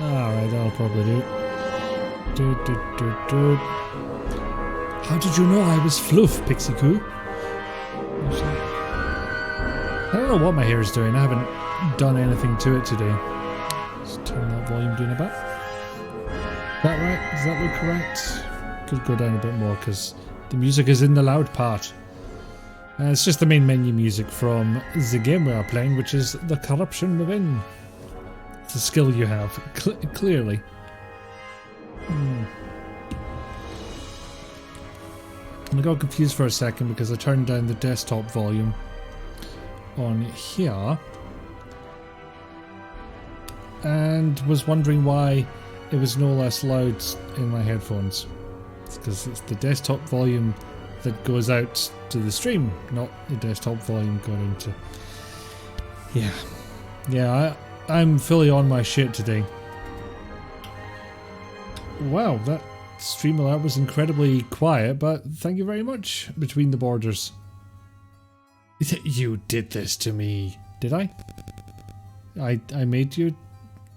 Alright, that'll probably do. How did you know I was fluff, Pixie Coo? I don't know what my hair is doing. I haven't done anything to it today. Let's turn that volume down a bit. Is that right? Does that look correct? Could go down a bit more because the music is in the loud part. It's just the main menu music from the game we are playing, which is The Corruption Within. It's a skill you have, clearly. I got confused for a second because I turned down the desktop volume on here and was wondering why it was no less loud in my headphones. It's because it's the desktop volume that goes out to the stream, not the desktop volume going into... I'm fully on my shit today. Wow, that stream alert was incredibly quiet, but thank you very much, Between the Borders. You did this to me. Did I? I made you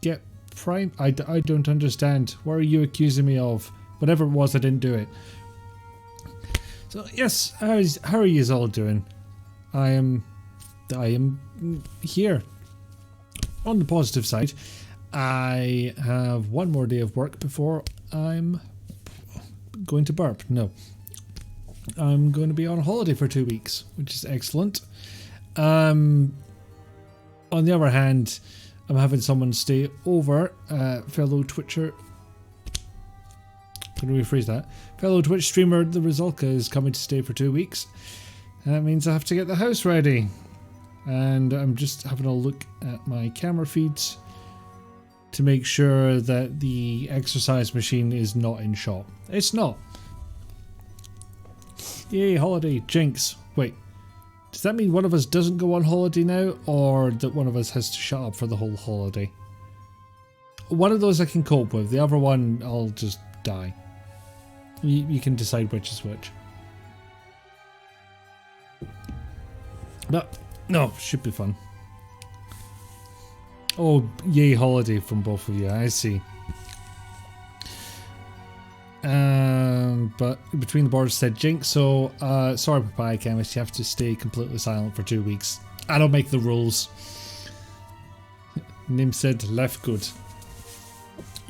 get Prime? I don't understand. What are you accusing me of? Whatever it was, I didn't do it. So, yes, how are you all doing? I am here. On the positive side, I have one more day of work before I'm going to burp. No. I'm going to be on holiday for 2 weeks, which is excellent. On the other hand, I'm having someone stay over, fellow Twitcher. Can we rephrase that? Fellow Twitch streamer, the Rizalka, is coming to stay for 2 weeks. That means I have to get the house ready. And I'm just having a look at my camera feeds to make sure that the exercise machine is not in shot. It's not. Yay, holiday. Jinx. Wait. Does that mean one of us doesn't go on holiday now, or that one of us has to shut up for the whole holiday? One of those I can cope with. The other one, I'll just die. You can decide which is which. But, no, should be fun. Oh, yay, holiday from both of you. I see. But Between the Borders said Jinx, so sorry, Papaya Chemist, you have to stay completely silent for 2 weeks. I don't make the rules. Nim said left good.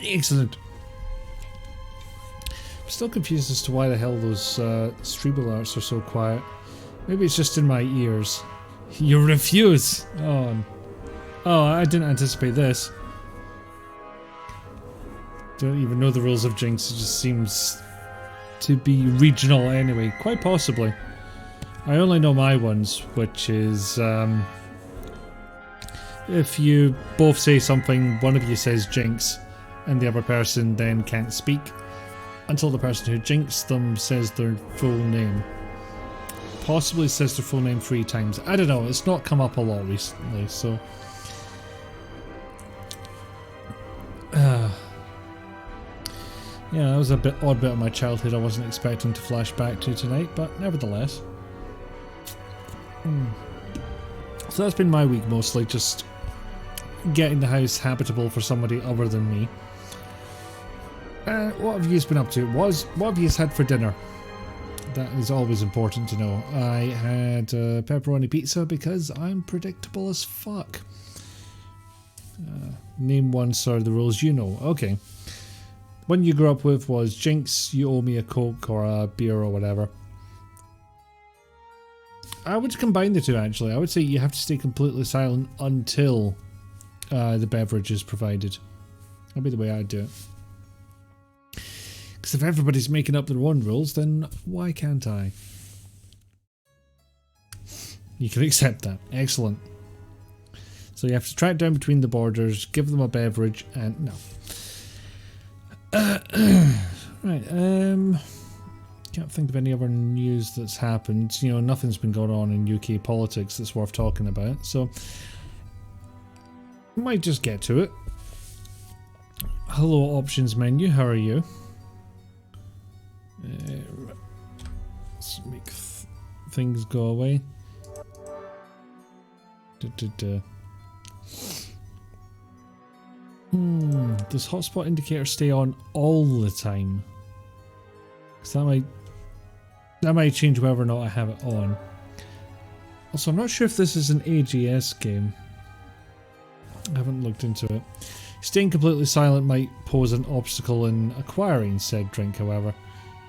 Excellent. I'm still confused as to why the hell those stream alerts are so quiet. Maybe it's just in my ears. You refuse! Oh, I didn't anticipate this. Don't even know the rules of Jinx, it just seems to be regional anyway. Quite possibly. I only know my ones, which is if you both say something, one of you says Jinx, and the other person then can't speak until the person who jinxed them says their full name. Possibly says their full name 3 times. I don't know, it's not come up a lot recently, so... yeah, that was a odd bit of my childhood I wasn't expecting to flash back to tonight, but nevertheless. So that's been my week mostly, just getting the house habitable for somebody other than me. What have you been up to? What have you had for dinner? That is always important to know. I had pepperoni pizza because I'm predictable as fuck. Name one, sir, the rules you know. Okay. One you grew up with was Jinx, you owe me a Coke or a beer or whatever. I would combine the two actually. I would say you have to stay completely silent until the beverage is provided. That'd be the way I'd do it. Because if everybody's making up their own rules, then why can't I? You can accept that. Excellent. So you have to track down Between the Borders, give them a beverage, and no. Right, can't think of any other news that's happened. You know, nothing's been going on in UK politics that's worth talking about, so might just get to it. Hello, options menu, how are you? Let's make things go away. Does hotspot indicator stay on all the time? Because that might change whether or not I have it on. Also, I'm not sure if this is an AGS game. I haven't looked into it. Staying completely silent might pose an obstacle in acquiring said drink, however.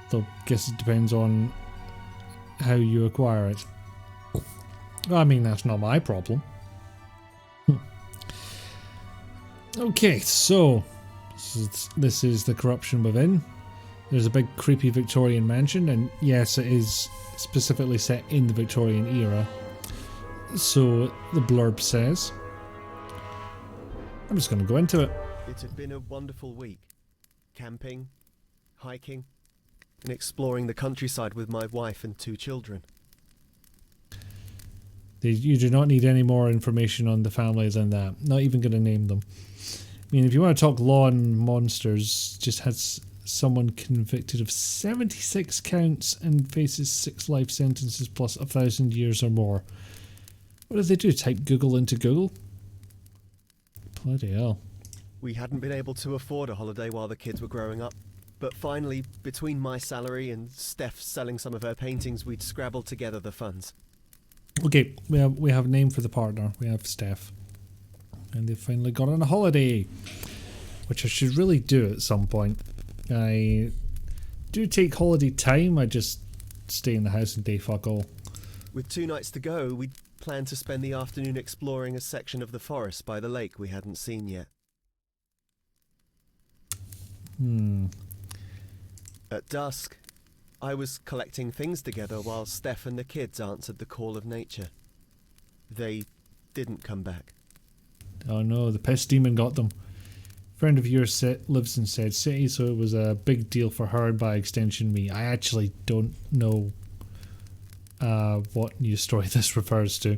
Though, I guess it depends on how you acquire it. I mean, that's not my problem. Okay, so this is the corruption within. There's a big creepy Victorian mansion, and yes, it is specifically set in the Victorian era. So the blurb says. I'm just going to go into it. It had been a wonderful week. Camping, hiking, and exploring the countryside with my wife and 2 children. You do not need any more information on the family than that. Not even going to name them. I mean, if you want to talk law and monsters, just had someone convicted of 76 counts and faces 6 life sentences plus 1,000 years or more. What did they do? Type Google into Google? Bloody hell. We hadn't been able to afford a holiday while the kids were growing up. But finally, between my salary and Steph selling some of her paintings, we'd scrabbled together the funds. Okay, we have a name for the partner. We have Steph. And they finally got on a holiday. Which I should really do at some point. I do take holiday time, I just stay in the house and day fuck all. With 2 nights to go, we'd planned to spend the afternoon exploring a section of the forest by the lake we hadn't seen yet. At dusk, I was collecting things together while Steph and the kids answered the call of nature. They didn't come back. Oh no, the pest demon got them. A friend of yours lives in said city, so it was a big deal for her and by extension me. I actually don't know what news story this refers to.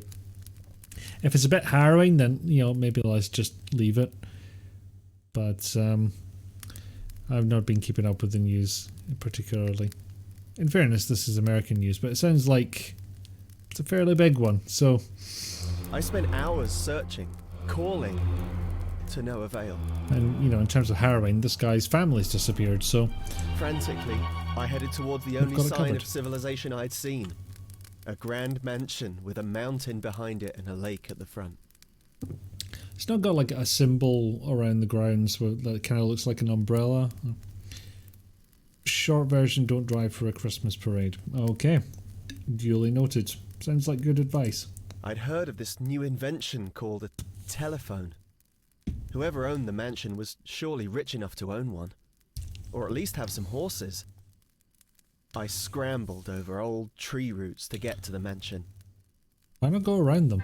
If it's a bit harrowing, then, you know, maybe let's just leave it. But I've not been keeping up with the news particularly. In fairness, this is American news, but it sounds like it's a fairly big one, so... I spent hours searching, calling, to no avail. And, you know, in terms of harrowing, this guy's family's disappeared, so... Frantically, I headed towards the only sign of civilization I'd seen. A grand mansion with a mountain behind it and a lake at the front. It's not got like a symbol around the grounds that kind of looks like an umbrella. Short version, don't drive for a Christmas parade. Okay, duly noted. Sounds like good advice. I'd heard of this new invention called a telephone. Whoever owned the mansion was surely rich enough to own one. Or at least have some horses. I scrambled over old tree roots to get to the mansion. Why not go around them?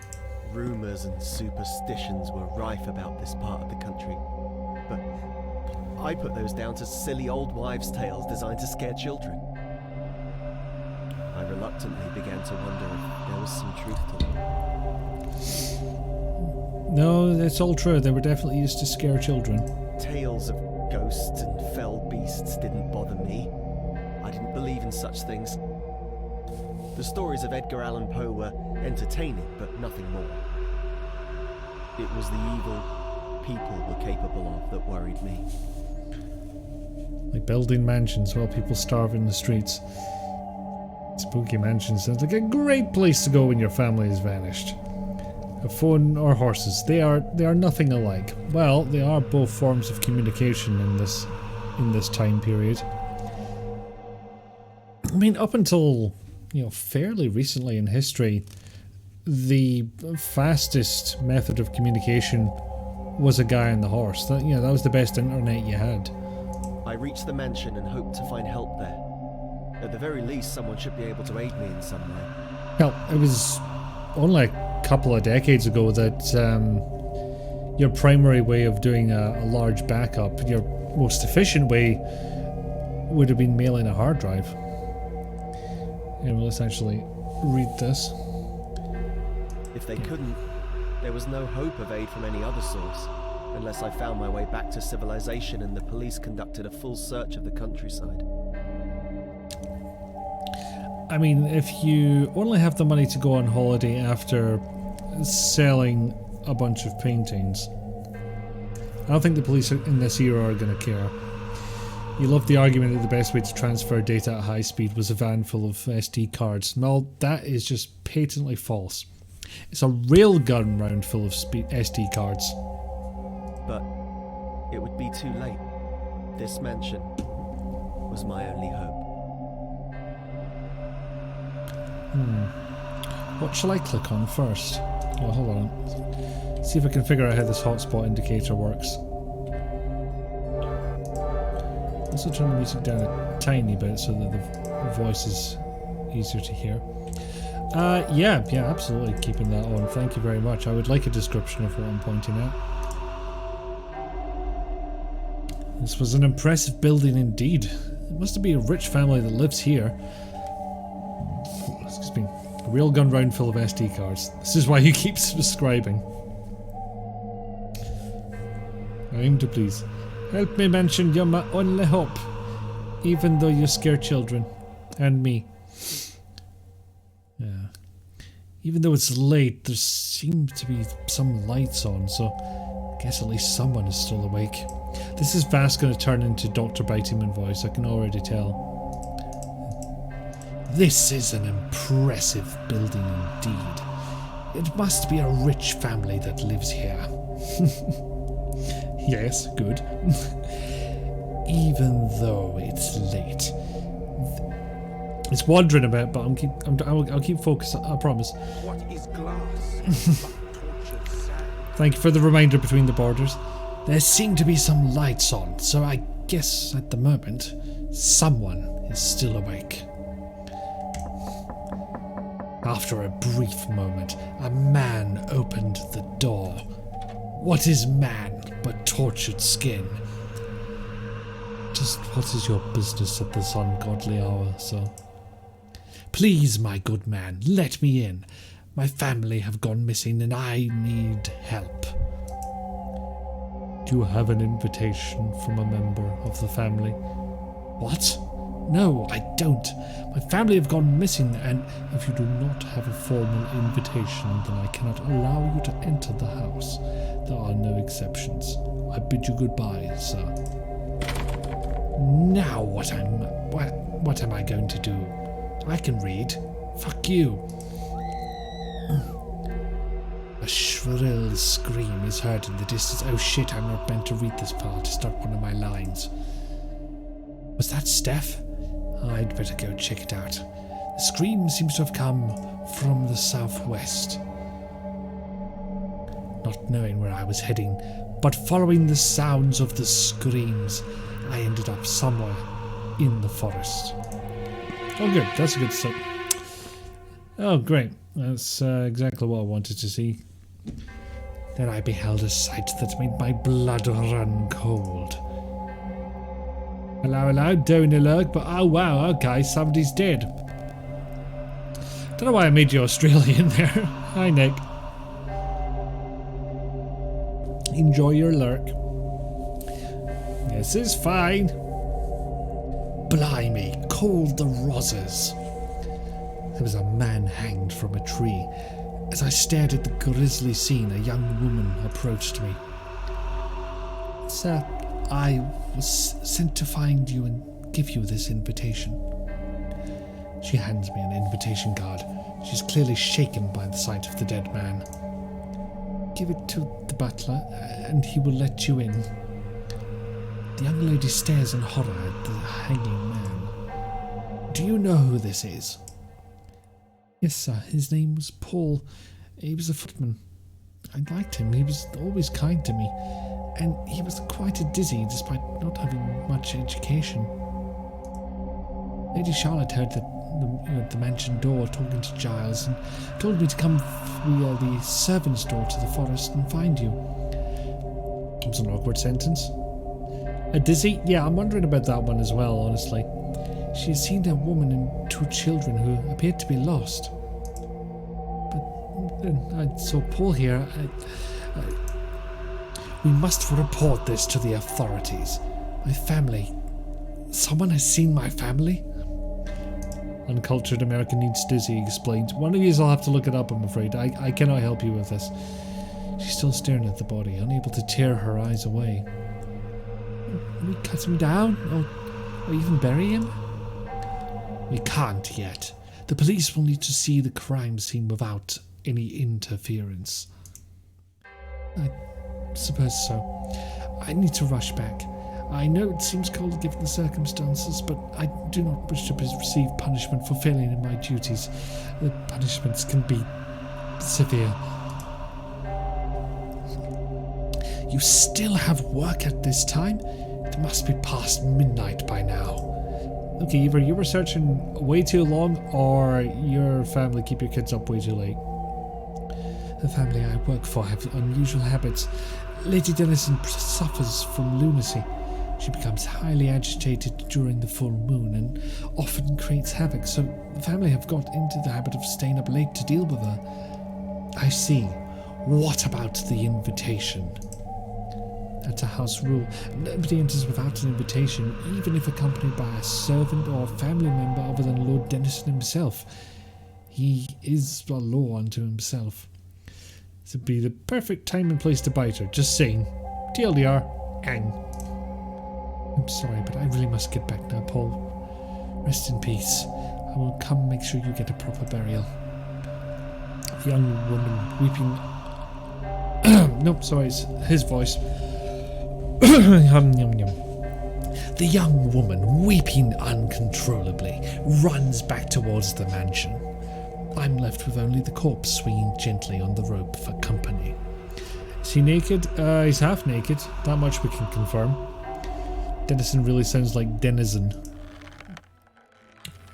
Rumours and superstitions were rife about this part of the country. But I put those down to silly old wives' tales designed to scare children. I reluctantly began to wonder if there was some truth to them. No, it's all true. They were definitely used to scare children. Tales of ghosts and fell beasts didn't bother me. I didn't believe in such things. The stories of Edgar Allan Poe were entertaining, but nothing more. It was the evil people were capable of that worried me. Like building mansions while people starve in the streets. Spooky mansion sounds like a great place to go when your family has vanished. A phone or horses, they are nothing alike. Well, they are both forms of communication in this time period. I mean, up until, you know, fairly recently in history, the fastest method of communication was a guy on the horse. That was the best internet you had. I reached the mansion and hoped to find help there. At the very least, someone should be able to aid me in some way. Hell, it was only a couple of decades ago that your primary way of doing a large backup, your most efficient way, would have been mailing a hard drive. And let's actually read this. If they couldn't, there was no hope of aid from any other source, unless I found my way back to civilization and the police conducted a full search of the countryside. I mean, if you only have the money to go on holiday after selling a bunch of paintings, I don't think the police in this era are going to care. You love the argument that the best way to transfer data at high speed was a van full of SD cards. No, that is just patently false. It's a railgun round full of SD cards. But it would be too late. This mansion was my only hope. What shall I click on first? Oh, hold on. See if I can figure out how this hotspot indicator works. Also turn the music down a tiny bit so that the voice is easier to hear. Yeah, absolutely keeping that on. Thank you very much. I would like a description of what I'm pointing at. This was an impressive building indeed. It must be a rich family that lives here. Excuse me. A real gun round full of SD cards. This is why you keep subscribing. Aim to please. Help me mention you're my only hope. Even though you scare children. And me. Yeah. Even though it's late, there seems to be some lights on, so I guess at least someone is still awake. This is fast going to turn into Dr. Bitingman voice, I can already tell. This is an impressive building indeed. It must be a rich family that lives here. Yes, good. Even though it's late. It's wandering a bit, but I'll keep focused, I promise. What is glass? Thank you for the reminder between the borders. There seem to be some lights on, so I guess at the moment, someone is still awake. After a brief moment, a man opened the door. What is man but tortured skin? Just what is your business at this ungodly hour, sir? Please, my good man, let me in. My family have gone missing and I need help. Do you have an invitation from a member of the family? What? No, I don't. My family have gone missing, and if you do not have a formal invitation, then I cannot allow you to enter the house. There are no exceptions. I bid you goodbye, sir. Now what am I going to do? I can read. Fuck you. A shrill scream is heard in the distance. Oh shit, I'm not meant to read this part. To start one of my lines. Was that Steph? I'd better go check it out. The scream seems to have come from the southwest. Not knowing where I was heading, but following the sounds of the screams, I ended up somewhere in the forest. Oh good, that's a good start. Oh great, that's exactly what I wanted to see. Then I beheld a sight that made my blood run cold. Hello, down the lurk, but oh wow, okay, somebody's dead. Don't know why I made you Australian there. Hi Nick. Enjoy your lurk. This is fine. Blimey, called the Rozzers. There was a man hanged from a tree. As I stared at the grisly scene, a young woman approached me. Sir, I was sent to find you and give you this invitation. She hands me an invitation card. She's clearly shaken by the sight of the dead man. Give it to the butler, and he will let you in. The young lady stares in horror at the hanging man. Do you know who this is? Yes, sir. His name was Paul. He was a footman. I liked him. He was always kind to me. And he was quite a dizzy despite not having much education. Lady Charlotte heard the mansion door talking to Giles and told me to come via the servants' door to the forest and find you. That was an awkward sentence. A dizzy? Yeah, I'm wondering about that one as well, honestly. She had seen a woman and 2 children who appeared to be lost. But then I saw Paul here. We must report this to the authorities. My family. Someone has seen my family? Uncultured American needs dizzy explained. One of you will have to look it up, I'm afraid. I cannot help you with this. She's still staring at the body, unable to tear her eyes away. Can we cut him down? Or even bury him? We can't yet. The police will need to see the crime scene without any interference. I suppose so. I need to rush back. I know it seems cold given the circumstances, but I do not wish to receive punishment for failing in my duties. The punishments can be severe. You still have work at this time? It must be past midnight by now. Okay, either you were searching way too long, or your family keep your kids up way too late. The family I work for have unusual habits. Lady Dennison suffers from lunacy. She becomes highly agitated during the full moon and often creates havoc, so the family have got into the habit of staying up late to deal with her. I see. What about the invitation? That's a house rule. Nobody enters without an invitation, even if accompanied by a servant or a family member other than Lord Dennison himself. He is a law unto himself. This would be the perfect time and place to bite her. Just saying. TLDR. Ang. I'm sorry, but I really must get back now, Paul. Rest in peace. I will come make sure you get a proper burial. The young woman weeping... Nope, sorry, it's his voice. Yum, yum, yum. The young woman, weeping uncontrollably, runs back towards the mansion. I'm left with only the corpse swinging gently on the rope for company. Is he naked? He's half naked. That much we can confirm. Dennison really sounds like Denizen.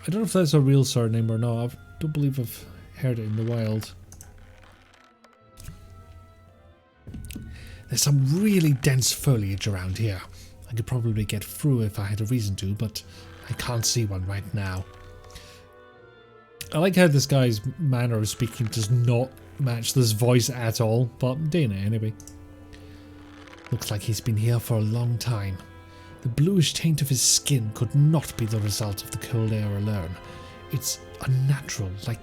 I don't know if that's a real surname or not. I don't believe I've heard it in the wild. There's some really dense foliage around here. I could probably get through if I had a reason to, but I can't see one right now. I like how this guy's manner of speaking does not match this voice at all, but Dana anyway. Looks like he's been here for a long time. The bluish taint of his skin could not be the result of the cold air alone. It's unnatural, like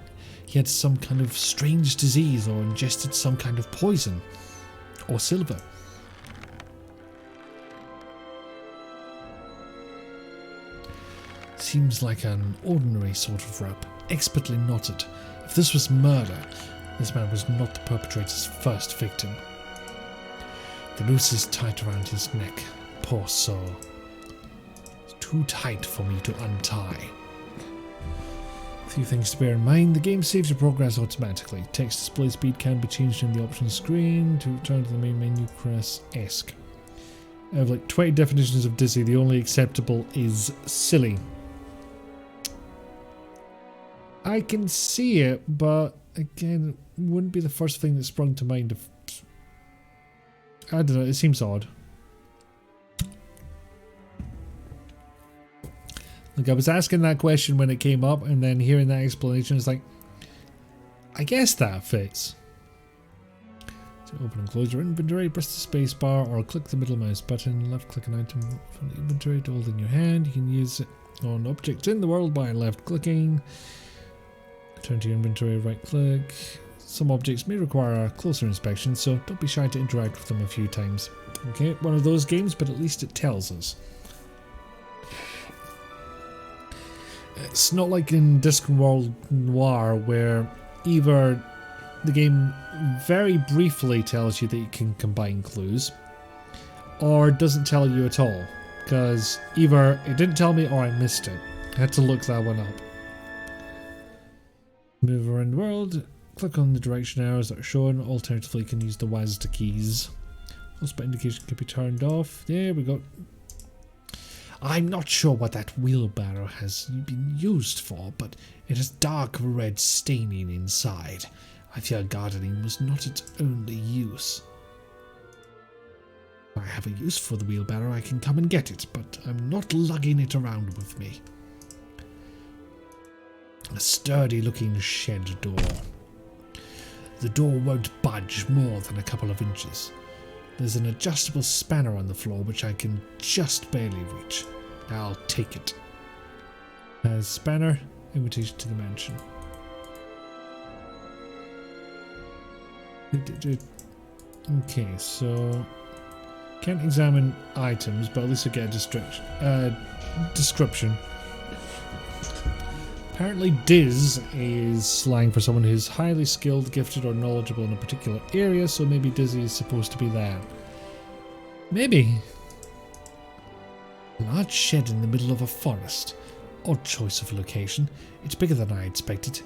he had some kind of strange disease or ingested some kind of poison. Or silver. Seems like an ordinary sort of rope, expertly knotted. If this was murder, this man was not the perpetrator's first victim. The noose is tight around his neck. Poor soul. It's too tight for me to untie. A few things to bear in mind. The game saves your progress automatically. Text display speed can be changed in the options screen. To return to the main menu, press ESC. I have like 20 definitions of dizzy. The only acceptable is silly. I can see it, but again, it wouldn't be the first thing that sprung to mind. I don't know, it seems odd. Like, I was asking that question when it came up, and then hearing that explanation is like, I guess that fits. To open and close your inventory, press the spacebar or click the middle mouse button. Left click an item from the inventory to hold in your hand. You can use it on objects in the world by left clicking. Turn to your inventory, right click. Some objects may require a closer inspection, so don't be shy to interact with them a few times. Okay, one of those games, but at least it tells us. It's not like in Discworld Noir, where either the game very briefly tells you that you can combine clues, or doesn't tell you at all, because either it didn't tell me or I missed it. I had to look that one up. Move around the world, click on the direction arrows that are shown, alternatively you can use the WASD keys. Spot indication can be turned off. There we go. I'm not sure what that wheelbarrow has been used for, but it has dark red staining inside. I fear gardening was not its only use. If I have a use for the wheelbarrow, I can come and get it, but I'm not lugging it around with me. A sturdy-looking shed door. The door won't budge more than a couple of inches. There's an adjustable spanner on the floor which I can just barely reach. I'll take it. As spanner, invitation to the mansion. Okay, so can't examine items, but at least I get a description. Apparently Diz is slang for someone who's highly skilled, gifted, or knowledgeable in a particular area, so maybe Dizzy is supposed to be that. Maybe. A large shed in the middle of a forest. Odd choice of location. It's bigger than I expected.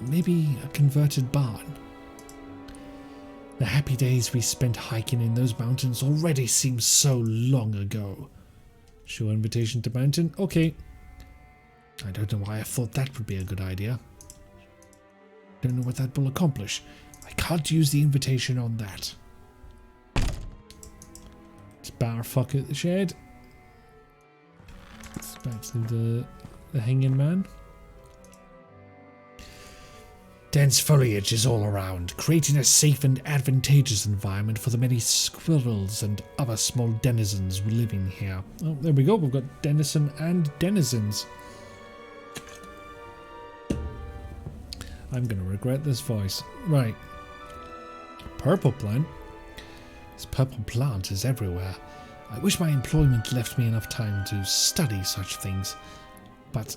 Maybe a converted barn. The happy days we spent hiking in those mountains already seem so long ago. Show invitation to mountain? Okay. I don't know why I thought that would be a good idea. Don't know what that will accomplish. I can't use the invitation on that. Let's bar fuck at the shed. It's back to the hanging man. Dense foliage is all around, creating a safe and advantageous environment for the many squirrels and other small denizens living here. Oh, there we go. We've got denizen and denizens. I'm going to regret this voice. Right. Purple plant. This purple plant is everywhere. I wish my employment left me enough time to study such things. But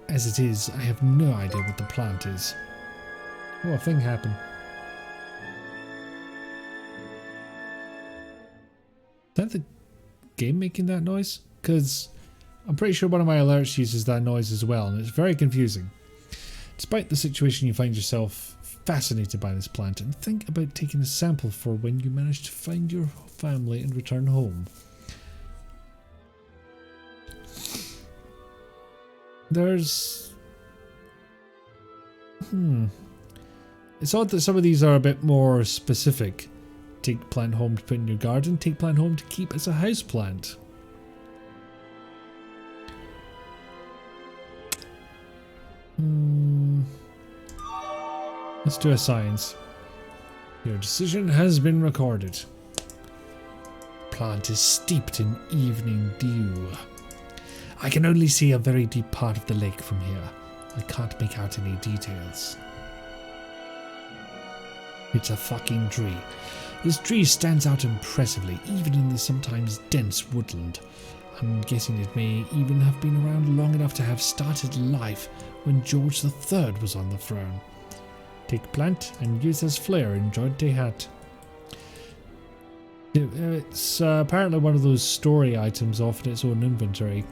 as it is, I have no idea what the plant is. Oh, a thing happened. Is that the game making that noise? Because I'm pretty sure one of my alerts uses that noise as well, and it's very confusing. Despite the situation, you find yourself fascinated by this plant and think about taking a sample for when you manage to find your family and return home. There's... It's odd that some of these are a bit more specific. Take plant home to put in your garden, take plant home to keep as a house plant. Let's do a science. Your decision has been recorded. Plant is steeped in evening dew. I can only see a very deep part of the lake from here. I can't make out any details. It's a fucking tree. This tree stands out impressively, even in the sometimes dense woodland. I'm guessing it may even have been around long enough to have started life when George III was on the throne. Take plant and use as flair in jaunty hat. It's apparently one of those story items off in its own inventory.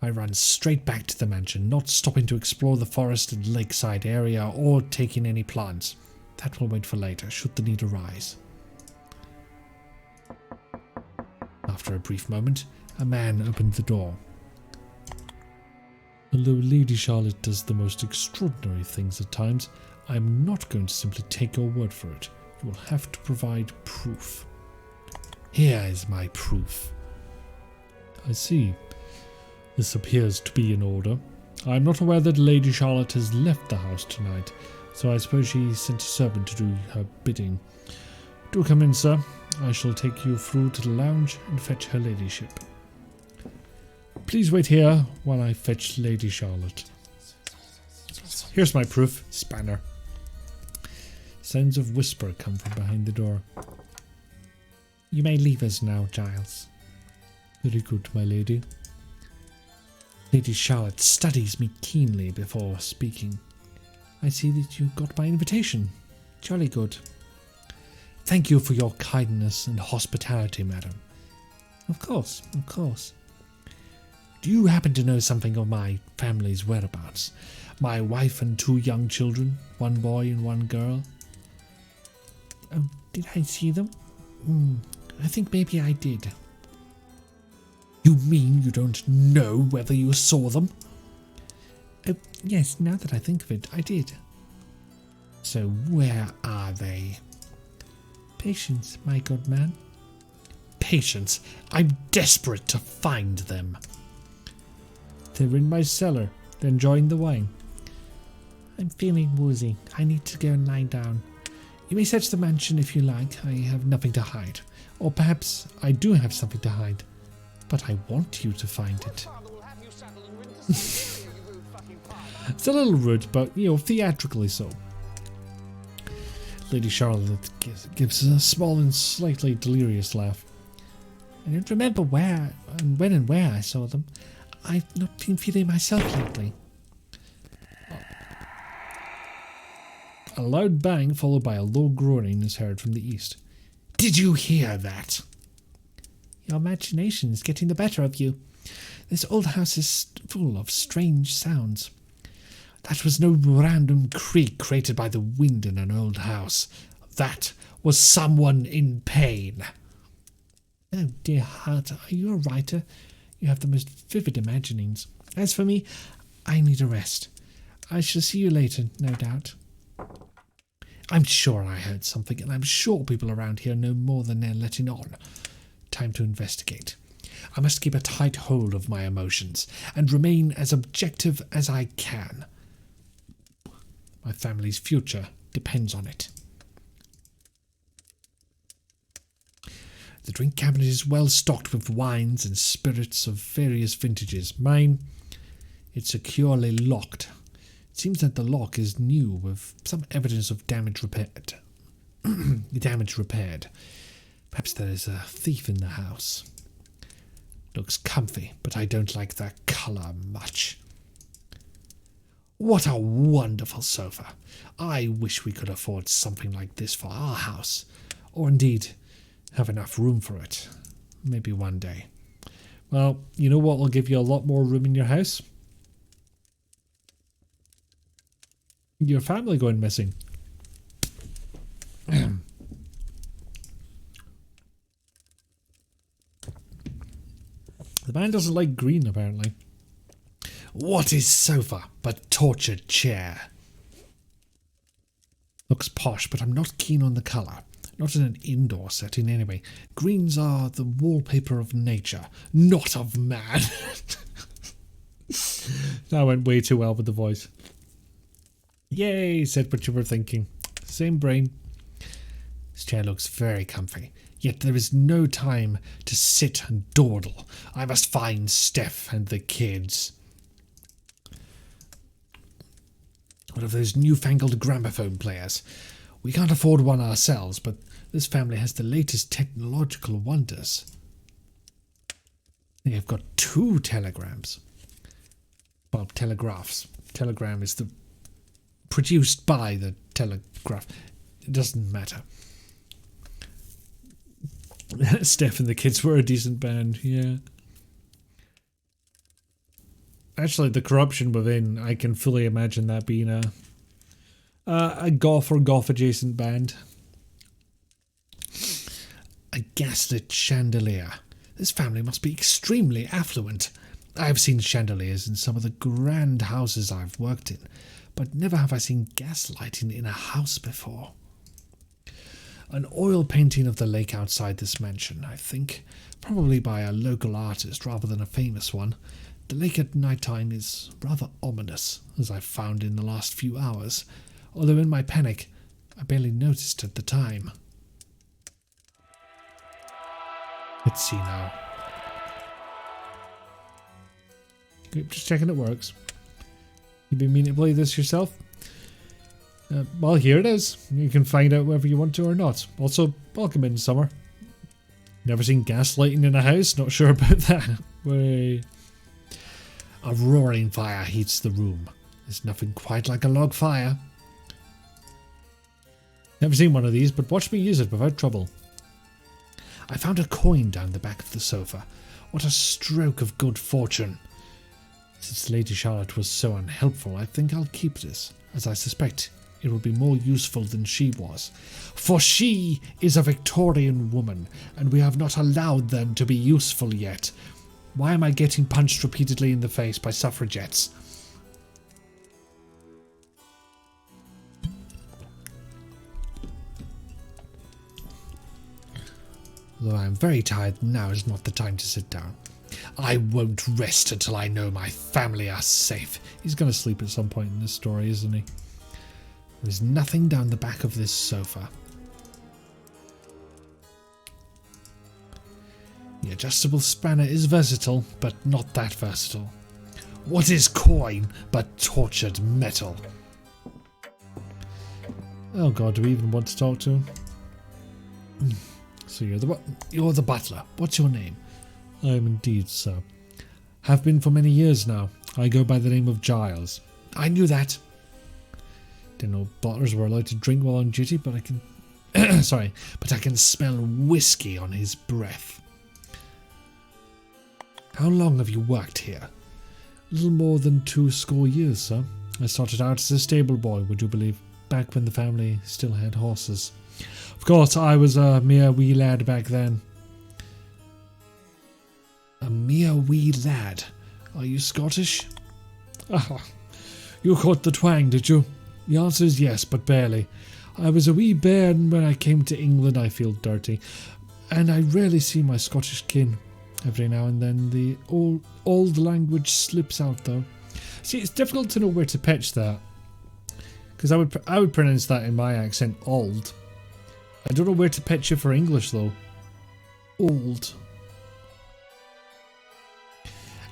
I ran straight back to the mansion, not stopping to explore the forest and lakeside area or taking any plants. That will wait for later, should the need arise. After a brief moment, a man opened the door. Although Lady Charlotte does the most extraordinary things at times, I am not going to simply take your word for it. You will have to provide proof. Here is my proof. I see. This appears to be in order. I am not aware that Lady Charlotte has left the house tonight, so I suppose she sent a servant to do her bidding. Do come in, sir. I shall take you through to the lounge and fetch her ladyship. Please wait here while I fetch Lady Charlotte. Here's my proof, Spanner. Sounds of whisper come from behind the door. You may leave us now, Giles. Very good, my lady. Lady Charlotte studies me keenly before speaking. I see that you got my invitation. Jolly good. Thank you for your kindness and hospitality, madam. Of course, of course. Do you happen to know something of my family's whereabouts? My wife and 2 young children, 1 boy and 1 girl. Oh, did I see them? I think maybe I did. You mean you don't know whether you saw them? Oh, yes, now that I think of it, I did. So where are they? Patience, my good man. Patience? I'm desperate to find them. They're in my cellar. They're enjoying the wine. I'm feeling woozy. I need to go and lie down. You may search the mansion if you like. I have nothing to hide. Or perhaps I do have something to hide. But I want you to find it. It's a little rude, but, you know, theatrically so. Lady Charlotte gives a small and slightly delirious laugh. I don't remember where and when and where I saw them. I've not been feeling myself lately. A loud bang followed by a low groaning is heard from the east. Did you hear that? Your imagination is getting the better of you. This old house is full of strange sounds. That was no random creak created by the wind in an old house. That was someone in pain. Oh, dear heart, are you a writer? You have the most vivid imaginings. As for me, I need a rest. I shall see you later, no doubt. I'm sure I heard something, and I'm sure people around here know more than they're letting on. Time to investigate. I must keep a tight hold of my emotions and remain as objective as I can. My family's future depends on it. The drink cabinet is well stocked with wines and spirits of various vintages. Mine, it's securely locked. It seems that the lock is new with some evidence of damage repaired. Perhaps there is a thief in the house. Looks comfy, but I don't like the colour much. What a wonderful sofa. I wish we could afford something like this for our house, or indeed have enough room for it. Maybe one day. Well, you know what will give you a lot more room in your house? Your family going missing. The man doesn't like green, apparently. What is sofa but tortured chair? Looks posh, but I'm not keen on the colour. Not in an indoor setting, anyway. Greens are the wallpaper of nature, not of man. That went way too well with the voice. Yay, said what you were thinking. Same brain. This chair looks very comfy, yet there is no time to sit and dawdle. I must find Steph and the kids. What of those newfangled gramophone players? We can't afford one ourselves, but this family has the latest technological wonders. They have got 2 telegrams. Well, telegraphs. Telegram is the produced by the telegraph. It doesn't matter. Steph and the kids were a decent band, yeah. Actually, the corruption within, I can fully imagine that being a goth or goth adjacent band. A gaslit chandelier. This family must be extremely affluent. I have seen chandeliers in some of the grand houses I've worked in, but never have I seen gas lighting in a house before. An oil painting of the lake outside this mansion, I think, probably by a local artist rather than a famous one. The lake at night time is rather ominous, as I've found in the last few hours, although in my panic I barely noticed at the time. Let's see now. Okay, just checking it works. You've been meaning to play this yourself? Well, here it is. You can find out whether you want to or not. Also, welcome in summer. Never seen gaslighting in a house? Not sure about that. Wait. A roaring fire heats the room. There's nothing quite like a log fire. Never seen one of these, but watch me use it without trouble. I found a coin down the back of the sofa. What a stroke of good fortune. Since Lady Charlotte was so unhelpful, I think I'll keep this, as I suspect it will be more useful than she was. For she is a Victorian woman, and we have not allowed them to be useful yet. Why am I getting punched repeatedly in the face by suffragettes? Though I am very tired, now is not the time to sit down. I won't rest until I know my family are safe. He's going to sleep at some point in this story, isn't he? There's nothing down the back of this sofa. The adjustable spanner is versatile, but not that versatile. What is coin but tortured metal? Oh god, do we even want to talk to him? So you're the butler. What's your name? I am indeed, sir. Have been for many years now. I go by the name of Giles. I knew that. Didn't know butlers were allowed to drink while on duty, but I can... sorry, but I can smell whiskey on his breath. How long have you worked here? A little more than 20 years, sir. I started out as a stable boy, would you believe, back when the family still had horses. Of course, I was a mere wee lad back then. A mere wee lad? Are you Scottish? Ah, you caught the twang, did you? The answer is yes, but barely. I was a wee bairn when I came to England. I feel dirty, and I rarely see my Scottish kin. Every now and then the old language slips out, though. See, it's difficult to know where to pitch that, because I would pronounce that in my accent, old. I don't know where to pitch it for English though. Old.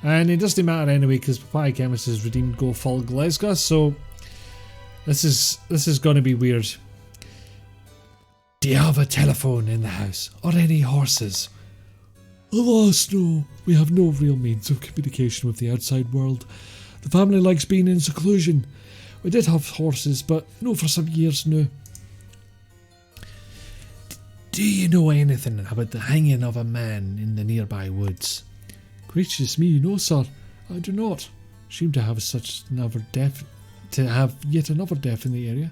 And it doesn't matter anyway, because Papaya Chemist has redeemed Go Fall Gleska, so this is going to be weird. Do you have a telephone in the house, or any horses? Alas, no. We have no real means of communication with the outside world. The family likes being in seclusion. We did have horses, but no for some years now. Do you know anything about the hanging of a man in the nearby woods? Gracious me, no, sir. I do not. Seem to have yet another death in the area.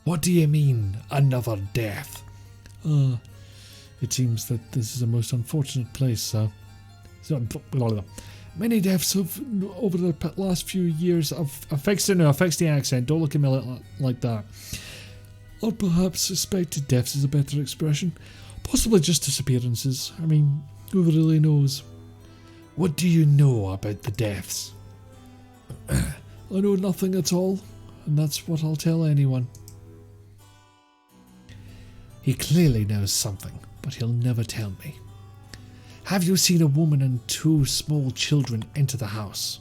What do you mean, another death? It seems that this is a most unfortunate place, sir. Many deaths over the last few years. I've fixed it now. I fixed the accent. Don't look at me like that. Or perhaps suspected deaths is a better expression. Possibly just disappearances. I mean, who really knows? What do you know about the deaths? I know nothing at all, and that's what I'll tell anyone. He clearly knows something, but he'll never tell me. Have you seen a woman and 2 small children enter the house?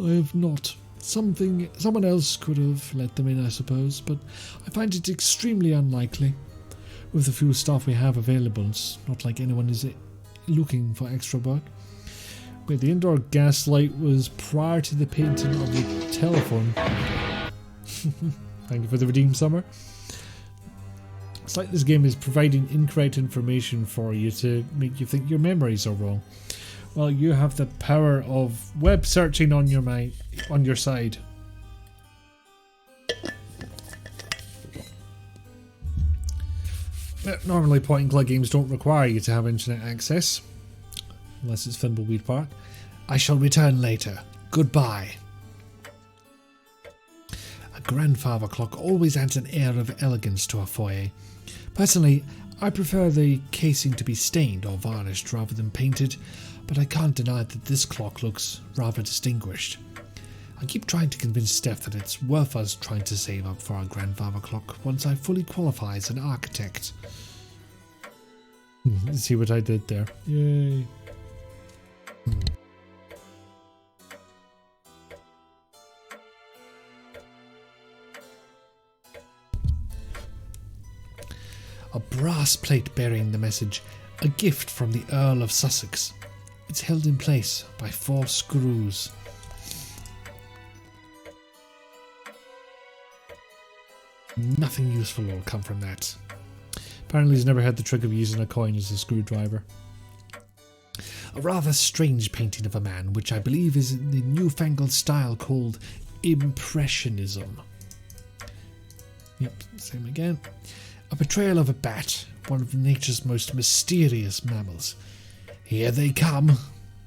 I have not. Someone else could have let them in, I suppose, but I find it extremely unlikely. With the few staff we have available, it's not like anyone is looking for extra work. Wait, the indoor gas light was prior to the painting of the telephone. Thank you for the redeem, Summer. It's like this game is providing incorrect information for you to make you think your memories are wrong. Well, you have the power of web searching on your side. Normally point and click games don't require you to have internet access, unless it's Thimbleweed Park. I shall return later. Goodbye. A grandfather clock always adds an air of elegance to a foyer. Personally, I prefer the casing to be stained or varnished rather than painted, but I can't deny that this clock looks rather distinguished. I keep trying to convince Steph that it's worth us trying to save up for our grandfather clock once I fully qualify as an architect. See what I did there? Yay. A brass plate bearing the message, "A gift from the Earl of Sussex." It's held in place by 4 screws. Nothing useful will come from that. Apparently he's never had the trick of using a coin as a screwdriver. A rather strange painting of a man, which I believe is in the newfangled style called Impressionism. Yep, same again. A portrayal of a bat, one of nature's most mysterious mammals. Here they come,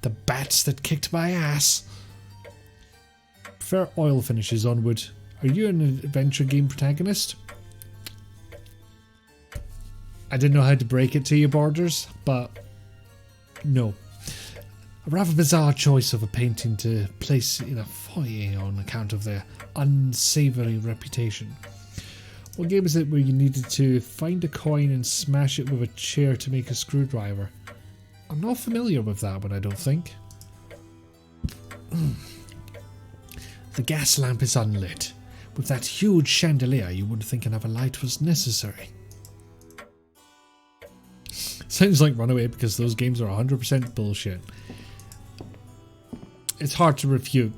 the bats that kicked my ass. Prefer oil finishes onward. Are you an adventure game protagonist? I didn't know how to break it to you, Borders, but no. A rather bizarre choice of a painting to place in a foyer on account of their unsavoury reputation. What game is it where you needed to find a coin and smash it with a chair to make a screwdriver? I'm not familiar with that one, I don't think. The gas lamp is unlit. With that huge chandelier, you wouldn't think another light was necessary. Sounds like Runaway because those games are 100% bullshit. It's hard to refute.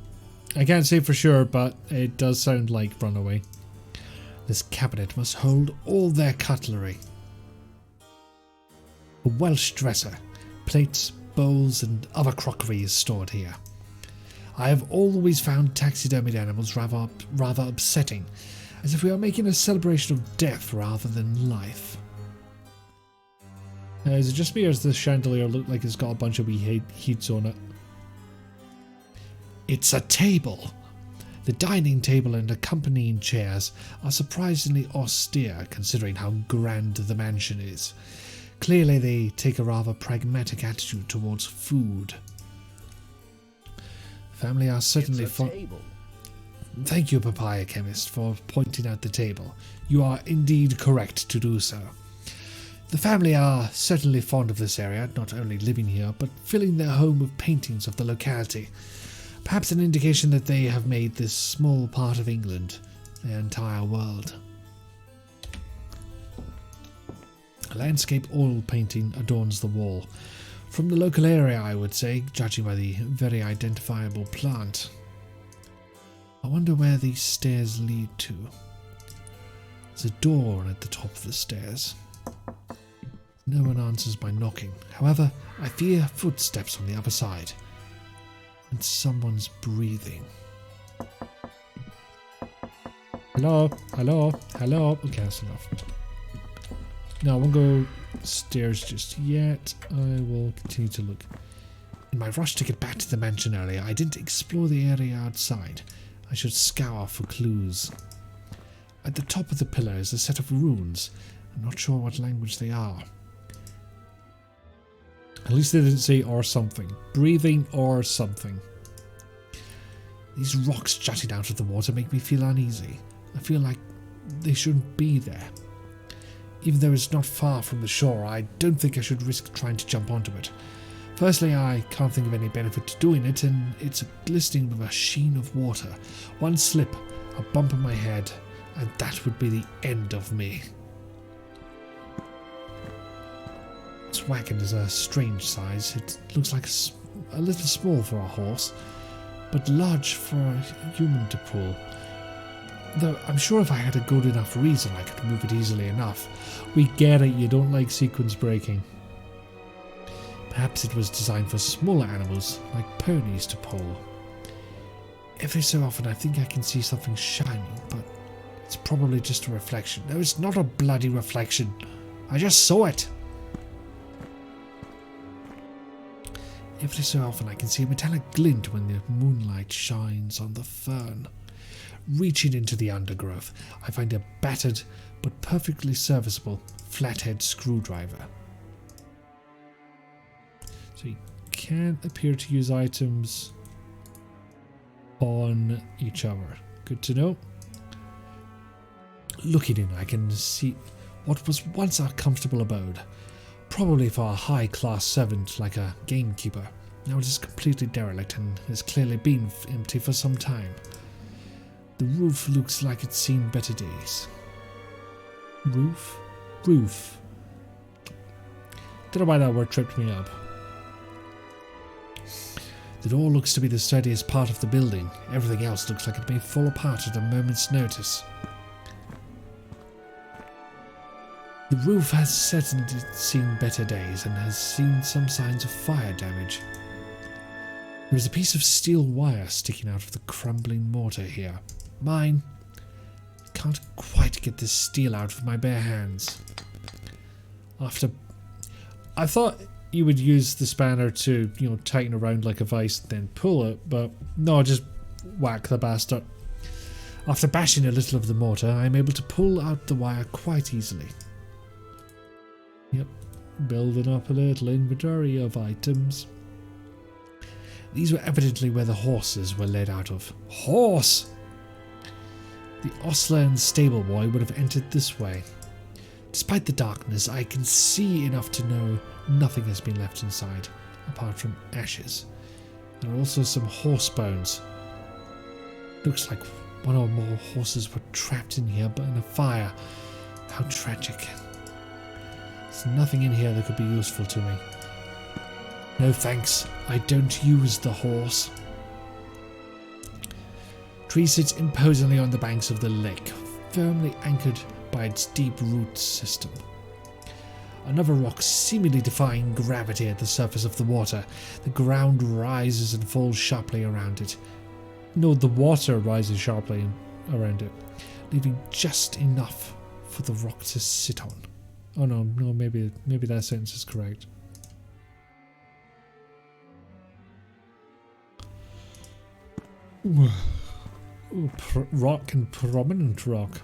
I can't say for sure, but it does sound like Runaway. This cabinet must hold all their cutlery. A Welsh dresser, plates, bowls and other crockery is stored here. I have always found taxidermied animals rather upsetting, as if we are making a celebration of death rather than life. Is it just me or does the chandelier look like it's got a bunch of wee heats on it? It's a table! The dining table and accompanying chairs are surprisingly austere considering how grand the mansion is. Clearly they take a rather pragmatic attitude towards food. Family are certainly fond. Thank you, Papaya Chemist, for pointing out the table. You are indeed correct to do so. The family are certainly fond of this area, not only living here, but filling their home with paintings of the locality. Perhaps an indication that they have made this small part of England their entire world. A landscape oil painting adorns the wall. From the local area, I would say, judging by the very identifiable plant. I wonder where these stairs lead to. There's a door at the top of the stairs. No one answers by knocking. However, I fear footsteps on the other side. And someone's breathing. Hello? Hello? Hello? Okay, that's enough. No, I won't go stairs just yet. I will continue to look. In my rush to get back to the mansion earlier, I didn't explore the area outside. I should scour for clues. At the top of the pillar is a set of runes. I'm not sure what language they are. At least they didn't say or something. Breathing or something. These rocks jutting out of the water make me feel uneasy. I feel like they shouldn't be there. Even though it's not far from the shore, I don't think I should risk trying to jump onto it. Firstly, I can't think of any benefit to doing it, and it's glistening with a sheen of water. One slip, a bump on my head, and that would be the end of me. This wagon is a strange size. It looks like a little small for a horse, but large for a human to pull. Though I'm sure if I had a good enough reason I could move it easily enough. We get it, you don't like sequence breaking. Perhaps it was designed for smaller animals, like ponies, to pull. Every so often I think I can see something shining, but it's probably just a reflection. No, it's not a bloody reflection. I just saw it. Every so often I can see a metallic glint when the moonlight shines on the fern. Reaching into the undergrowth, I find a battered but perfectly serviceable flathead screwdriver. So you can't appear to use items on each other. Good to know. Looking in, I can see what was once a comfortable abode. Probably for a high-class servant like a gamekeeper. Now it is completely derelict and has clearly been empty for some time. The roof looks like it's seen better days. Roof? Roof. Don't know why that word tripped me up. The door looks to be the sturdiest part of the building. Everything else looks like it may fall apart at a moment's notice. The roof has certainly seen better days and has seen some signs of fire damage. There is a piece of steel wire sticking out of the crumbling mortar here. Mine. I can't quite get this steel out with my bare hands. I thought you would use the spanner to, tighten around like a vice and then pull it, but no, just whack the bastard. After bashing a little of the mortar, I am able to pull out the wire quite easily. Yep, building up a little inventory of items. These were evidently where the horses were led out of. Horse! The ostler and stable boy would have entered this way. Despite the darkness, I can see enough to know nothing has been left inside, apart from ashes. There are also some horse bones. Looks like One or more horses were trapped in here, but in a fire. How tragic. There's nothing in here that could be useful to me. No thanks, I don't use the horse. Tree sits imposingly on the banks of the lake, firmly anchored by its deep root system. Another rock seemingly defying gravity at the surface of the water. The ground rises and falls sharply around it. No, the water rises sharply around it, leaving just enough for the rock to sit on. Oh no, maybe that sentence is correct. Ooh, rock and prominent rock.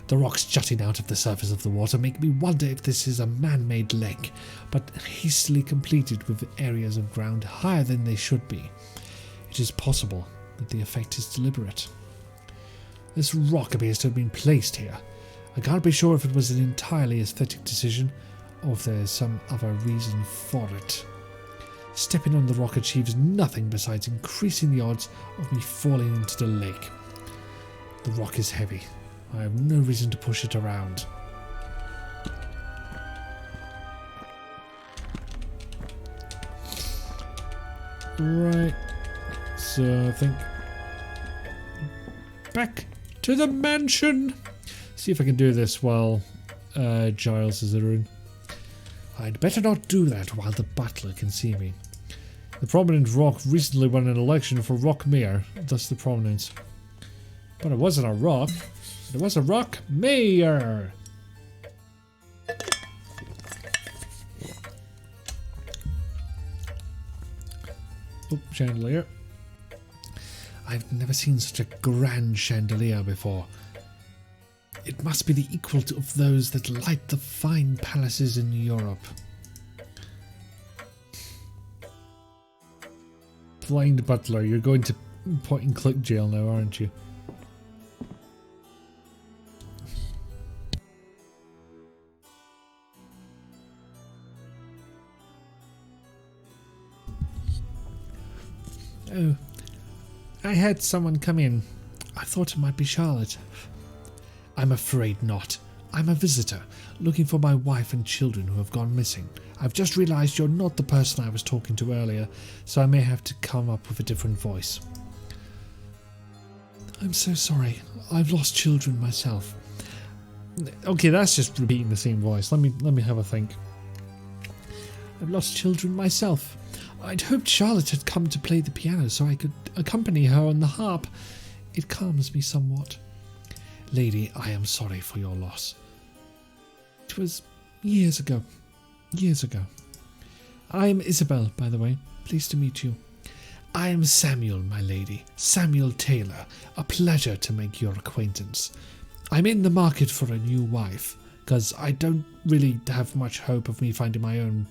The rocks jutting out of the surface of the water make me wonder if this is a man-made lake, but hastily completed with areas of ground higher than they should be. It is possible that the effect is deliberate. This rock appears to have been placed here. I can't be sure if it was an entirely aesthetic decision, or if there is some other reason for it. Stepping on the rock achieves nothing besides increasing the odds of me falling into the lake. The rock is heavy. I have no reason to push it around. Right. So I think back to the mansion. See if I can do this while Giles is in. I'd better not do that while the butler can see me. The prominent rock recently won an election for rock mayor, thus the prominence. But it wasn't a rock. It was a rock mayor. Oh, chandelier. I've never seen such a grand chandelier before. It must be the equal of those that light the fine palaces in Europe. Blind butler, you're going to point and click jail now, aren't you? Oh, I had someone come in. I thought it might be Charlotte. I'm afraid not. I'm a visitor, looking for my wife and children who have gone missing. I've just realised you're not the person I was talking to earlier, so I may have to come up with a different voice. I'm so sorry. I've lost children myself. Okay, that's just repeating the same voice. Let me have a think. I've lost children myself. I'd hoped Charlotte had come to play the piano so I could accompany her on the harp. It calms me somewhat. Lady, I am sorry for your loss. It was years ago. Years ago. I am Isabel, by the way. Pleased to meet you. I am Samuel, my lady. Samuel Taylor. A pleasure to make your acquaintance. I'm in the market for a new wife, because I don't really have much hope of me finding my own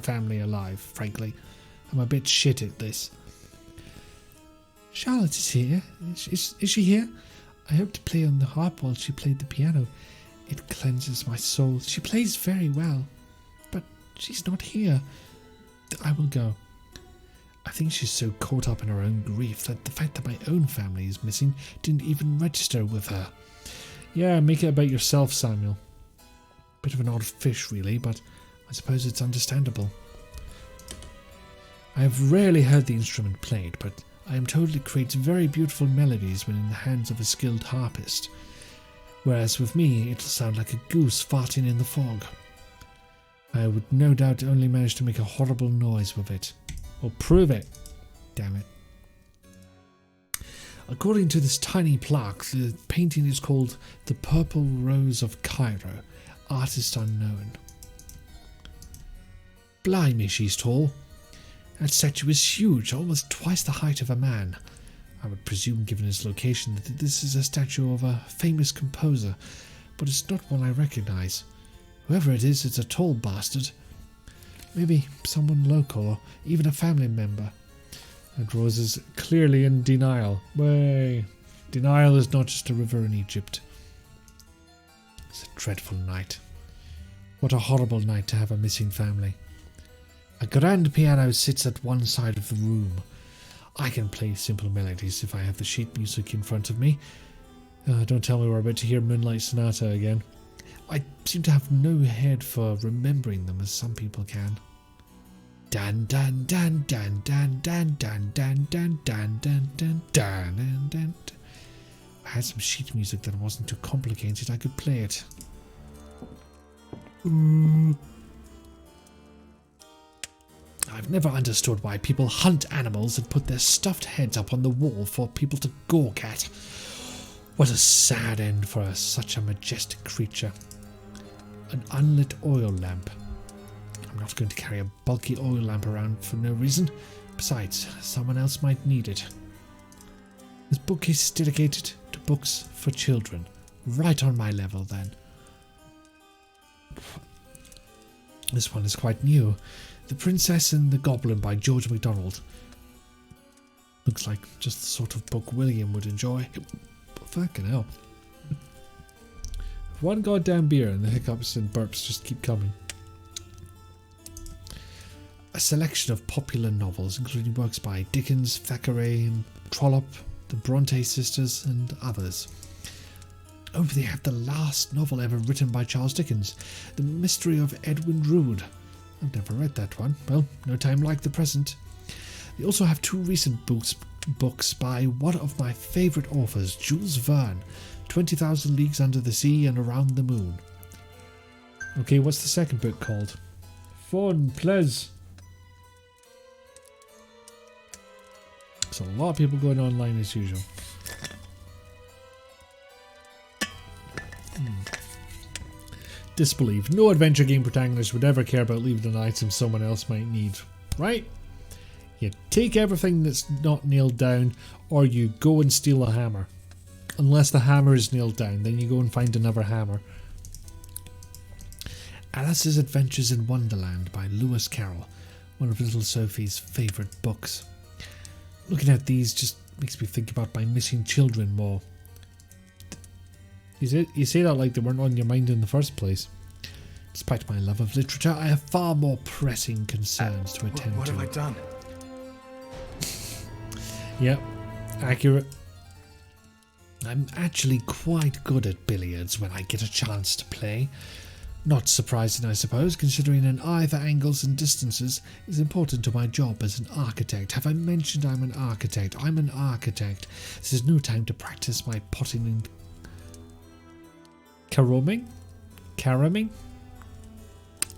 family alive, frankly. I'm a bit shit at this. Charlotte is here. Is she here? I hope to play on the harp while she played the piano. It cleanses my soul. She plays very well. But she's not here. I will go. I think she's so caught up in her own grief that the fact that my own family is missing didn't even register with her. Yeah, make it about yourself, Samuel. Bit of an odd fish, really, but I suppose it's understandable. I have rarely heard the instrument played, but I am told it creates very beautiful melodies when in the hands of a skilled harpist, whereas with me it'll sound like a goose farting in the fog. I would no doubt only manage to make a horrible noise with it. Or prove it. Damn it. According to this tiny plaque, the painting is called The Purple Rose of Cairo, artist unknown. Blimey, she's tall. That statue is huge, almost twice the height of a man. I would presume, given its location, that this is a statue of a famous composer, but it's not one I recognise. Whoever it is, it's a tall bastard. Maybe someone local, or even a family member. And Rose is clearly in denial. Way. Denial is not just a river in Egypt. It's a dreadful night. What a horrible night to have a missing family. A grand piano sits at one side of the room. I can play simple melodies if I have the sheet music in front of me. Don't tell me we're about to hear Moonlight Sonata again. I seem to have no head for remembering them as some people can. Dan dan dan dan dan dan dan dan dan dan dan dan dan dan. If I had some sheet music that wasn't too complicated, I could play it. I've never understood why people hunt animals and put their stuffed heads up on the wall for people to gawk at. What a sad end for such a majestic creature. An unlit oil lamp. I'm not going to carry a bulky oil lamp around for no reason. Besides, someone else might need it. This bookcase is dedicated to books for children. Right on my level, then. This one is quite new. The Princess and the Goblin by George MacDonald. Looks like just the sort of book William would enjoy. Fucking hell. One goddamn beer and the hiccups and burps just keep coming. A selection of popular novels, including works by Dickens, Thackeray, and Trollope, the Bronte sisters, and others. Oh, they have the last novel ever written by Charles Dickens, The Mystery of Edwin Drood. I've never read that one. Well, no time like the present. They also have two recent books by one of my favourite authors, Jules Verne, 20,000 Leagues Under the Sea and Around the Moon. Okay, what's the second book called? Fun, please. There's a lot of people going online as usual. Disbelief. No adventure game protagonist would ever care about leaving an item someone else might need. Right? You take everything that's not nailed down, or you go and steal a hammer. Unless the hammer is nailed down, then you go and find another hammer. Alice's Adventures in Wonderland by Lewis Carroll, one of little Sophie's favourite books. Looking at these just makes me think about my missing children more. You say that like they weren't on your mind in the first place. Despite my love of literature, I have far more pressing concerns to attend to. What have I done? Yep, accurate. I'm actually quite good at billiards when I get a chance to play. Not surprising, I suppose, considering an eye for angles and distances is important to my job as an architect. Have I mentioned I'm an architect? I'm an architect. This is no time to practice my potting and caromming?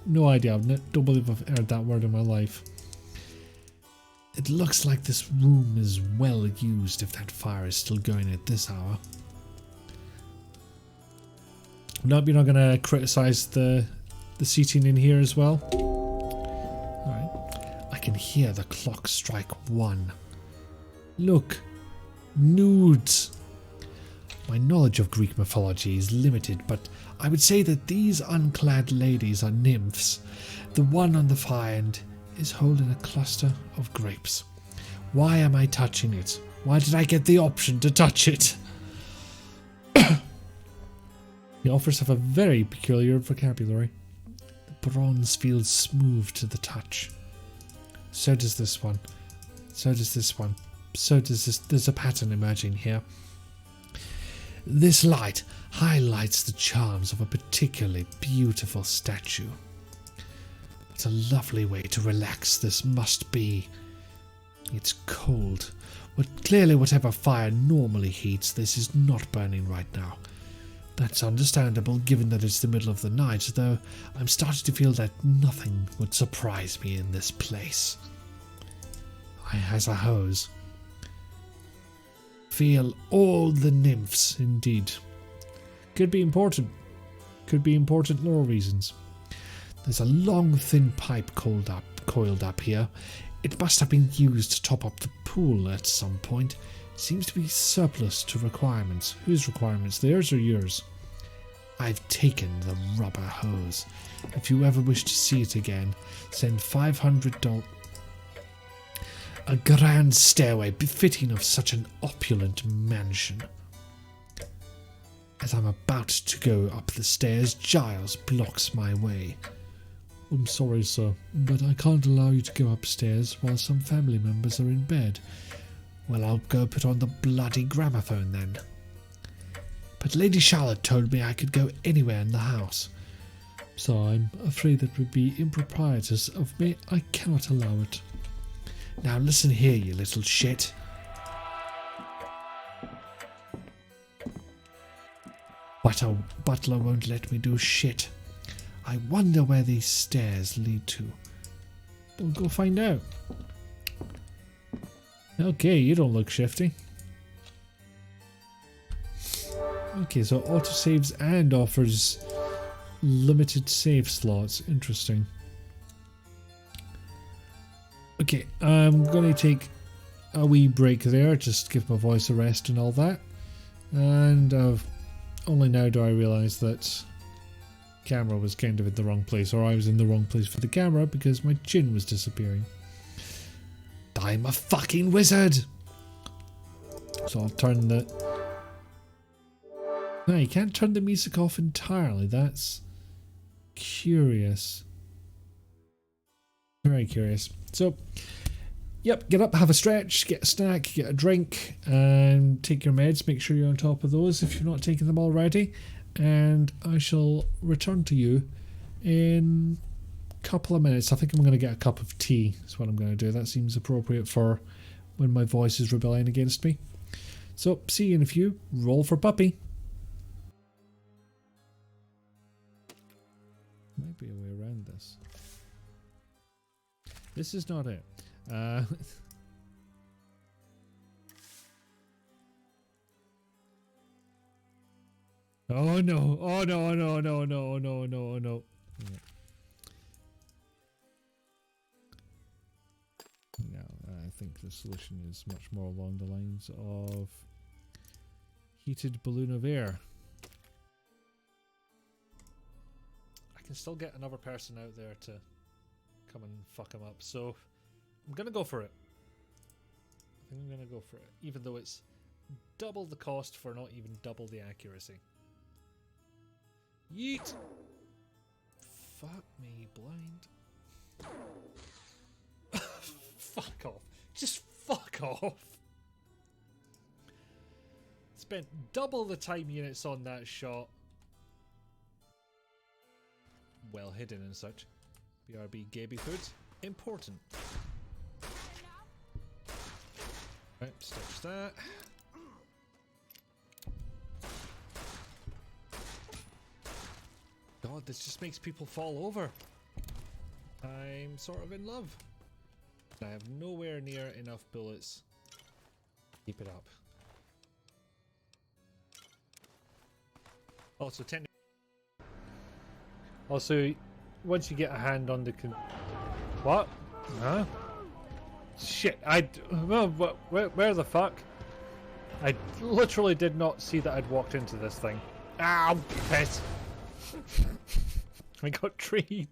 No idea. I don't believe I've heard that word in my life. It looks like this room is well used if that fire is still going at this hour. Nope, you're not going to criticise the seating in here as well? Alright. I can hear the clock strike 1. Look. Nudes. My knowledge of Greek mythology is limited, but I would say that these unclad ladies are nymphs. The one on the far end is holding a cluster of grapes. Why am I touching it? Why did I get the option to touch it? The authors have a very peculiar vocabulary. The bronze feels smooth to the touch. So does this one. So does this one. So does this. There's a pattern emerging here. This light highlights the charms of a particularly beautiful statue. What a lovely way to relax this must be. It's cold. But clearly whatever fire normally heats this is not burning right now. That's understandable given that it's the middle of the night, though I'm starting to feel that nothing would surprise me in this place. I has a hose. Feel all the nymphs, indeed. Could be important. Could be important lore reasons. There's a long, thin pipe coiled up here. It must have been used to top up the pool at some point. It seems to be surplus to requirements. Whose requirements? Theirs or yours? I've taken the rubber hose. If you ever wish to see it again, send $500. A grand stairway befitting of such an opulent mansion. As I'm about to go up the stairs, Giles blocks my way. I'm sorry, sir, but I can't allow you to go upstairs while some family members are in bed. Well, I'll go put on the bloody gramophone then. But Lady Charlotte told me I could go anywhere in the house. So I'm afraid that would be improprietous of me. I cannot allow it. Now listen here, you little shit. But a butler won't let me do shit. I wonder where these stairs lead to. We'll go find out. Okay, you don't look shifty. Okay, so autosaves and offers limited save slots. Interesting. Okay, I'm going to take a wee break there, just give my voice a rest and all that. And only now do I realise that camera was kind of in the wrong place, or I was in the wrong place for the camera because my chin was disappearing. I'm a fucking wizard! So I'll turn the... No, you can't turn the music off entirely. That's curious. Very curious. So, yep, get up, have a stretch, get a snack, get a drink, and take your meds. Make sure you're on top of those if you're not taking them already. And I shall return to you in a couple of minutes. I think I'm going to get a cup of tea is what I'm going to do. That seems appropriate for when my voice is rebelling against me. So, see you in a few. Roll for puppy. Might be a way around this. This is not it. Oh no! Oh no! No! No! No! No! No! No! Yeah. No, I think the solution is much more along the lines of heated balloon of air. I can still get another person out there to come and fuck him up, so I'm gonna go for it. I think I'm gonna go for it, even though it's double the cost for not even double the accuracy. Yeet! Fuck me, blind. Fuck off. Just fuck off. Spent double the time units on that shot. Well hidden and such. BRB Gaby food. Important. Right, stitch that. God, this just makes people fall over. I'm sort of in love. I have nowhere near enough bullets. Keep it up. Also, once you get a hand on the what? Huh? Shit! Well, where the fuck? I literally did not see that I'd walked into this thing. Ow! Piss! I got treed.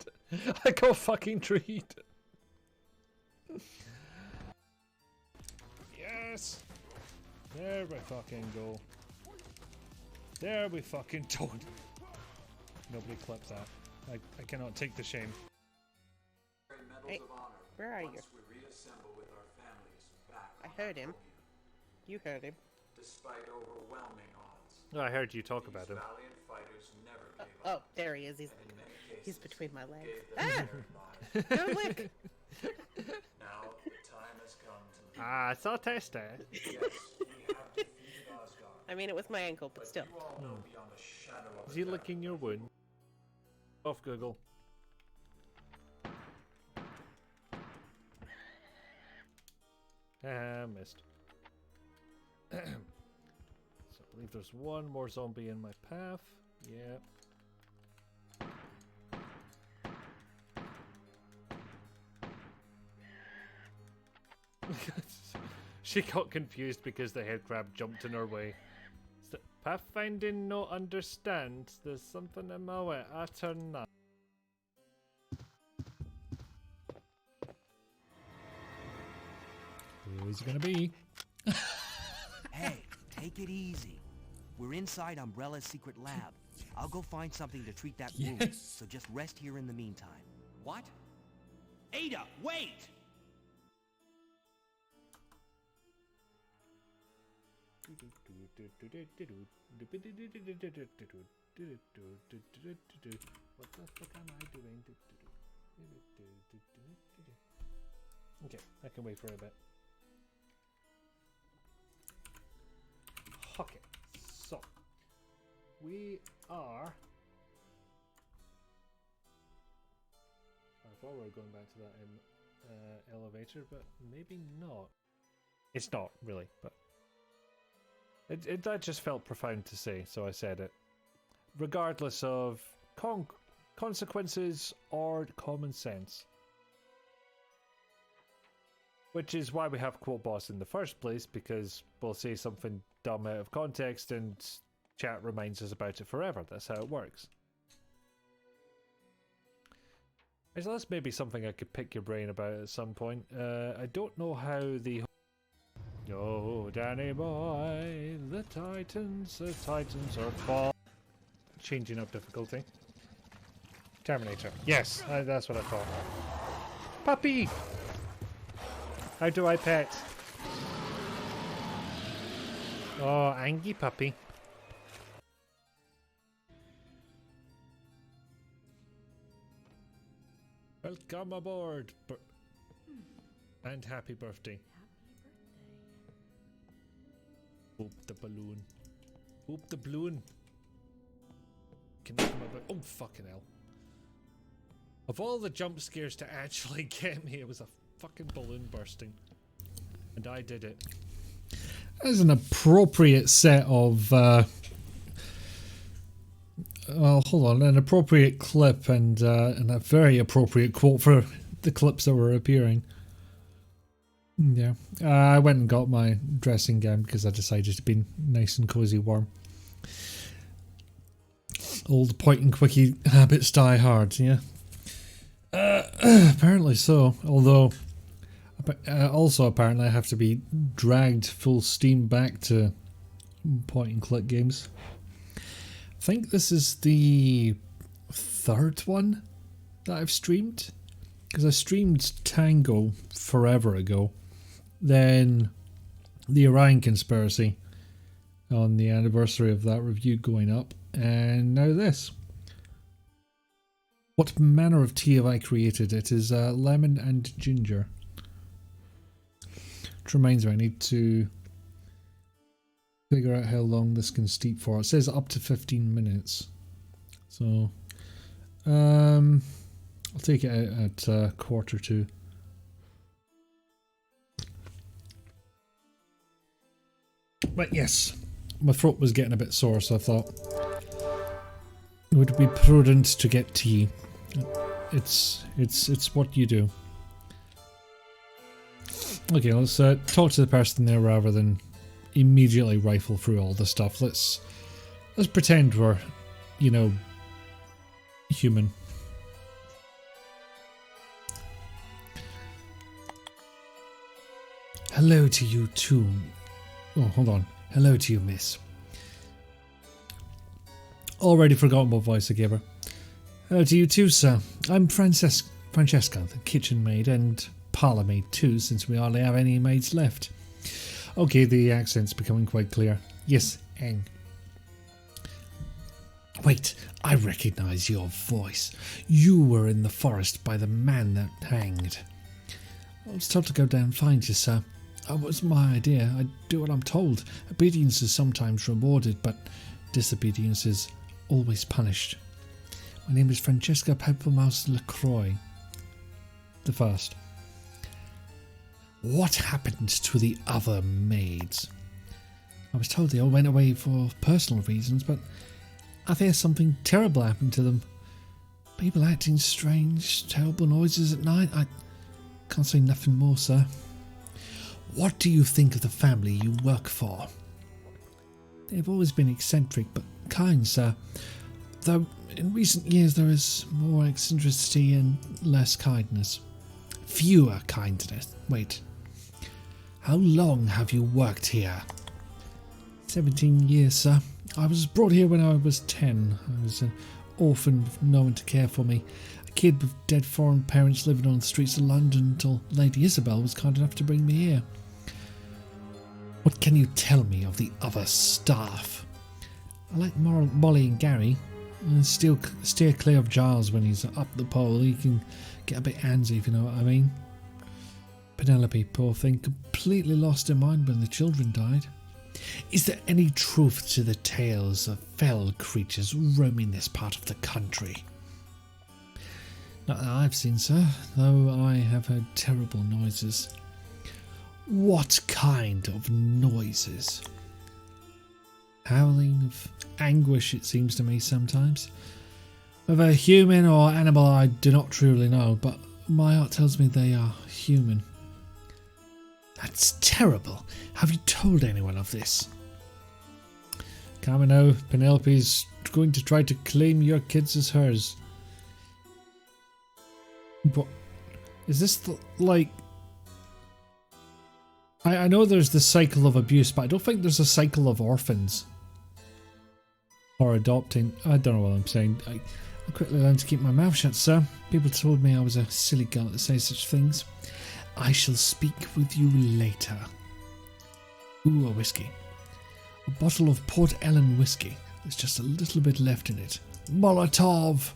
I got fucking treed. Yes! There we fucking go. There we fucking don't. Nobody clipped that. I cannot take the shame. Hey, where are you? I heard him. You heard him. Despite overwhelming odds. Oh, I heard you talk about him. Valiant fighters never gave Oh, up. there he is. He's Cases, between my legs. gave them Ah! their lives. Don't lick! Now the time has come to leave. Ah, it's all tasty. Yes, we have defeated Asgard. I mean, it was my ankle, but still. You all know beyond a shadow of Is a he doubt. licking your wound? Off Google. Missed. So I believe there's one more zombie in my path. Yep. She got confused because the head crab jumped in her way. So, pathfinding no understand. There's something in my way. I turn that. Who's it gonna be? Hey, take it easy. We're inside Umbrella's secret lab. I'll go find something to treat that wound, so just rest here in the meantime. What? Ada, wait! What the fuck am I doing? Okay, I can wait for a bit. Okay, so we are. I thought we were going back to that elevator, but maybe not. It's not really, but that just felt profound to say, so I said it. Regardless of consequences or common sense. Which is why we have quote boss in the first place, because we'll say something dumb out of context and chat reminds us about it forever. That's how it works. So that's maybe something I could pick your brain about at some point. I don't know how the... Oh, Danny boy, the Titans are fall. Changing up difficulty. Terminator. Yes, that's what I thought. Puppy! How do I pet? Oh, Angie puppy. Welcome aboard. And happy birthday. Poop the balloon. Poop the balloon. Can I come about? Oh, fucking hell. Of all the jump scares to actually get me, it was a fucking balloon bursting. And I did it. As an appropriate set of, well, hold on, an appropriate clip and a very appropriate quote for the clips that were appearing. Yeah, I went and got my dressing gown because I decided to be nice and cozy warm. Old point and quickie habits die hard, yeah. Apparently so, although also apparently I have to be dragged full steam back to point and click games. I think this is the third one that I've streamed, because I streamed Tango forever ago, then the Orion Conspiracy on the anniversary of that review going up, and now this. What manner of tea have I created? It is lemon and ginger. Which reminds me, I need to figure out how long this can steep for. It says up to 15 minutes. So, I'll take it out at 1:45. But yes, my throat was getting a bit sore, so I thought it would be prudent to get tea. It's what you do. Okay, let's talk to the person there rather than immediately rifle through all the stuff. Let's pretend we're, you know, human. Hello to you too. Oh, hold on. Hello to you, miss. Already forgotten what voice I gave her. Hello to you too, sir. I'm Francesca, the kitchen maid, and parlour maid too, since we hardly have any maids left. Okay, the accent's becoming quite clear. Yes, Eng. Wait, I recognise your voice. You were in the forest by the man that hanged. I was told to go down and find you, sir. That was my idea. I do what I'm told. Obedience is sometimes rewarded, but disobedience is always punished. My name is Francesca Peppermouse LaCroix. The first. What happened to the other maids? I was told they all went away for personal reasons, but I fear something terrible happened to them. People acting strange, terrible noises at night. I can't say nothing more, sir. What do you think of the family you work for? They've always been eccentric, but kind, sir. Though in recent years there is more eccentricity and less kindness. Fewer kindness. Wait. How long have you worked here? 17 years, sir. I was brought here when I was 10. I was an orphan with no one to care for me. A kid with dead foreign parents living on the streets of London until Lady Isabel was kind enough to bring me here. What can you tell me of the other staff? I like Molly and Gary. Still steer clear of Giles when he's up the pole. He can get a bit handsy, if you know what I mean. Penelope, poor thing, completely lost her mind when the children died. Is there any truth to the tales of fell creatures roaming this part of the country? Not that I've seen, sir, though I have heard terrible noises. What kind of noises? Howling of anguish, it seems to me sometimes. Whether human or animal I do not truly know, but my heart tells me they are human. That's terrible. Have you told anyone of this? Carmino, Penelope's going to try to claim your kids as hers. But is this like... I know there's the cycle of abuse, but I don't think there's a cycle of orphans. Or adopting. I don't know what I'm saying. I quickly learned to keep my mouth shut, sir. People told me I was a silly girl to say such things. I shall speak with you later. Ooh, a whiskey. A bottle of Port Ellen whiskey. There's just a little bit left in it. Molotov!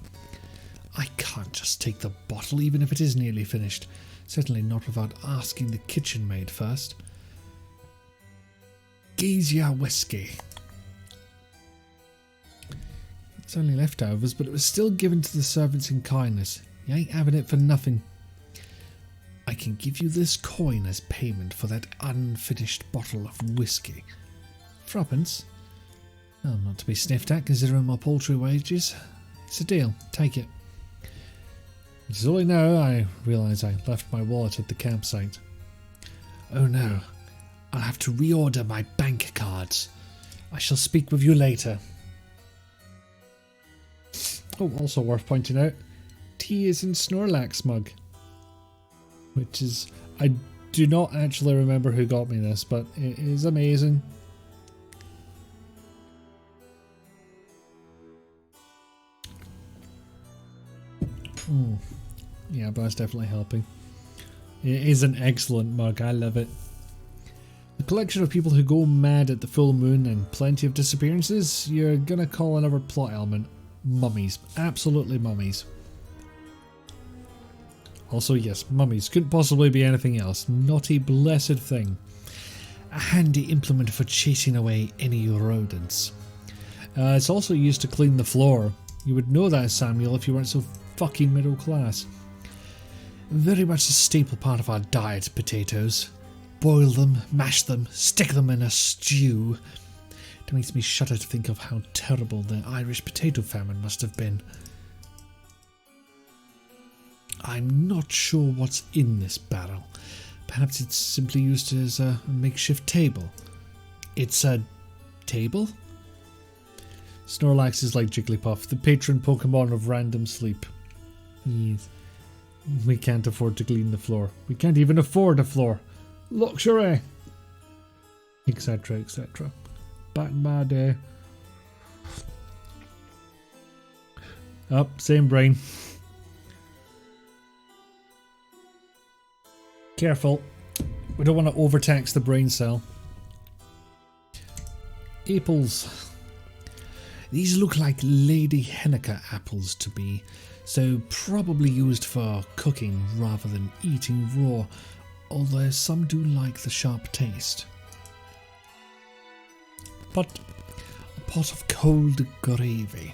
I can't just take the bottle, even if it is nearly finished. Certainly not without asking the kitchen maid first. Geesia whiskey. It's only leftovers, but it was still given to the servants in kindness. You ain't having it for nothing. I can give you this coin as payment for that unfinished bottle of whiskey. Threepence? Well, not to be sniffed at, considering my paltry wages. It's a deal. Take it. It is all I know. I realise I left my wallet at the campsite. Oh no. I'll have to reorder my bank cards. I shall speak with you later. Oh, also worth pointing out, tea is in Snorlax mug. Which is... I do not actually remember who got me this, but it is amazing. Yeah, but that's definitely helping. It is an excellent mug, I love it. A collection of people who go mad at the full moon and plenty of disappearances, you're gonna call another plot element mummies. Absolutely mummies. Also, yes, mummies. Couldn't possibly be anything else. Naughty, blessed thing. A handy implement for chasing away any rodents. It's also used to clean the floor. You would know that, Samuel, if you weren't so fucking middle class. Very much a staple part of our diet, potatoes. Boil them, mash them, stick them in a stew. It makes me shudder to think of how terrible the Irish potato famine must have been. I'm not sure what's in this barrel. Perhaps it's simply used as a makeshift table. It's a table? Snorlax is like Jigglypuff, the patron Pokemon of random sleep. Yes. We can't afford to clean the floor. We can't even afford a floor. Luxury! Etc, etc. Back in my day. Up, same brain. Careful. We don't want to overtax the brain cell. Apples. These look like Lady Henniker apples to me, so probably used for cooking rather than eating raw, although some do like the sharp taste. But a pot of cold gravy,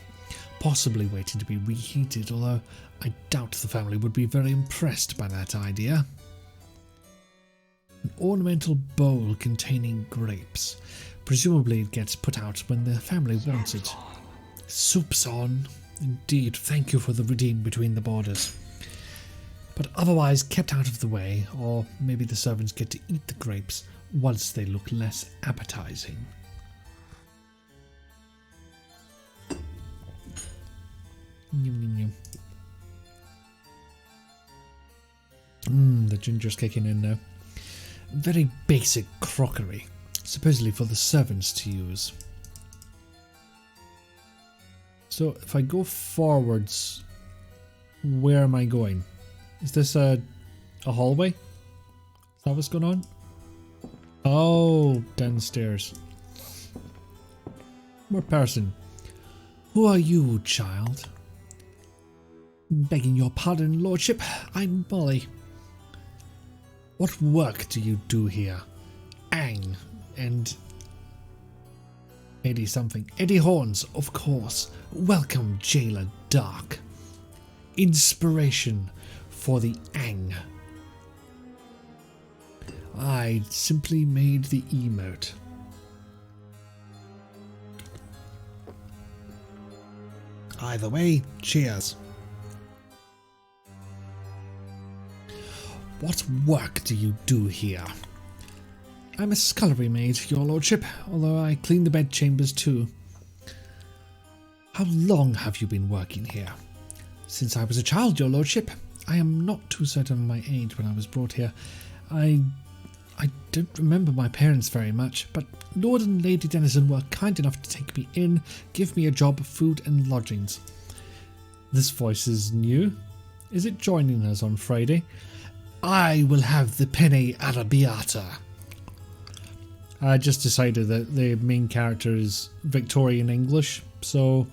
possibly waiting to be reheated, although I doubt the family would be very impressed by that idea. An ornamental bowl containing grapes. Presumably it gets put out when the family wants it. Soup's on. Indeed, thank you for the redeem between the borders. But otherwise kept out of the way, or maybe the servants get to eat the grapes once they look less appetizing. Yum, yum, yum. The ginger's kicking in now. Very basic crockery, supposedly for the servants to use. So if I go forwards, where am I going? Is this a hallway? Is that what's going on? Oh, downstairs. More person. Who are you, child? Begging your pardon, lordship. I'm Molly. What work do you do here? Ang and Eddie something. Eddie Horns, of course. Welcome, Jailer Dark. Inspiration for the Ang. I simply made the emote. Either way, cheers. What work do you do here? I'm a scullery maid, your lordship, although I clean the bedchambers too. How long have you been working here? Since I was a child, your lordship. I am not too certain of my age when I was brought here. I don't remember my parents very much, but Lord and Lady Denizen were kind enough to take me in, give me a job, food and lodgings. This voice is new. Is it joining us on Friday? I will have the penne arrabbiata. I just decided that the main character is Victorian English, so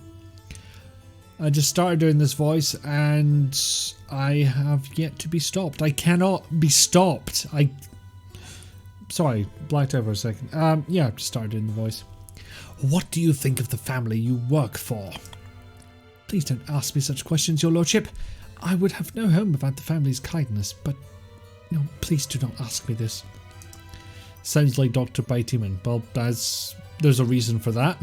I just started doing this voice and I have yet to be stopped. I cannot be stopped. Sorry, blacked out for a second. Yeah, just started doing the voice. What do you think of the family you work for? Please don't ask me such questions, your lordship. I would have no home without the family's kindness, but no, please do not ask me this. Sounds like Dr. Bateman. Well, there's a reason for that.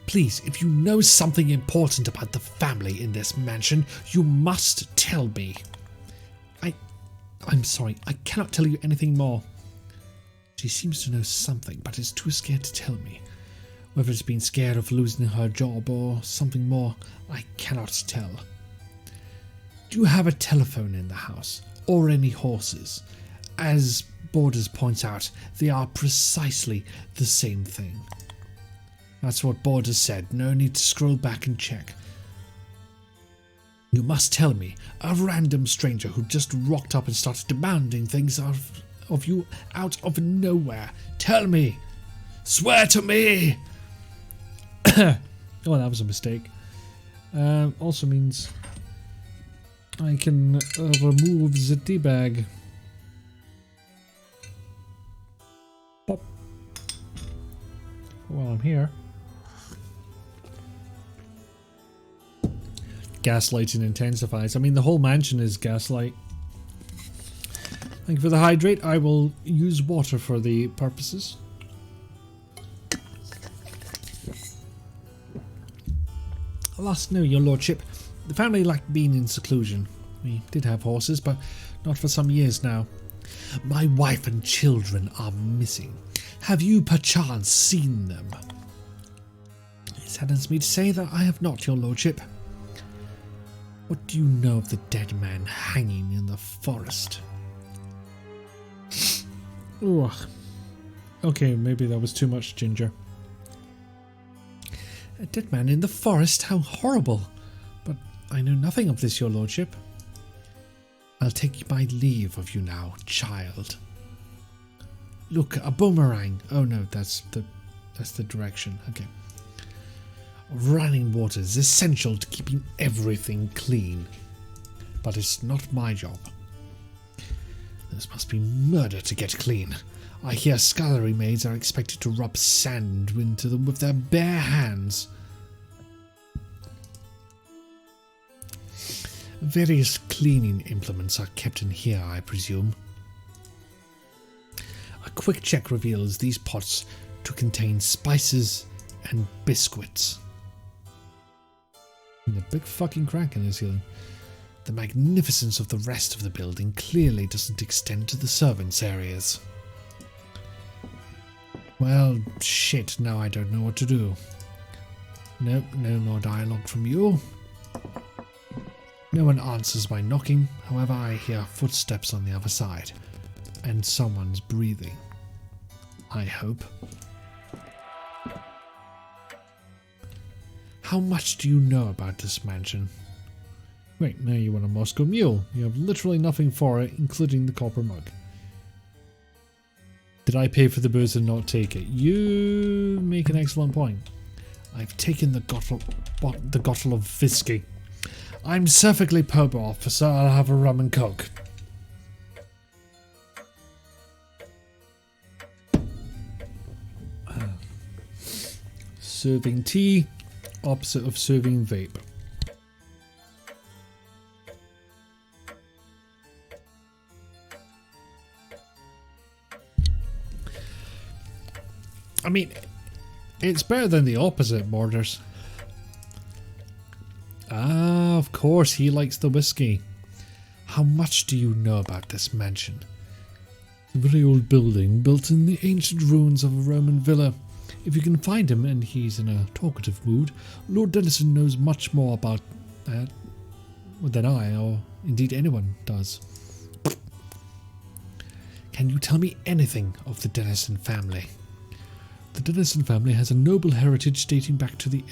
Please, if you know something important about the family in this mansion, you must tell me. I'm sorry, I cannot tell you anything more. She seems to know something, but is too scared to tell me. Whether it's been scared of losing her job or something more, I cannot tell. Do you have a telephone in the house? Or any horses? As Borders points out, they are precisely the same thing. That's what Borders said, no need to scroll back and check. You must tell me, a random stranger who just rocked up and started demanding things of you out of nowhere. Tell me! Swear to me! Oh, that was a mistake. Also means I can remove the tea bag. Pop. While I'm here. Gaslighting intensifies. I mean, the whole mansion is gaslight. Thank you for the hydrate. I will use water for the purposes. Alas, no, your lordship. The family lacked being in seclusion. We did have horses, but not for some years now. My wife and children are missing. Have you perchance seen them? It saddens me to say that I have not, your lordship. What do you know of the dead man hanging in the forest? Ugh. Okay, maybe that was too much ginger. A dead man in the forest? How horrible! But I know nothing of this, your lordship. I'll take my leave of you now, child. Look, a boomerang. Oh no, that's the direction. Okay. Running water is essential to keeping everything clean. But it's not my job. This must be murder to get clean. I hear scullery maids are expected to rub sand into them with their bare hands. Various cleaning implements are kept in here, I presume. A quick check reveals these pots to contain spices and biscuits. And a big fucking crack in the ceiling. The magnificence of the rest of the building clearly doesn't extend to the servants' areas. Well, shit, now I don't know what to do. Nope, no more dialogue from you. No one answers my knocking, however I hear footsteps on the other side. And someone's breathing. I hope. How much do you know about this mansion? Wait, now you want a Moscow mule. You have literally nothing for it, including the copper mug. Did I pay for the booze and not take it? You make an excellent point. I've taken the bottle of whiskey. I'm perfectly sober, officer. I'll have a rum and coke. Serving tea, opposite of serving vape. I mean, it's better than the opposite, Borders. Ah, of course, he likes the whiskey. How much do you know about this mansion? A very old building built in the ancient ruins of a Roman villa. If you can find him and he's in a talkative mood, Lord Dennison knows much more about that than I, or indeed anyone, does. Can you tell me anything of the Dennison family? The Dennison family has a noble heritage dating back to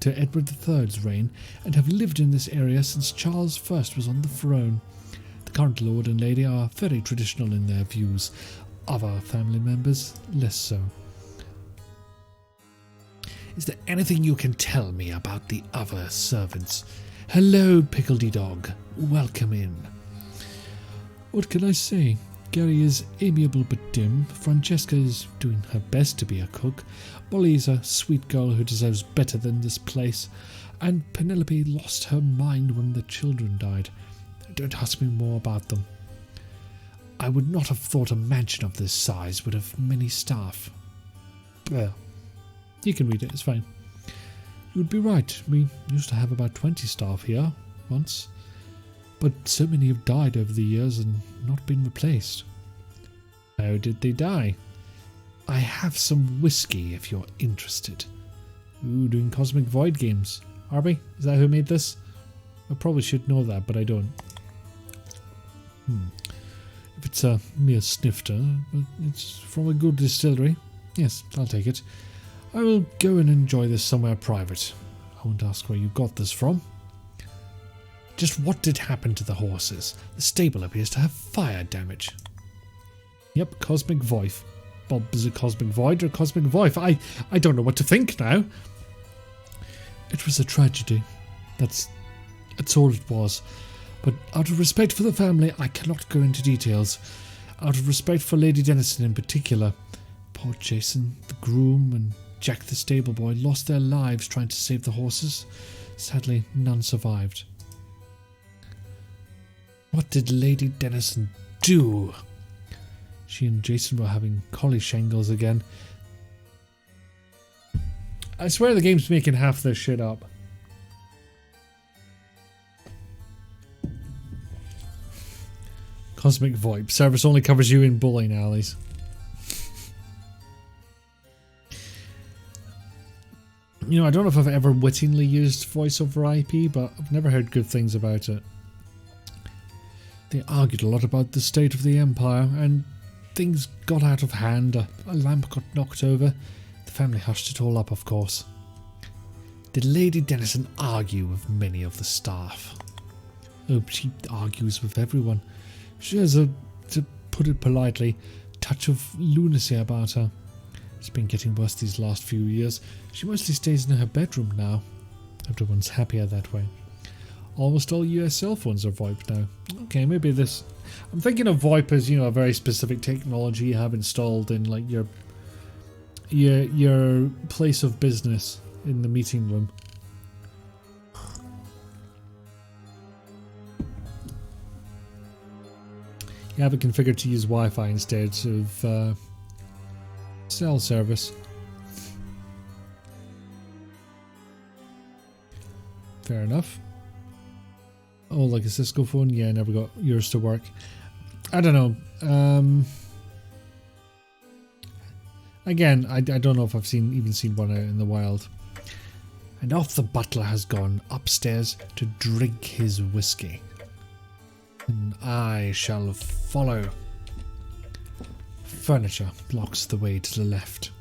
Edward III's reign and have lived in this area since Charles I was on the throne. The current lord and lady are very traditional in their views. Other family members, less so. Is there anything you can tell me about the other servants? Hello, Pickledy Dog. Welcome in. What can I say? Gary is amiable but dim. Francesca is doing her best to be a cook. Molly is a sweet girl who deserves better than this place. And Penelope lost her mind when the children died. Don't ask me more about them. I would not have thought a mansion of this size would have many staff. Well, you can read it, it's fine. You'd be right. We used to have about 20 staff here once. But so many have died over the years and not been replaced. How did they die? I have some whiskey if you're interested. Ooh, doing Cosmic Void games. Are we? Is that who made this? I probably should know that, but I don't. If it's a mere snifter, but it's from a good distillery. Yes, I'll take it. I will go and enjoy this somewhere private. I won't ask where you got this from. Just what did happen to the horses? The stable appears to have fire damage. Yep, Cosmic Void. Bob, is it Cosmic Void or Cosmic Void? I don't know what to think now. It was a tragedy. That's all it was. But out of respect for the family, I cannot go into details. Out of respect for Lady Dennison in particular. Poor Jason, the groom, and Jack the stable boy lost their lives trying to save the horses. Sadly, none survived. What did Lady Dennison do? She and Jason were having collie shingles again. I swear the game's making half this shit up. Cosmic Void. Service only covers you in bowling alleys. You know, I don't know if I've ever wittingly used voice over IP, but I've never heard good things about it. They argued a lot about the state of the Empire, and things got out of hand. A lamp got knocked over. The family hushed it all up, of course. Did Lady Dennison argue with many of the staff? Oh, she argues with everyone. She has a, to put it politely, touch of lunacy about her. It's been getting worse these last few years. She mostly stays in her bedroom now. Everyone's happier that way. Almost all US cell phones are VoIP now. Okay, maybe this... I'm thinking of VoIP as, you know, a very specific technology you have installed in, like, your place of business in the meeting room. You have it configured to use Wi-Fi instead of cell service. Fair enough. Oh, like a Cisco phone? Yeah, I never got yours to work. I don't know. Again, I don't know if I've even seen one out in the wild. And off the butler has gone upstairs to drink his whiskey. And I shall follow. Furniture blocks the way to the left.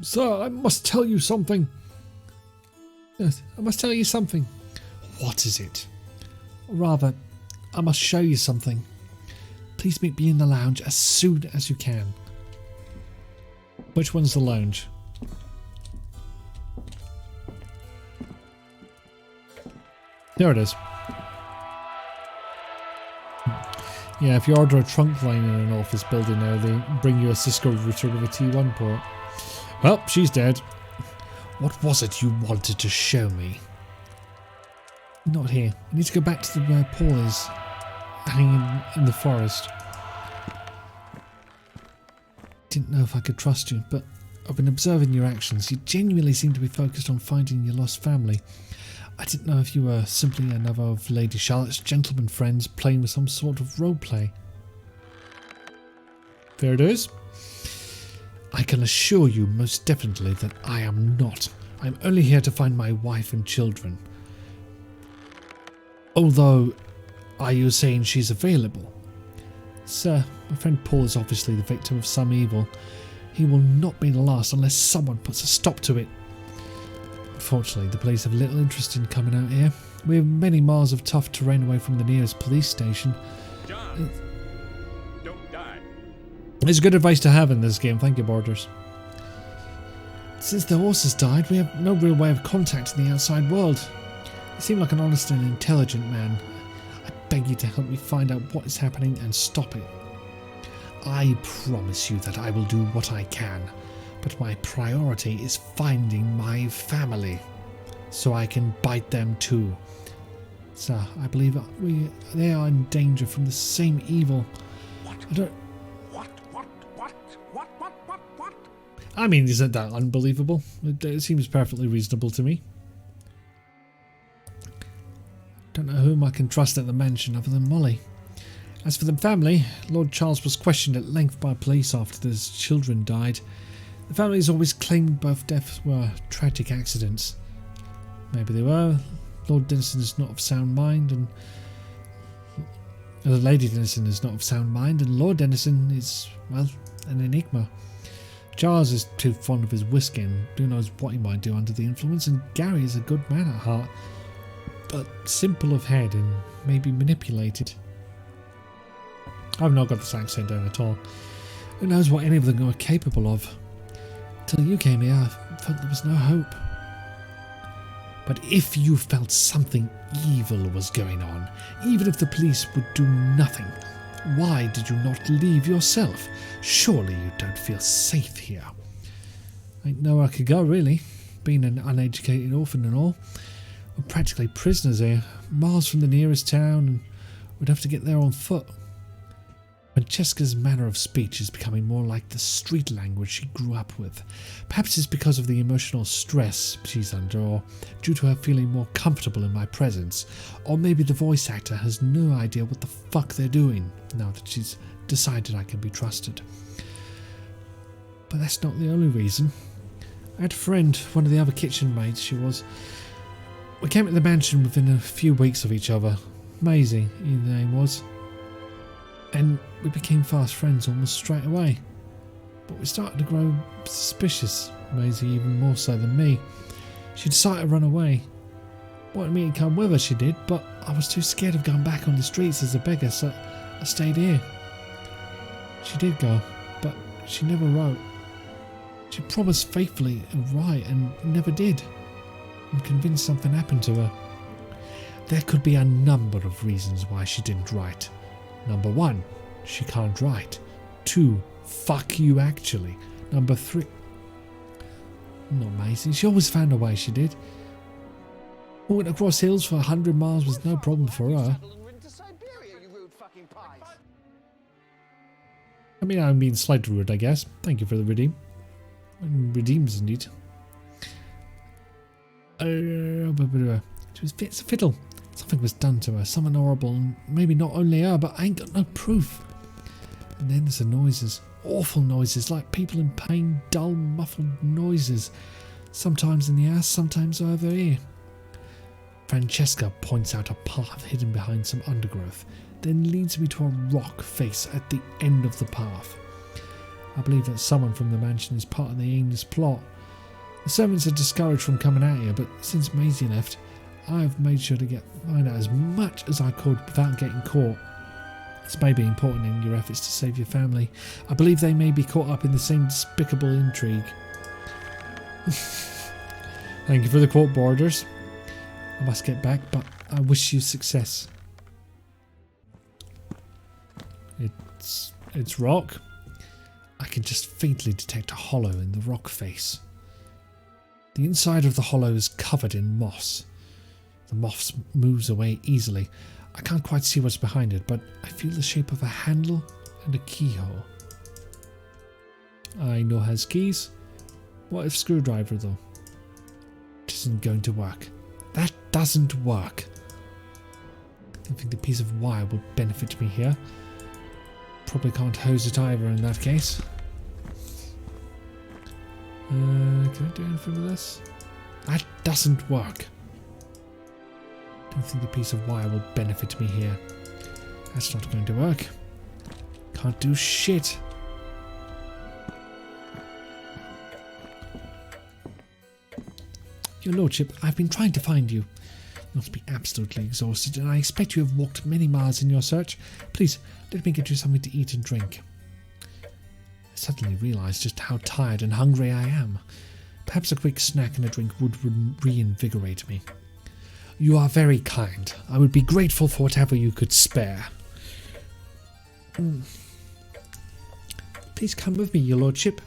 Sir, I must tell you something. Yes, I must tell you something. What is it? Or rather, I must show you something. Please meet me in the lounge as soon as you can. Which one's the lounge? There it is. Yeah, if you order a trunk line in an office building now, they bring you a Cisco router with a T1 port. Well, she's dead. What was it you wanted to show me? Not here. I need to go back to the where Paul is, hanging in the forest. Didn't know if I could trust you, but I've been observing your actions. You genuinely seem to be focused on finding your lost family. I didn't know if you were simply another of Lady Charlotte's gentleman friends playing with some sort of roleplay. There it is. I can assure you most definitely that I am not. I'm only here to find my wife and children. Although, are you saying she's available? Sir, my friend Paul is obviously the victim of some evil. He will not be the last unless someone puts a stop to it. Unfortunately, the police have little interest in coming out here. We have many miles of tough terrain away from the nearest police station. John, don't die. It's good advice to have in this game, thank you, Borders. Since the horses died, we have no real way of contacting the outside world. You seem like an honest and intelligent man. I beg you to help me find out what is happening and stop it. I promise you that I will do what I can, but my priority is finding my family, so I can bite them too. Sir, I believe they are in danger from the same evil. I mean, isn't that unbelievable? It seems perfectly reasonable to me. Don't know whom I can trust at the mansion other than Molly. As for the family, Lord Charles was questioned at length by police after his children died. The family has always claimed both deaths were tragic accidents. Maybe they were. Lord Dennison is not of sound mind, and Lady Dennison is not of sound mind, and Lord Dennison is, well, an enigma. Charles is too fond of his whiskey, and who knows what he might do under the influence, and Gary is a good man at heart, but simple of head and maybe manipulated. I've not got this accent down at all. Who knows what any of them are capable of? Till you came here, I felt there was no hope. But if you felt something evil was going on, even if the police would do nothing, why did you not leave yourself? Surely you don't feel safe here. Ain't nowhere I could go, really. Being an uneducated orphan and all. We're practically prisoners here, miles from the nearest town, and we'd have to get there on foot. Francesca's manner of speech is becoming more like the street language she grew up with. Perhaps it's because of the emotional stress she's under, or due to her feeling more comfortable in my presence, or maybe the voice actor has no idea what the fuck they're doing now that she's decided I can be trusted. But that's not the only reason. I had a friend, one of the other kitchen maids she was. We came to the mansion within a few weeks of each other. Maisie, her name was. And we became fast friends almost straight away. But we started to grow suspicious, Maisie even more so than me. She decided to run away. Wanted me to come with her, she did, but I was too scared of going back on the streets as a beggar, so I stayed here. She did go, but she never wrote. She promised faithfully to write and never did. I'm convinced something happened to her. There could be a number of reasons why she didn't write. Number 1, she can't write. 2, fuck you actually. Number 3, not Maisie, she always found a way, she did. Walking across hills for 100 miles was no problem for her. I mean, I'm being slightly rude, I guess. Thank you for the redeem. Redeems indeed. She was fit as a fiddle. Something was done to her, something horrible, and maybe not only her, but I ain't got no proof. And then there's the noises, awful noises, like people in pain, dull, muffled noises. Sometimes in the ass, sometimes over here. Francesca points out a path hidden behind some undergrowth, then leads me to a rock face at the end of the path. I believe that someone from the mansion is part of the heinous plot. The servants are discouraged from coming out here, but since Maisie left, I've made sure to find out as much as I could without getting caught. This may be important in your efforts to save your family. I believe they may be caught up in the same despicable intrigue. Thank you for the quote, Borders. I must get back, but I wish you success. It's rock. I can just faintly detect a hollow in the rock face. The inside of the hollow is covered in moss. The moss moves away easily. I can't quite see what's behind it, but I feel the shape of a handle and a keyhole. I know has keys. What if screwdriver though? It isn't going to work. That doesn't work. I don't think the piece of wire will benefit me here. Probably can't hose it either in that case. Can I do anything with this? That doesn't work. Don't think the piece of wire will benefit me here. That's not going to work. Can't do shit. Your Lordship, I've been trying to find you. You must be absolutely exhausted, and I expect you have walked many miles in your search. Please, let me get you something to eat and drink. I suddenly realised just how tired and hungry I am. Perhaps a quick snack and a drink would reinvigorate me. You are very kind. I would be grateful for whatever you could spare. Please come with me, Your Lordship.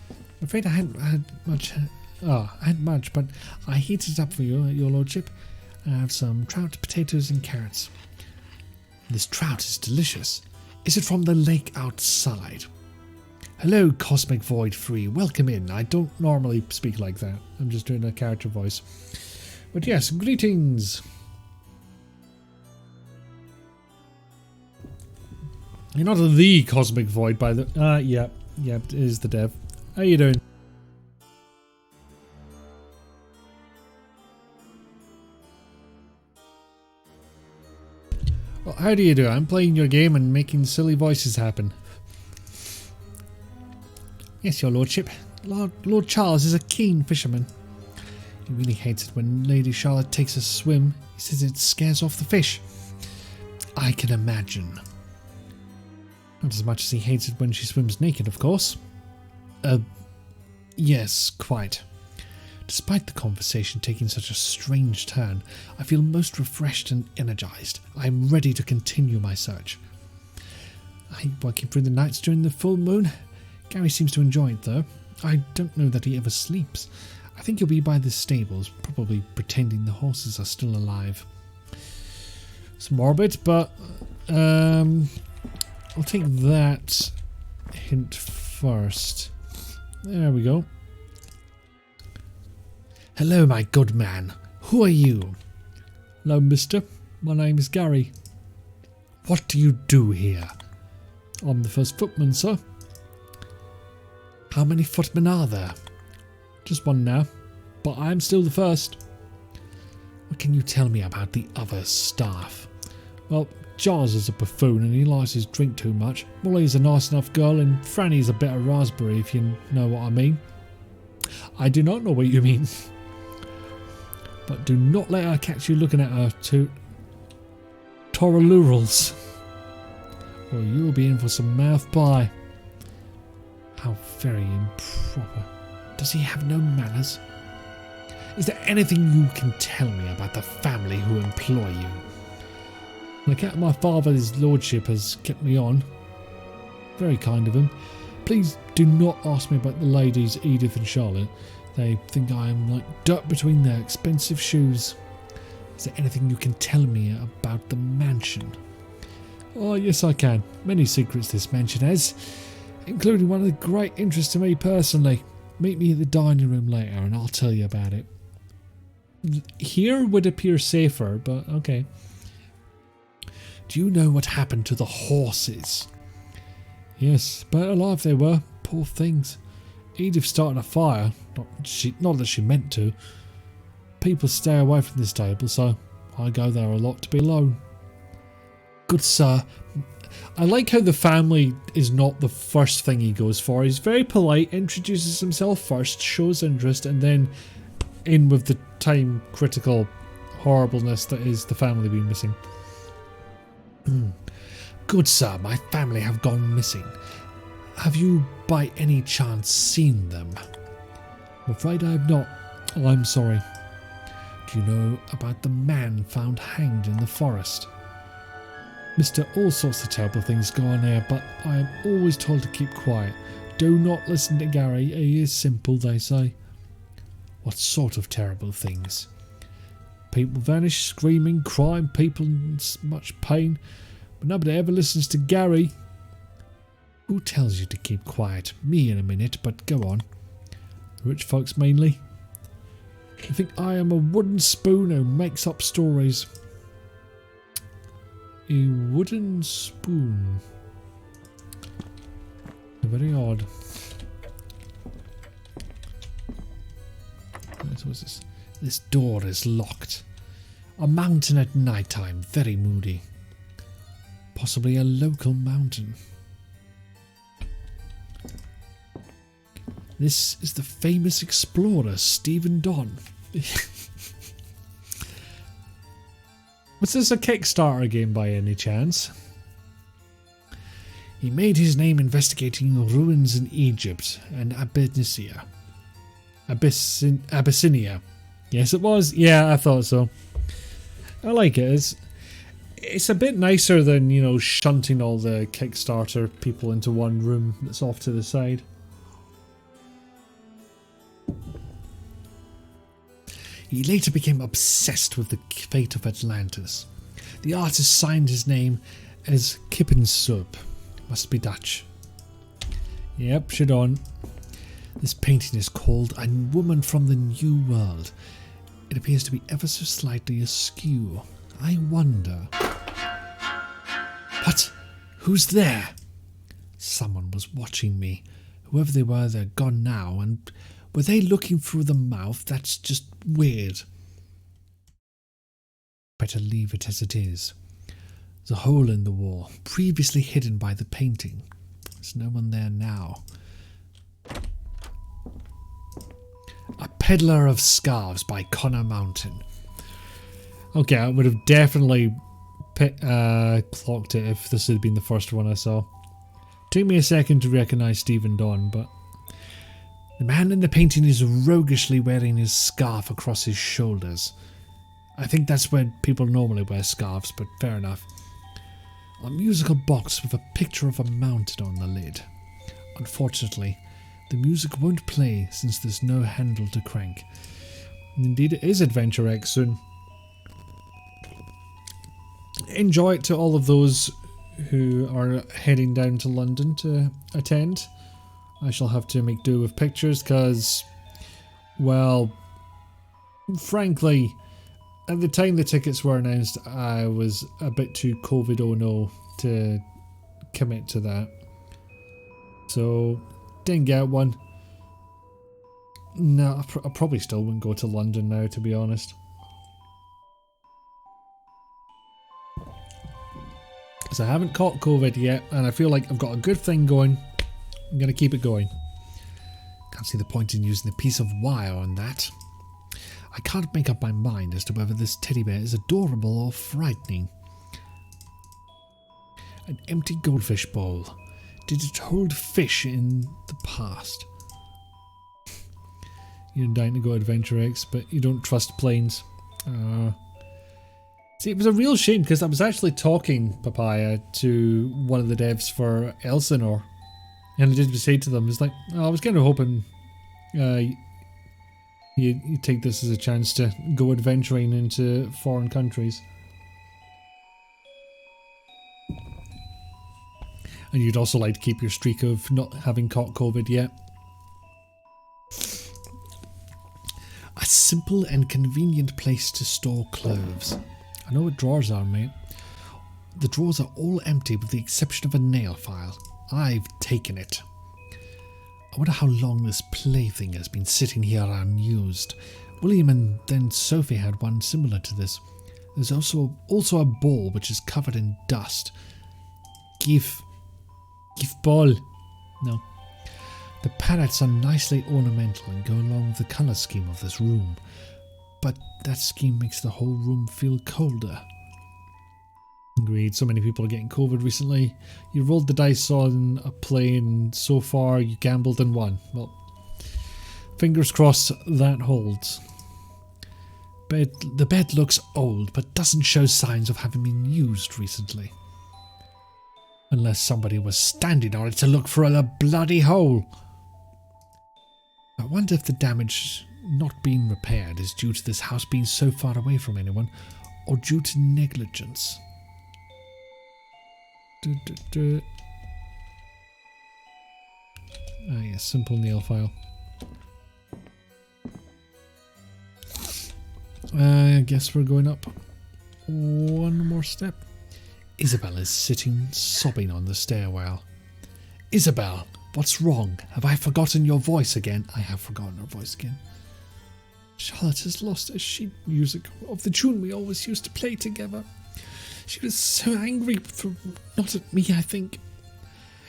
I'm afraid I hadn't had much. I hadn't much, but I heated it up for you, Your Lordship. I have some trout, potatoes, and carrots. This trout is delicious. Is it from the lake outside? Hello, Cosmic Void Free. Welcome in. I don't normally speak like that. I'm just doing a character voice. But yes, greetings. You're not the Cosmic Void by the... yeah, it is the dev. How you doing? Well, how do you do? I'm playing your game and making silly voices happen. Yes, Your Lordship. Lord Charles is a keen fisherman. He really hates it when Lady Charlotte takes a swim. He says it scares off the fish. I can imagine. Not as much as he hates it when she swims naked, of course. Yes, quite. Despite the conversation taking such a strange turn, I feel most refreshed and energized. I am ready to continue my search. I hate working through the nights during the full moon. Gary seems to enjoy it though. I don't know that he ever sleeps. I think he'll be by the stables, probably pretending the horses are still alive. It's morbid, but I'll take that hint first. There we go. Hello, my good man. Who are you? Hello, mister. My name is Gary. What do you do here? I'm the first footman, sir. How many footmen are there? Just one now, but I'm still the first. What can you tell me about the other staff? Well, Charles is a buffoon and he likes his drink too much. Molly's a nice enough girl and Franny's a bit of raspberry, if you know what I mean. I do not know what you mean. But do not let her catch you looking at her Toralurals, or you'll be in for some mouth pie. How very improper. Does he have no manners? Is there anything you can tell me about the family who employ you? The cat my father's lordship has kept me on. Very kind of him. Please do not ask me about the ladies Edith and Charlotte. They think I am like dirt between their expensive shoes. Is there anything you can tell me about the mansion? Oh, yes I can. Many secrets this mansion has, including one of great interest to me personally. Meet me at the dining room later and I'll tell you about it. Here would appear safer, but okay. Do you know what happened to the horses? Yes, but alive they were. Poor things. Edith started a fire. Not that she meant to. People stay away from this table, so I go there a lot to be alone. Good sir. I like how the family is not the first thing he goes for. He's very polite, introduces himself first, shows interest, and then in with the time critical horribleness that is the family being missing. Good sir, my family have gone missing. Have you by any chance seen them? I'm afraid I have not. Oh, I'm sorry. Do you know about the man found hanged in the forest? Mister, all sorts of terrible things go on here, but I am always told to keep quiet. Do not listen to Gary, he is simple, they say. What sort of terrible things? People vanish, screaming, crying, people in much pain, but nobody ever listens to Gary. Who tells you to keep quiet? Me in a minute, but go on. Rich folks mainly. I think I am a wooden spoon who makes up stories. A wooden spoon. Very odd. What's this? This door is locked. A mountain at night time, very moody. Possibly a local mountain. This is the famous explorer, Stephen Don. Was this a Kickstarter game by any chance? He made his name investigating ruins in Egypt and Abyssinia. Abyssinia. Yes, it was. Yeah, I thought so. I like it. It's a bit nicer than, you know, shunting all the Kickstarter people into one room that's off to the side. He later became obsessed with the fate of Atlantis. The artist signed his name as Kippensoep. Must be Dutch. Yep, shit on. This painting is called A Woman from the New World. It appears to be ever so slightly askew. I wonder... What? Who's there? Someone was watching me. Whoever they were, they're gone now, and were they looking through the mouth? That's just weird. Better leave it as it is. There's a hole in the wall, previously hidden by the painting. There's no one there now. A Peddler of Scarves by Connor Mountain. Okay, I would have definitely clocked it if this had been the first one I saw. Took me a second to recognise Stephen Don, but... The man in the painting is roguishly wearing his scarf across his shoulders. I think that's where people normally wear scarves, but fair enough. A musical box with a picture of a mountain on the lid. Unfortunately, the music won't play since there's no handle to crank. And indeed, it is Adventure X soon. Enjoy it to all of those who are heading down to London to attend. I shall have to make do with pictures because, well, frankly, at the time the tickets were announced, I was a bit too COVID oh no to commit to that. So, didn't get one. No, I probably still wouldn't go to London now, to be honest. Because I haven't caught COVID yet, and I feel like I've got a good thing going. I'm going to keep it going. Can't see the point in using a piece of wire on that. I can't make up my mind as to whether this teddy bear is adorable or frightening. An empty goldfish bowl. Did it hold fish in the past? You're dying to go Adventure X, but you don't trust planes. See, it was a real shame because I was actually talking, Papaya, to one of the devs for Elsinore. And I did say to them, it's like, oh, I was kind of hoping you take this as a chance to go adventuring into foreign countries. And you'd also like to keep your streak of not having caught COVID yet. A simple and convenient place to store clothes. I know what drawers are, mate. The drawers are all empty with the exception of a nail file. I've taken it. I wonder how long this plaything has been sitting here unused. William and then Sophie had one similar to this. There's also a ball which is covered in dust. Give ball. No. The parrots are nicely ornamental and go along with the colour scheme of this room. but that scheme makes the whole room feel colder. Agreed, so many people are getting COVID recently. You rolled the dice on a plane and so far you gambled and won. Well, fingers crossed that holds. The bed looks old but doesn't show signs of having been used recently. Unless somebody was standing on it to look for a bloody hole. I wonder if the damage not being repaired is due to this house being so far away from anyone or due to negligence. Ah yes, simple nail file. I guess we're going up one more step. Isabel is sitting sobbing on the stairwell. Isabel, what's wrong? Have I forgotten your voice again? I have forgotten her voice again. Charlotte has lost her sheet music of the tune we always used to play together. She was so angry for not at me, I think.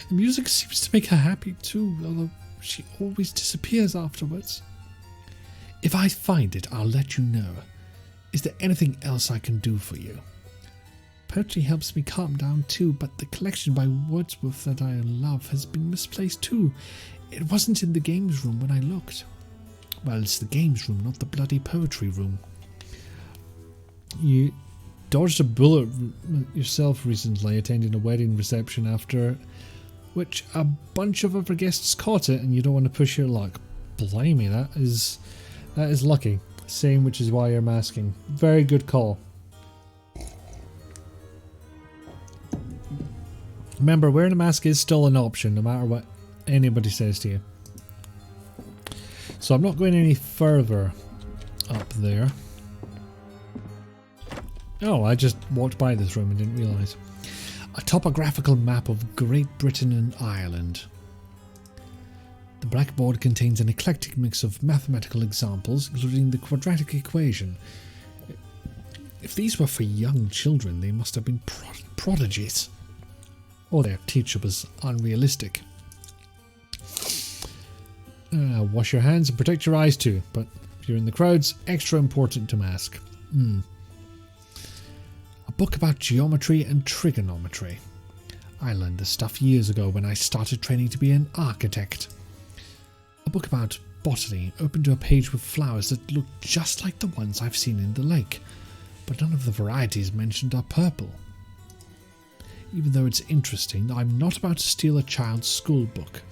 The music seems to make her happy too, although she always disappears afterwards. If I find it, I'll let you know. Is there anything else I can do for you? Poetry helps me calm down too, but the collection by Wordsworth that I love has been misplaced too. It wasn't in the games room when I looked. Well, it's the games room, not the bloody poetry room. You dodged a bullet yourself recently attending a wedding reception after which a bunch of other guests caught it and you don't want to push your luck. Blimey, that is lucky. Same, which is why you're masking. Very good call. Remember, wearing a mask is still an option, no matter what anybody says to you. So I'm not going any further up there. Oh, I just walked by this room and didn't realise. A topographical map of Great Britain and Ireland. The blackboard contains an eclectic mix of mathematical examples, including the quadratic equation. If these were for young children, they must have been prodigies. Or their teacher was unrealistic. Wash your hands and protect your eyes too, but if you're in the crowds, extra important to mask. A book about geometry and trigonometry. I learned this stuff years ago when I started training to be an architect. A book about botany, open to a page with flowers that look just like the ones I've seen in the lake, but none of the varieties mentioned are purple. Even though it's interesting, I'm not about to steal a child's school book.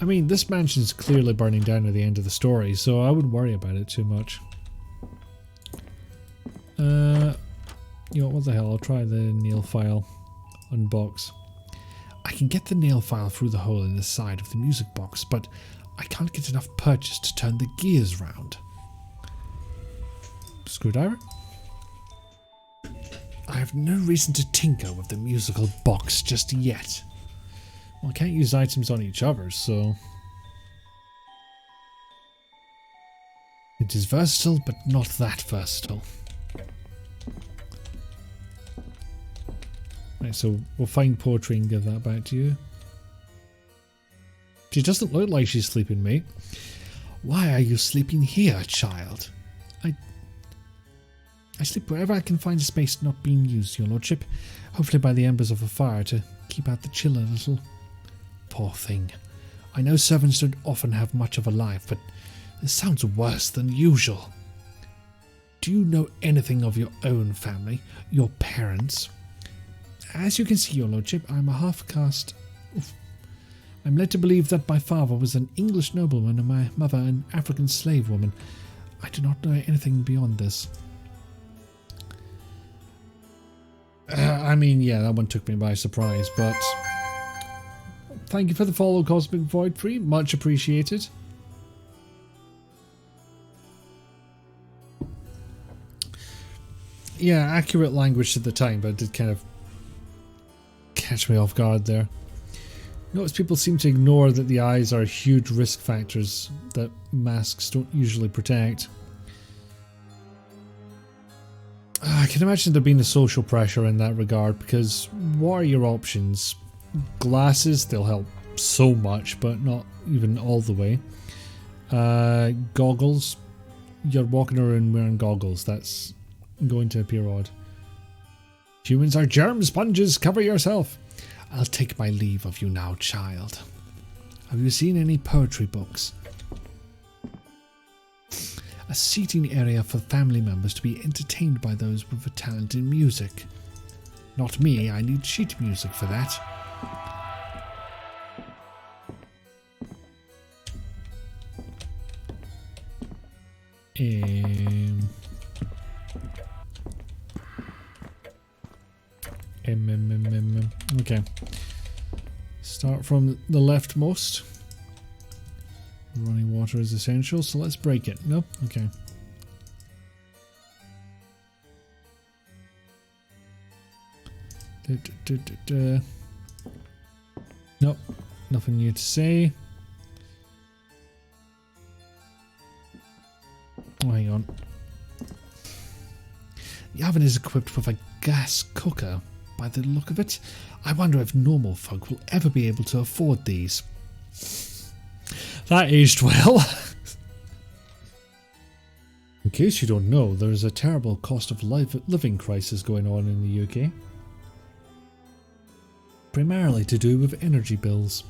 I mean, this mansion's clearly burning down at the end of the story, so I wouldn't worry about it too much. You know what the hell, I'll try the nail file. Unbox. I can get the nail file through the hole in the side of the music box, but I can't get enough purchase to turn the gears round. Screwdriver? I have no reason to tinker with the musical box just yet. Well, I can't use items on each other, so... It is versatile, but not that versatile. Right, so we'll find poetry and give that back to you. She doesn't look like she's sleeping, mate. Why are you sleeping here, child? I sleep wherever I can find a space not being used, your lordship. Hopefully by the embers of a fire to keep out the chill a little. Poor thing. I know servants don't often have much of a life, but this sounds worse than usual. Do you know anything of your own family? Your parents? As you can see, your lordship, I'm a half-caste... I'm led to believe that my father was an English nobleman and my mother an African slave woman. I do not know anything beyond this. I mean, yeah, that one took me by surprise, but... Thank you for the follow, Cosmic Void Free. Much appreciated. Yeah, accurate language at the time, but it did kind of catch me off guard there. Notice people seem to ignore that the eyes are huge risk factors that masks don't usually protect. I can imagine there being a social pressure in that regard, because what are your options? Glasses, they'll help so much, but not even all the way. Goggles, you're walking around wearing goggles. That's going to appear odd. Humans are germ sponges. Cover yourself. I'll take my leave of you now, child. Have you seen any poetry books? A seating area for family members to be entertained by those with a talent in music. Not me, I need sheet music for that. Okay. Start from the leftmost. Running water is essential, so let's break it. No? Okay. Nope. Nothing new to say. Oh, hang on. The oven is equipped with a gas cooker. By the look of it, I wonder if normal folk will ever be able to afford these. That aged well. In case you don't know, there is a terrible cost of living crisis going on in the UK. Primarily to do with energy bills.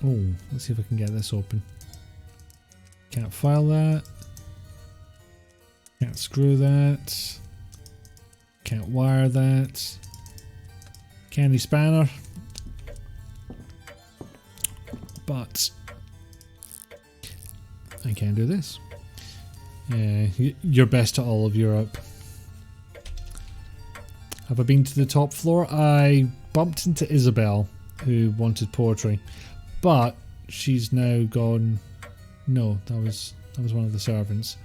Oh, let's see if I can get this open. Can't file that. Can't screw that. Can't wire that. Candy spanner. But I can do this. Yeah, you're best to all of Europe. Have I been to the top floor? I bumped into Isabel, who wanted poetry. But she's now gone. No, that was one of the servants.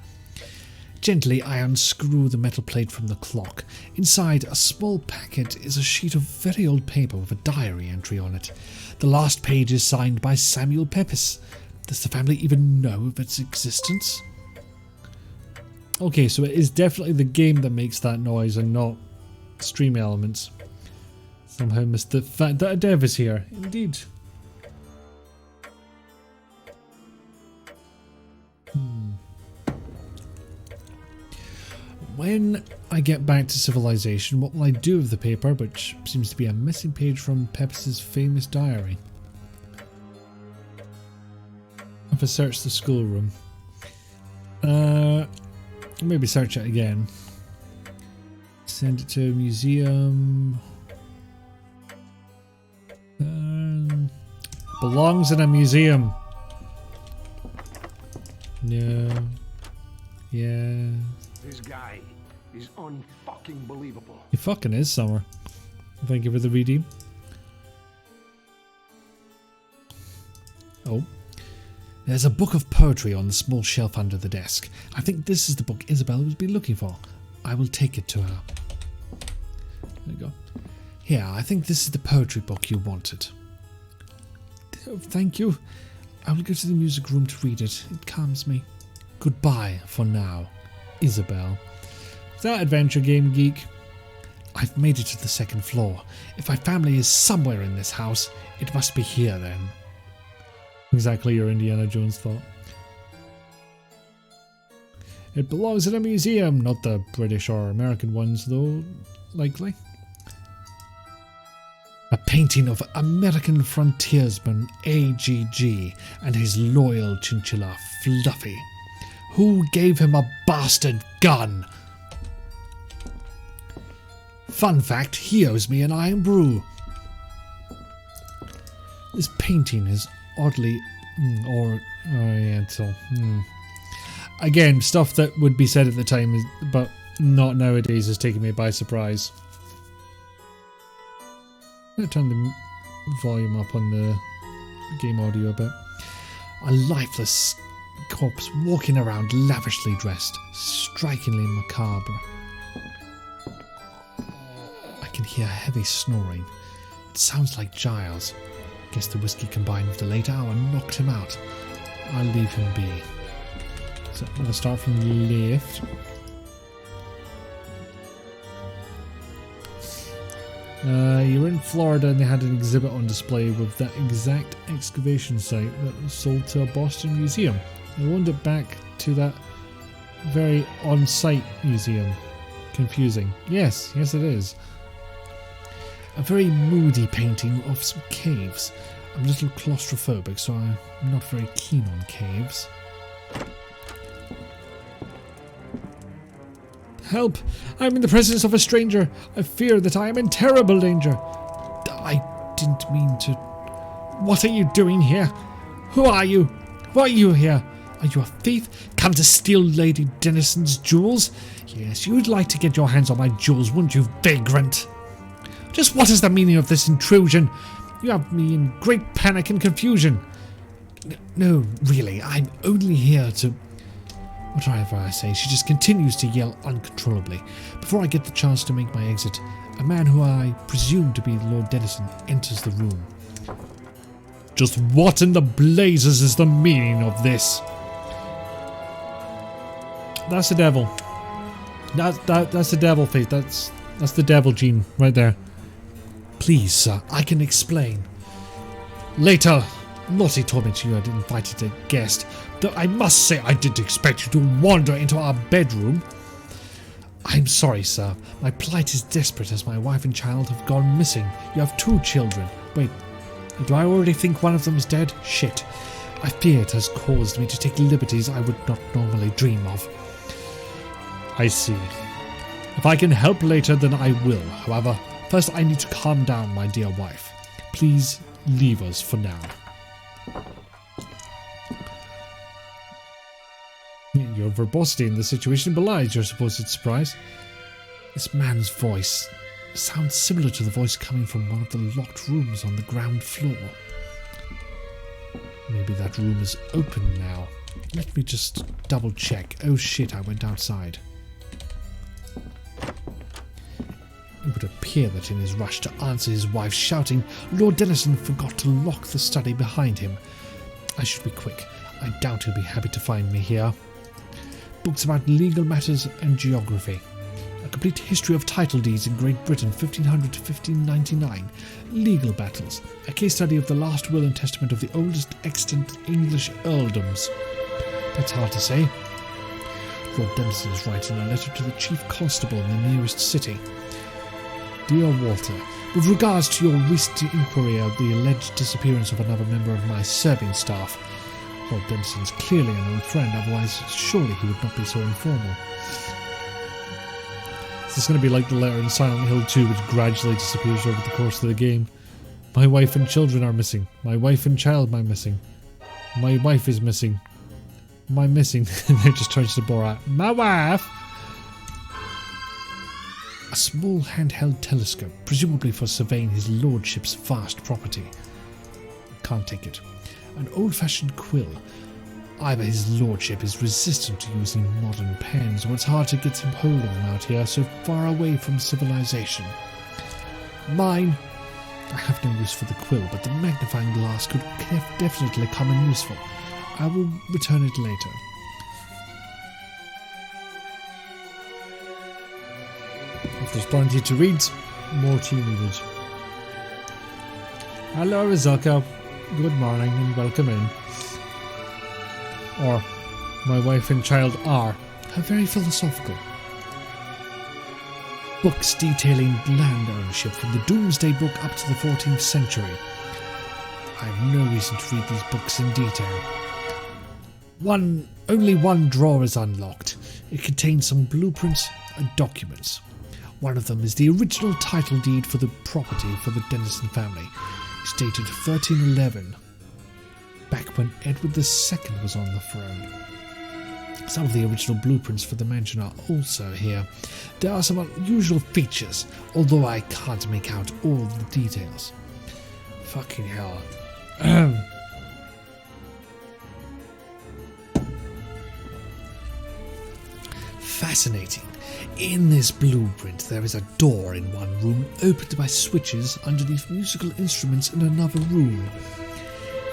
Gently, I unscrew the metal plate from the clock. Inside a small packet is a sheet of very old paper with a diary entry on it. The last page is signed by Samuel Pepys. Does the family even know of its existence? Okay, so it is definitely the game that makes that noise and not stream elements. Somehow missed the fact that a dev is here. Indeed. When I get back to civilization, what will I do with the paper, which seems to be a missing page from Pepys's famous diary? If I search the schoolroom, maybe search it again. Send it to a museum. Belongs in a museum. No. Yeah. This guy is unfucking believable. He fucking is, Summer. Thank you for the redeem. Oh. There's a book of poetry on the small shelf under the desk. I think this is the book Isabel would be looking for. I will take it to her. There you go. Here, I think this is the poetry book you wanted. Oh, thank you. I will go to the music room to read it. It calms me. Goodbye for now, Isabel. Is that Adventure Game Geek? I've made it to the second floor. If my family is somewhere in this house, it must be here then. Exactly your Indiana Jones thought. It belongs in a museum, not the British or American ones though, likely. A painting of American frontiersman AGG and his loyal chinchilla Fluffy. Who gave him a bastard gun? Fun fact, he owes me an iron brew. This painting is oddly oriental. Again, stuff that would be said at the time, but not nowadays, has taken me by surprise. I'm going to turn the volume up on the game audio a bit. A lifeless corpse walking around lavishly dressed, strikingly macabre. I can hear heavy snoring. It sounds like Giles. Guess the whiskey combined with the late hour knocked him out. I'll leave him be. So I'm going to start from the left. You were in Florida and they had an exhibit on display with that exact excavation site that was sold to a Boston museum. They loaned it back to that very on-site museum. Confusing. Yes, it is. A very moody painting of some caves. I'm a little claustrophobic, so I'm not very keen on caves. Help! I'm in the presence of a stranger. I fear that I am in terrible danger. I didn't mean to... What are you doing here? Who are you? Why are you here? Are you a thief? Come to steal Lady Denison's jewels? Yes, you'd like to get your hands on my jewels, wouldn't you, vagrant? Just what is the meaning of this intrusion? You have me in great panic and confusion. No, really, I'm only here to... Whatever I say, she just continues to yell uncontrollably. Before I get the chance to make my exit, a man who I presume to be Lord Denison enters the room. Just what in the blazes is the meaning of this? That's the devil. That's the devil face. That's the devil gene right there. Please, sir, I can explain. Later, Lottie told me you had invited a guest. Though I must say I didn't expect you to wander into our bedroom. I'm sorry, sir. My plight is desperate as my wife and child have gone missing. You have 2 children. Wait, do I already think one of them is dead? Shit. I fear it has caused me to take liberties I would not normally dream of. I see. If I can help later, then I will. However, first I need to calm down, my dear wife. Please leave us for now. Your verbosity in the situation belies your supposed surprise. This man's voice sounds similar to the voice coming from one of the locked rooms on the ground floor. Maybe that room is open now. Let me just double check. Oh shit, I went outside. It would appear that in his rush to answer his wife's shouting, Lord Denison forgot to lock the study behind him. I should be quick. I doubt he'll be happy to find me here. Books about legal matters and geography. A complete history of title deeds in Great Britain, 1500 to 1599. Legal battles. A case study of the last will and testament of the oldest extant English earldoms. That's hard to say. Lord Denison is writing a letter to the chief constable in the nearest city. Dear Walter, with regards to your recent inquiry of the alleged disappearance of another member of my serving staff, Lord Denison's clearly an old friend, otherwise surely he would not be so informal. Is this going to be like the letter in Silent Hill 2, which gradually disappears over the course of the game? My wife and children are missing. My wife and child are missing. My wife is missing. My missing. They're just trying to bore out. My wife! A small handheld telescope, presumably for surveying his lordship's vast property. Can't take it. An old-fashioned quill. Either his lordship is resistant to using modern pens, or it's hard to get some hold of them out here so far away from civilization. Mine. I have no use for the quill, but the magnifying glass could definitely come in useful. I will return it later. If there's plenty to read, more to read. Hello, Rizoko. Good morning and welcome in. Or, my wife and child are. How very philosophical. Books detailing land ownership from the Doomsday Book up to the 14th century. I have no reason to read these books in detail. Only one drawer is unlocked. It contains some blueprints and documents. One of them is the original title deed for the property for the Denison family. It's dated 1311, back when Edward II was on the throne. Some of the original blueprints for the mansion are also here. There are some unusual features, although I can't make out all the details. Fucking hell. Fascinating. In this blueprint, there is a door in one room opened by switches underneath musical instruments in another room.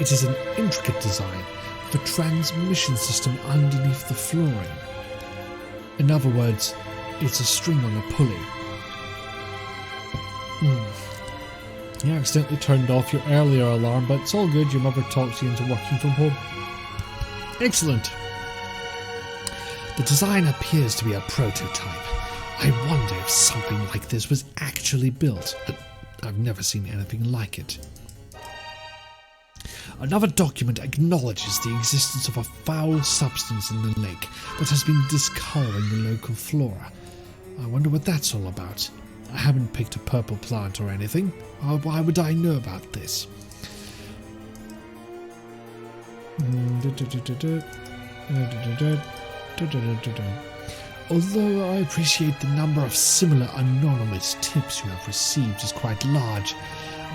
It is an intricate design with a transmission system underneath the flooring. In other words, it's a string on a pulley. You accidentally turned off your earlier alarm, but it's all good. Your mother talked you into working from home. Excellent. The design appears to be a prototype. I wonder if something like this was actually built. I've never seen anything like it. Another document acknowledges the existence of a foul substance in the lake that has been discolouring the local flora. I wonder what that's all about. I haven't picked a purple plant or anything. Why would I know about this? Although I appreciate the number of similar anonymous tips you have received is quite large,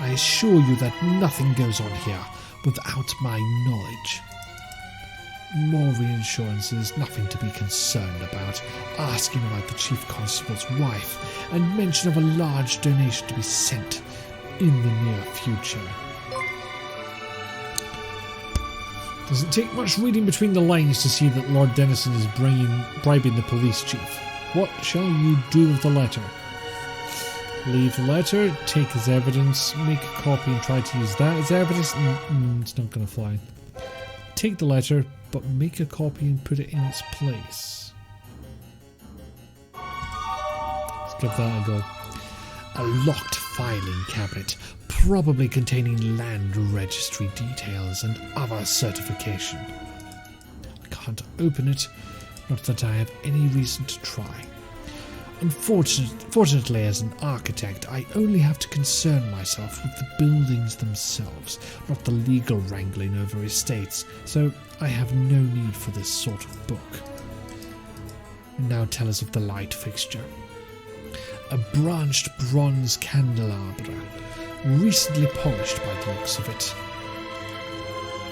I assure you that nothing goes on here without my knowledge. More reassurances, nothing to be concerned about, asking about the Chief Constable's wife, and mention of a large donation to be sent in the near future. Does it take much reading between the lines to see that Lord Dennison is bribing the police chief? What shall you do with the letter? Leave the letter, take as evidence, make a copy and try to use that as evidence? It's not going to fly. Take the letter, but make a copy and put it in its place. Let's give that a go. A locked filing cabinet, probably containing land registry details and other certification. I can't open it, not that I have any reason to try. Fortunately, as an architect, I only have to concern myself with the buildings themselves, not the legal wrangling over estates, so I have no need for this sort of book. Now tell us of the light fixture. A branched bronze candelabra, recently polished by the looks of it.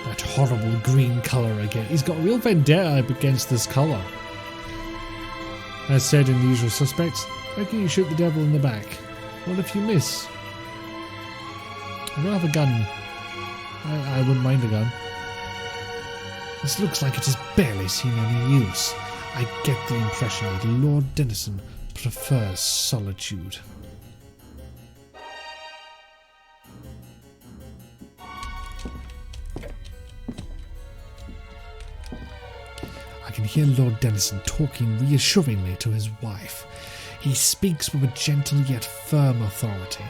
That horrible green colour again. He's got a real vendetta against this colour. As said in The Usual Suspects, how can you shoot the devil in the back? What if you miss? I don't have a gun. I wouldn't mind a gun. This looks like it has barely seen any use. I get the impression that Lord Dennison prefers solitude. I can hear Lord Dennison talking reassuringly to his wife. He speaks with a gentle yet firm authority.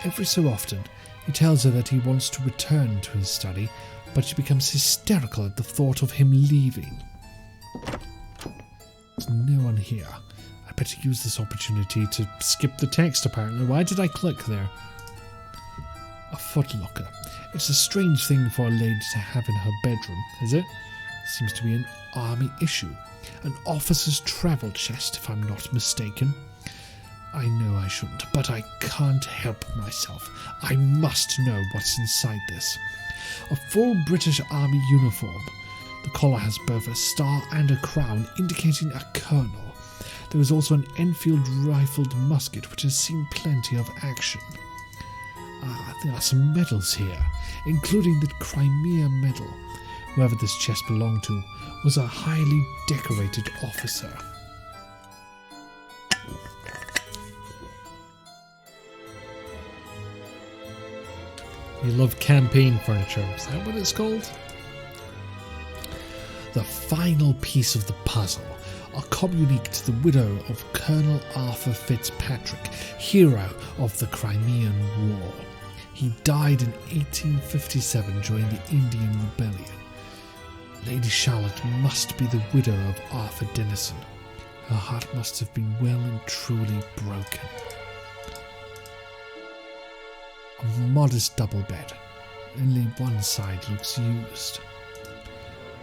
Every so often, he tells her that he wants to return to his study, but she becomes hysterical at the thought of him leaving. There's no one here. I better use this opportunity to skip the text, apparently. Why did I click there? A footlocker. It's a strange thing for a lady to have in her bedroom, is it? Seems to be an army issue. An officer's travel chest, if I'm not mistaken. I know I shouldn't, but I can't help myself. I must know what's inside this. A full British Army uniform. The collar has both a star and a crown, indicating a colonel. There is also an Enfield rifled musket, which has seen plenty of action. There are some medals here, including the Crimea Medal. Whoever this chest belonged to was a highly decorated officer. You love campaign furniture, is that what it's called? The final piece of the puzzle, a copy unique to the widow of Colonel Arthur Fitzpatrick, hero of the Crimean War. He died in 1857 during the Indian Rebellion. Lady Charlotte must be the widow of Arthur Dennison. Her heart must have been well and truly broken. A modest double bed. Only one side looks used.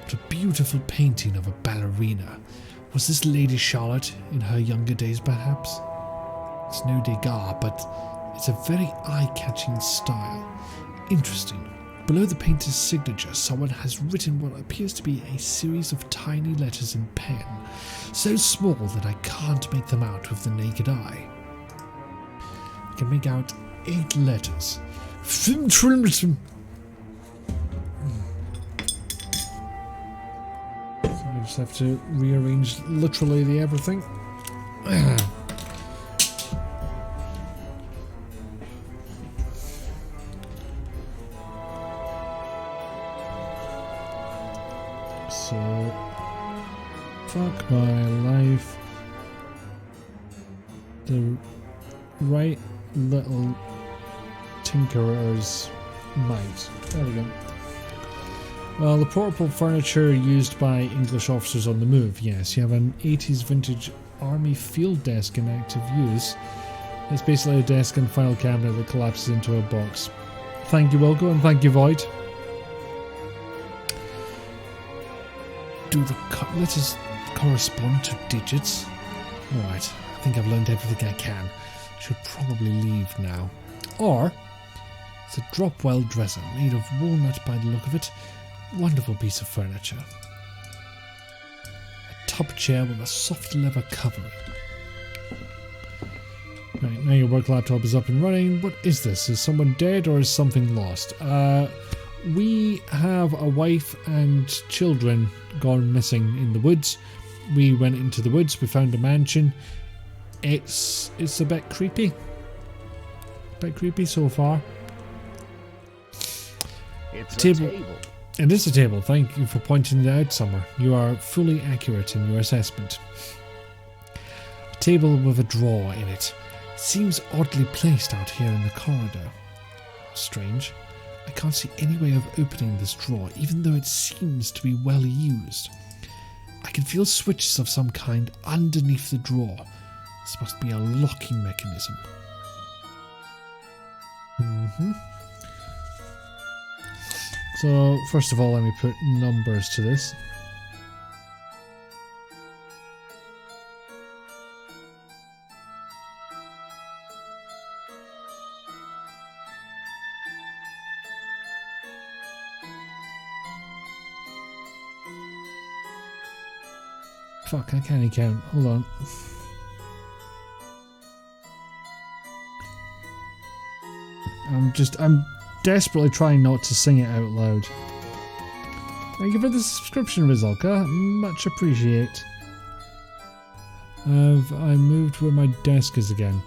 What a beautiful painting of a ballerina. Was this Lady Charlotte in her younger days, perhaps? It's no Degas, but it's a very eye-catching style. Interesting. Below the painter's signature, someone has written what appears to be a series of tiny letters in pen, so small that I can't make them out with the naked eye. I can make out 8 letters. So I just have to rearrange literally the everything. So, fuck my life. The right little tinkerer's might. There we go. Well, the portable furniture used by English officers on the move. Yes, you have an 80s vintage army field desk in active use. It's basically a desk and file cabinet that collapses into a box. Thank you, Wilco, and thank you, Void. Do the letters correspond to digits? Alright, I think I've learned everything I can. Should probably leave now. Or, it's a Dropwell dresser made of walnut by the look of it. Wonderful piece of furniture. A top chair with a soft leather covering. Right, now your work laptop is up and running. What is this? Is someone dead or is something lost? We have a wife and children gone missing in the woods. We went into the woods, we found a mansion. It's a bit creepy. A bit creepy so far. It's Table. a table. It is a table. Thank you for pointing it out, Summer. You are fully accurate in your assessment. A table with a drawer in it. Seems oddly placed out here in the corridor. Strange. I can't see any way of opening this drawer, even though it seems to be well used. I can feel switches of some kind underneath the drawer. This must be a locking mechanism. So, first of all, let me put numbers to this. Fuck, I can't count. Hold on. I'm desperately trying not to sing it out loud. Thank you for the subscription, Rizalka. Much appreciate. Have I moved where my desk is again?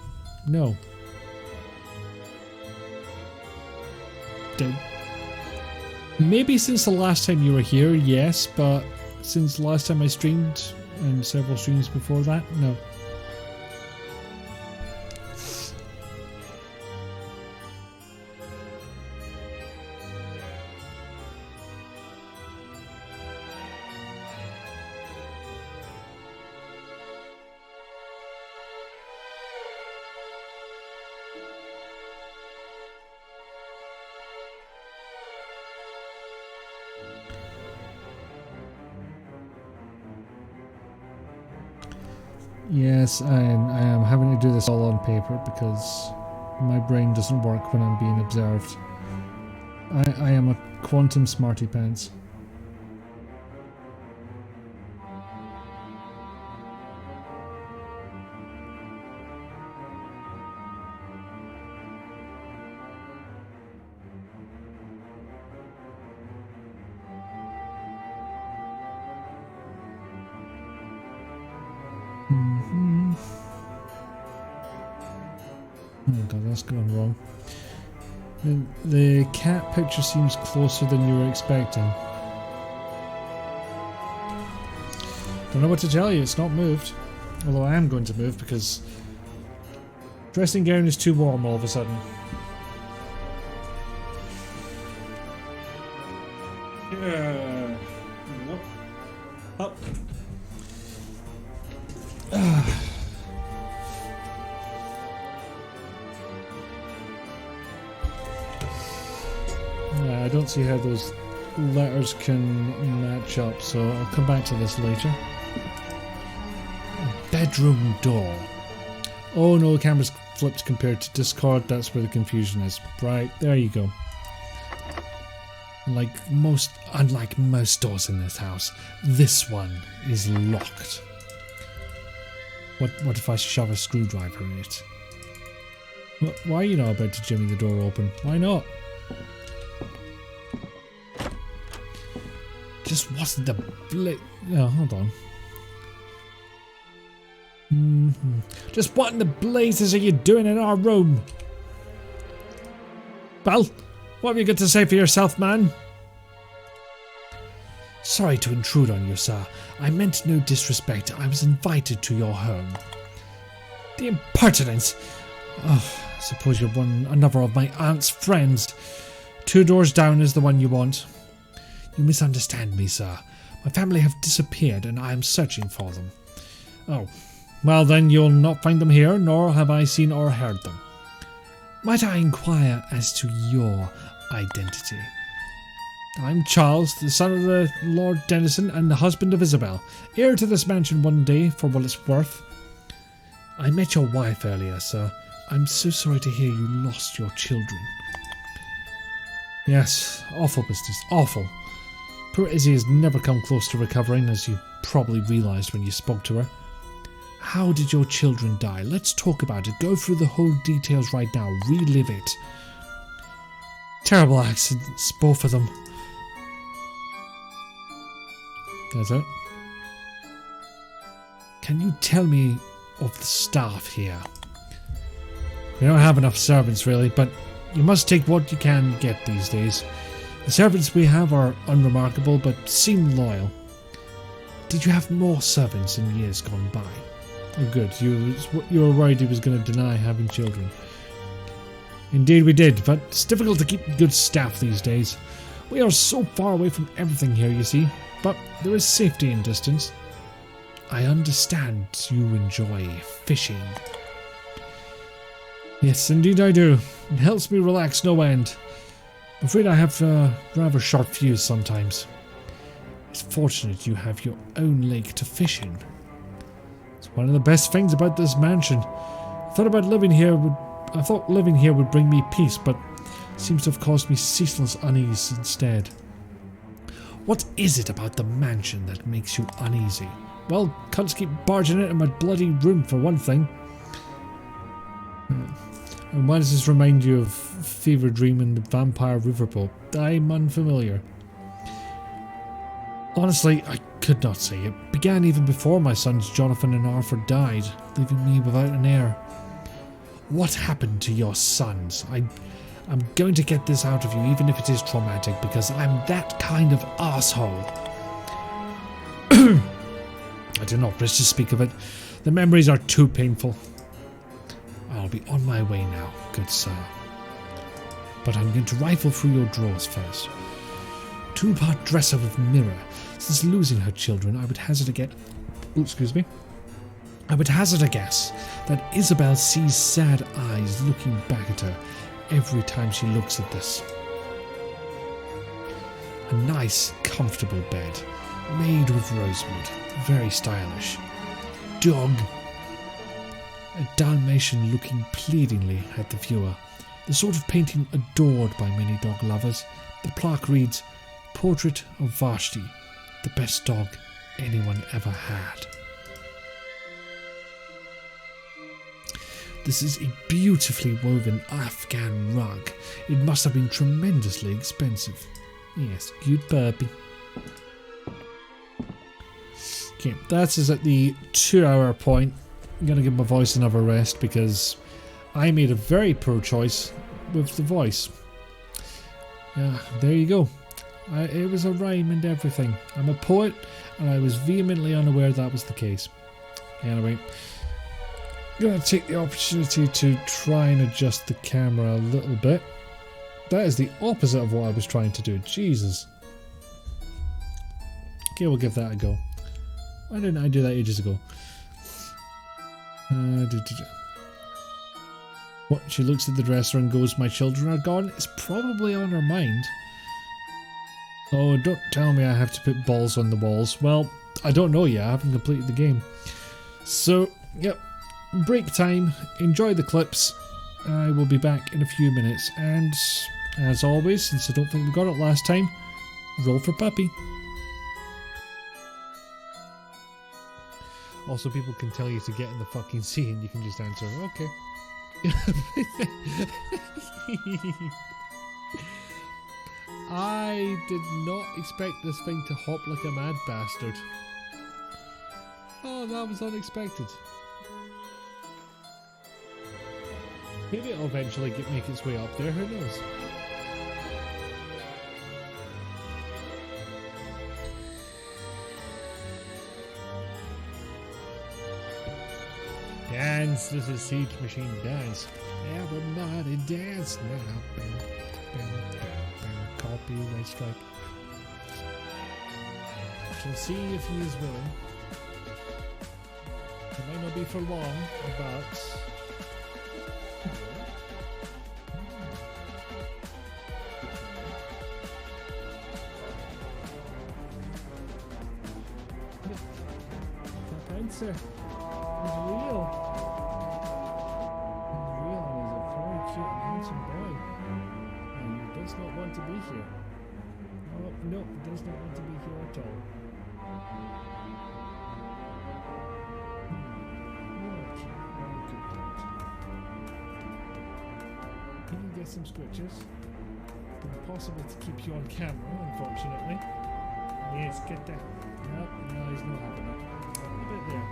No. Maybe since the last time you were here, yes, but since the last time I streamed, and several streams before that, no. Yes, I am having to do this all on paper because my brain doesn't work when I'm being observed. I am a quantum smarty pants. Oh god, that's gone wrong. The cat picture seems closer than you were expecting. Don't know what to tell you, it's not moved. Although I am going to move because dressing gown is too warm all of a sudden. Yeah. Up. Yeah, I don't see how those letters can match up, so I'll come back to this later. A bedroom door. Oh no, the camera's flipped compared to Discord, that's where the confusion is. Right, there you go. Unlike most doors in this house, this one is locked. What if I shove a screwdriver in it? Why are you not about to jimmy the door open? Why not? Just wasn't the oh, hold on. Just what in the blazes are you doing in our room? Well, what have you got to say for yourself, man? Sorry to intrude on you, sir. I meant no disrespect. I was invited to your home. The impertinence! Oh, I suppose you're another of my aunt's friends. 2 doors down is the one you want. You misunderstand me, sir. My family have disappeared and I am searching for them. Oh, well then you'll not find them here, nor have I seen or heard them. Might I inquire as to your identity? I'm Charles, the son of the Lord Denison and the husband of Isabel, heir to this mansion one day for what it's worth. I met your wife earlier, sir. I'm so sorry to hear you lost your children. Yes, awful business, awful. Poor Izzy has never come close to recovering, as you probably realised when you spoke to her. How did your children die? Let's talk about it. Go through the whole details right now. Relive it. Terrible accidents, both of them. That's it. Can you tell me of the staff here? We don't have enough servants really, but you must take what you can get these days. The servants we have are unremarkable, but seem loyal. Did you have more servants in years gone by? Oh good, you were worried he was going to deny having children. Indeed we did, but it's difficult to keep good staff these days. We are so far away from everything here, you see, but there is safety in distance. I understand you enjoy fishing. Yes, indeed I do. It helps me relax no end. I'm afraid I have a rather short fuse sometimes. It's fortunate you have your own lake to fish in. It's one of the best things about this mansion. I thought living here would bring me peace, but it seems to have caused me ceaseless unease instead. What is it about the mansion that makes you uneasy? Well, cunts keep barging it in my bloody room for one thing. And why does this remind you of Fever Dream and the Vampire Riverboat? I'm unfamiliar. Honestly, I could not say. It began even before my sons Jonathan and Arthur died, leaving me without an heir. What happened to your sons? I'm going to get this out of you, even if it is traumatic, because I'm that kind of asshole. I do not wish to speak of it. The memories are too painful. I'll be on my way now, good sir. But I'm going to rifle through your drawers first. 2-part dresser with mirror. Since losing her children, I would hazard a guess. I would hazard a guess that Isabel sees sad eyes looking back at her every time she looks at this. A nice, comfortable bed, made with rosewood, very stylish. Dog. A Dalmatian looking pleadingly at the viewer, the sort of painting adored by many dog lovers. The plaque reads, Portrait of Vashti, the best dog anyone ever had. This is a beautifully woven Afghan rug. It must have been tremendously expensive. Yes, cute puppy. Okay, that is at the 2-hour point. I'm going to give my voice another rest because I made a very poor choice with the voice. There you go. It was a rhyme and everything. I'm a poet and I was vehemently unaware that was the case. Anyway, I'm going to take the opportunity to try and adjust the camera a little bit. That is the opposite of what I was trying to do. Jesus. Okay, we'll give that a go. Why didn't I do that ages ago? What? She looks at the dresser and goes, my children are gone? It's probably on her mind. Oh, don't tell me I have to put balls on the walls. Well, I don't know yet. I haven't completed the game. So, yep. Break time. Enjoy the clips. I will be back in a few minutes. And, as always, since I don't think we got it last time, roll for puppy. Also, people can tell you to get in the fucking sea and you can just answer, okay. I did not expect this thing to hop like a mad bastard. Oh, that was unexpected. Maybe it'll eventually make its way up there, who knows? dance. This is Siege Machine Dance. Everybody dance now. Bam, bam, bam, bam. Copyright strike. Shall see if he is willing. It might not be for long, but... Sir, he's real. He's real and he's a very cute and handsome boy. And he does not want to be here. Oh, no, he does not want to be here at all. He can get some scratches. Impossible to keep you on camera, unfortunately. Yes, get down. No, he's not having it. Bit there.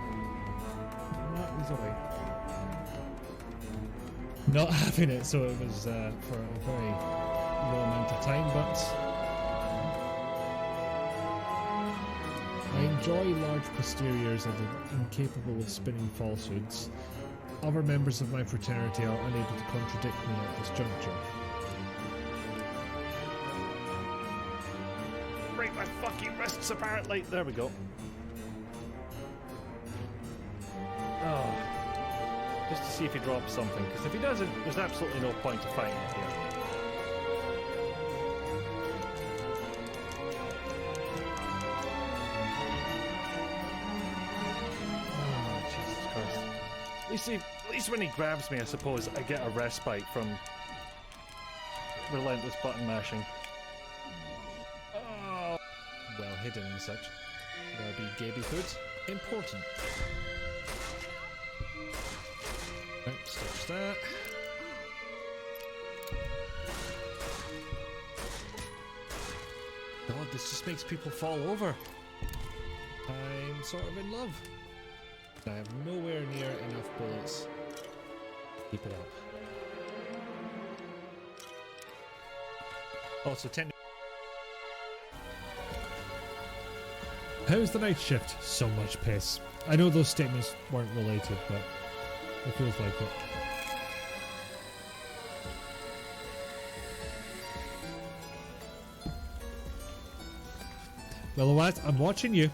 No, he's away. Not having it, so it was for a very low amount of time, but I enjoy large posteriors and are incapable of spinning falsehoods. Other members of my fraternity are unable to contradict me at this juncture. Break my fucking wrists apparently. There we go. Oh, just to see if he drops something, because if he doesn't, there's absolutely no point to fighting here. Oh, Jesus Christ. At least when he grabs me, I suppose I get a respite from relentless button mashing. Oh. Well hidden and such. There'll be Gaby food. Important. Right, stitch that. God, this just makes people fall over. I'm sort of in love. I have nowhere near enough bullets. Keep it up. Also, how's the night shift? So much piss. I know those statements weren't related, but it feels like it. Well, what? I'm watching you.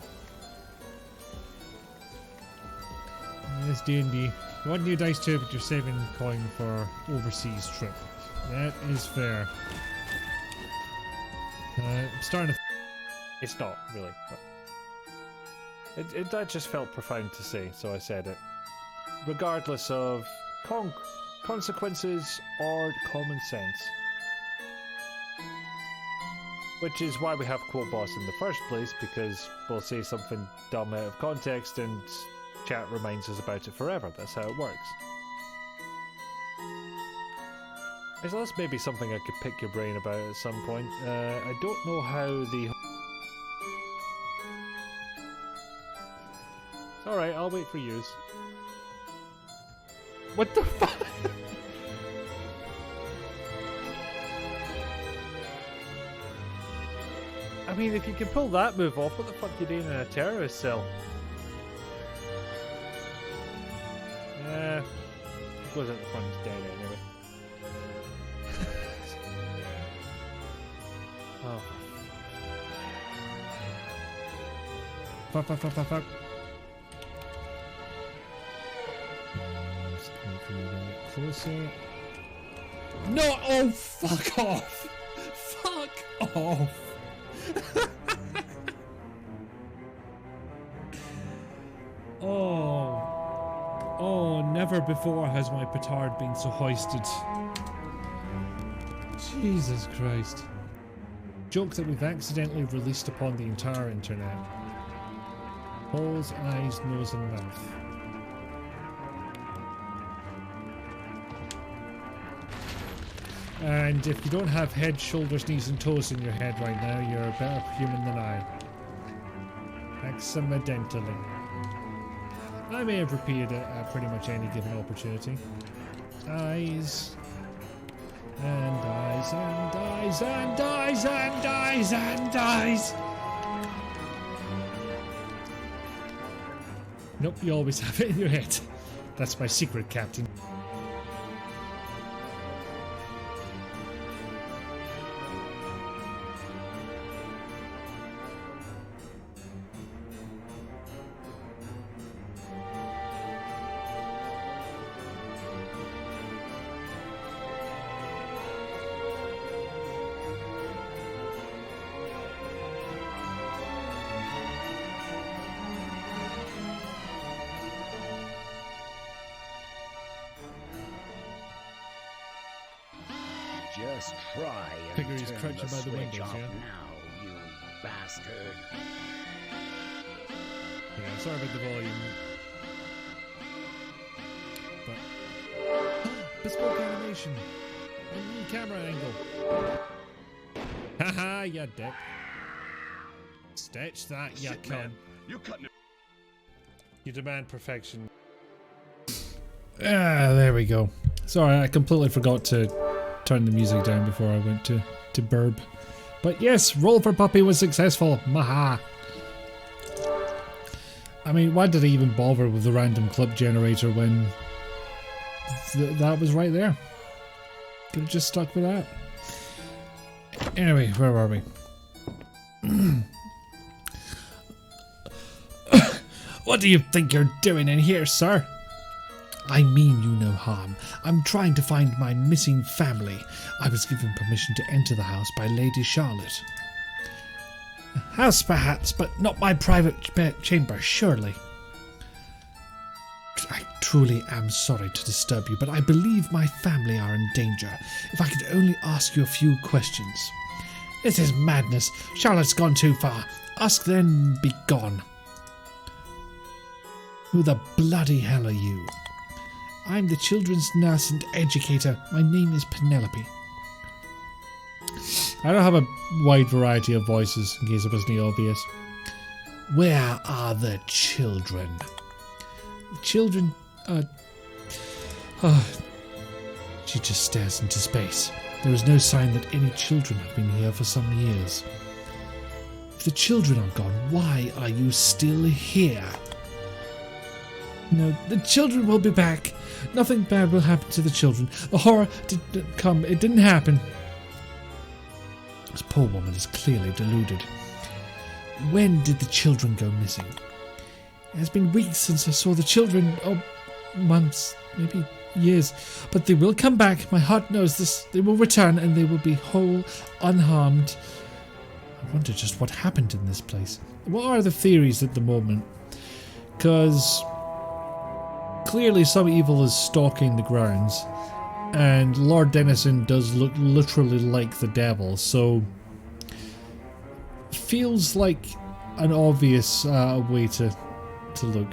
It's D&D. You want new dice too, but you're saving coin for overseas trip. That is fair. I'm starting to... It's not, really. But that just felt profound to say, so I said it. Regardless of consequences or common sense. Which is why we have Quote Boss in the first place, because we'll say something dumb out of context and chat reminds us about it forever. That's how it works. So that's maybe something I could pick your brain about at some point. I don't know how the... Alright, I'll wait for yous. What the fuck? I mean, if you can pull that move off, what the fuck are you doing in a terrorist cell? Goes out the front, he's dead anyway. Oh. Fuck. Just coming from a little bit closer. No! Oh, fuck off! Fuck off! Oh, never before has my petard been so hoisted. Jesus Christ. Joke that we've accidentally released upon the entire internet. Holes, eyes, nose and mouth. And if you don't have head, shoulders, knees and toes in your head right now, you're a better human than I. Accidentally. I may have repeated it at pretty much any given opportunity. Eyes. And eyes and eyes and eyes and eyes and eyes. Nope, you always have it in your head. That's my secret, Captain. Just try and Figure he's turn crouching the by the switch windows, off yeah? now, you bastard. Yeah, sorry about the volume. But bespoke animation. A new camera angle. Haha, you dick. Stitch that, you Shit, cunt. man. You're cutting it. You demand perfection. Ah, there we go. Sorry, I completely forgot to turn the music down before I went to burb. But yes, Roll for Puppy was successful. Maha. I mean, why did I even bother with the random clip generator when that was right there? Could have just stuck with that. Anyway, where are we? What do you think you're doing in here, sir? I mean you no harm. I'm trying to find my missing family. I was given permission to enter the house by Lady Charlotte. House perhaps, but not my private chamber, surely. I truly am sorry to disturb you, but I believe my family are in danger. If I could only ask you a few questions. This is madness. Charlotte's gone too far. Ask then, be gone. Who the bloody hell are you? I'm the children's nurse and educator. My name is Penelope. I don't have a wide variety of voices, in case it wasn't obvious. Where are the children? The children, She just stares into space. There is no sign that any children have been here for some years. If the children are gone, why are you still here? No, the children will be back. Nothing bad will happen to the children. The horror didn't come. It didn't happen. This poor woman is clearly deluded. When did the children go missing? It has been weeks since I saw the children. Oh, months, maybe years. But they will come back. My heart knows this. They will return and they will be whole, unharmed. I wonder just what happened in this place. What are the theories at the moment? Because clearly some evil is stalking the grounds, and Lord Dennison does look literally like the devil, so feels like an obvious way to look.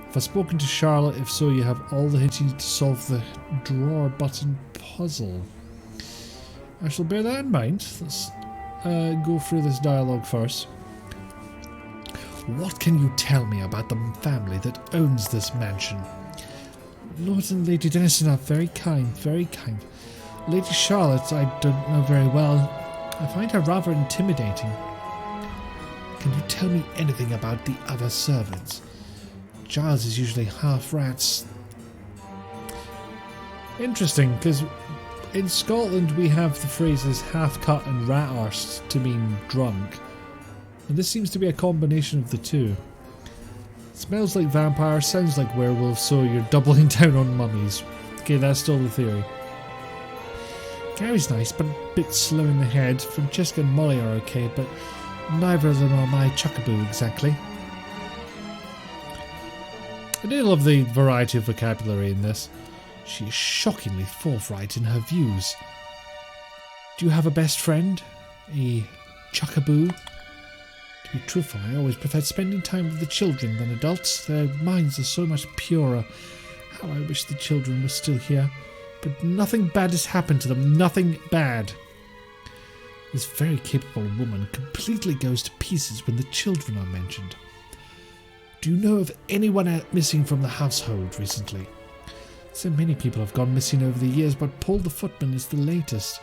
If I've spoken to Charlotte, if so, you have all the hints you need to solve the drawer button puzzle. I shall bear that in mind. Let's go through this dialogue first. What can you tell me about the family that owns this mansion? Lord and Lady Dennison are very kind, very kind. Lady Charlotte I don't know very well. I find her rather intimidating. Can you tell me anything about the other servants? Giles is usually half rats. Interesting, because in Scotland we have the phrases half cut and rat arsed to mean drunk. And this seems to be a combination of the two. Smells like vampire, sounds like werewolf, so you're doubling down on mummies. Okay, that's still the theory. Gary's nice, but a bit slow in the head. Francesca and Molly are okay, but neither of them are my chuckaboo exactly. I do love the variety of vocabulary in this. She is shockingly forthright in her views. Do you have a best friend? A chuckaboo? To be truthful, I always preferred spending time with the children than adults. Their minds are so much purer. How I wish the children were still here. But nothing bad has happened to them. Nothing bad. This very capable woman completely goes to pieces when the children are mentioned. Do you know of anyone missing from the household recently? So many people have gone missing over the years, but Paul the footman is the latest.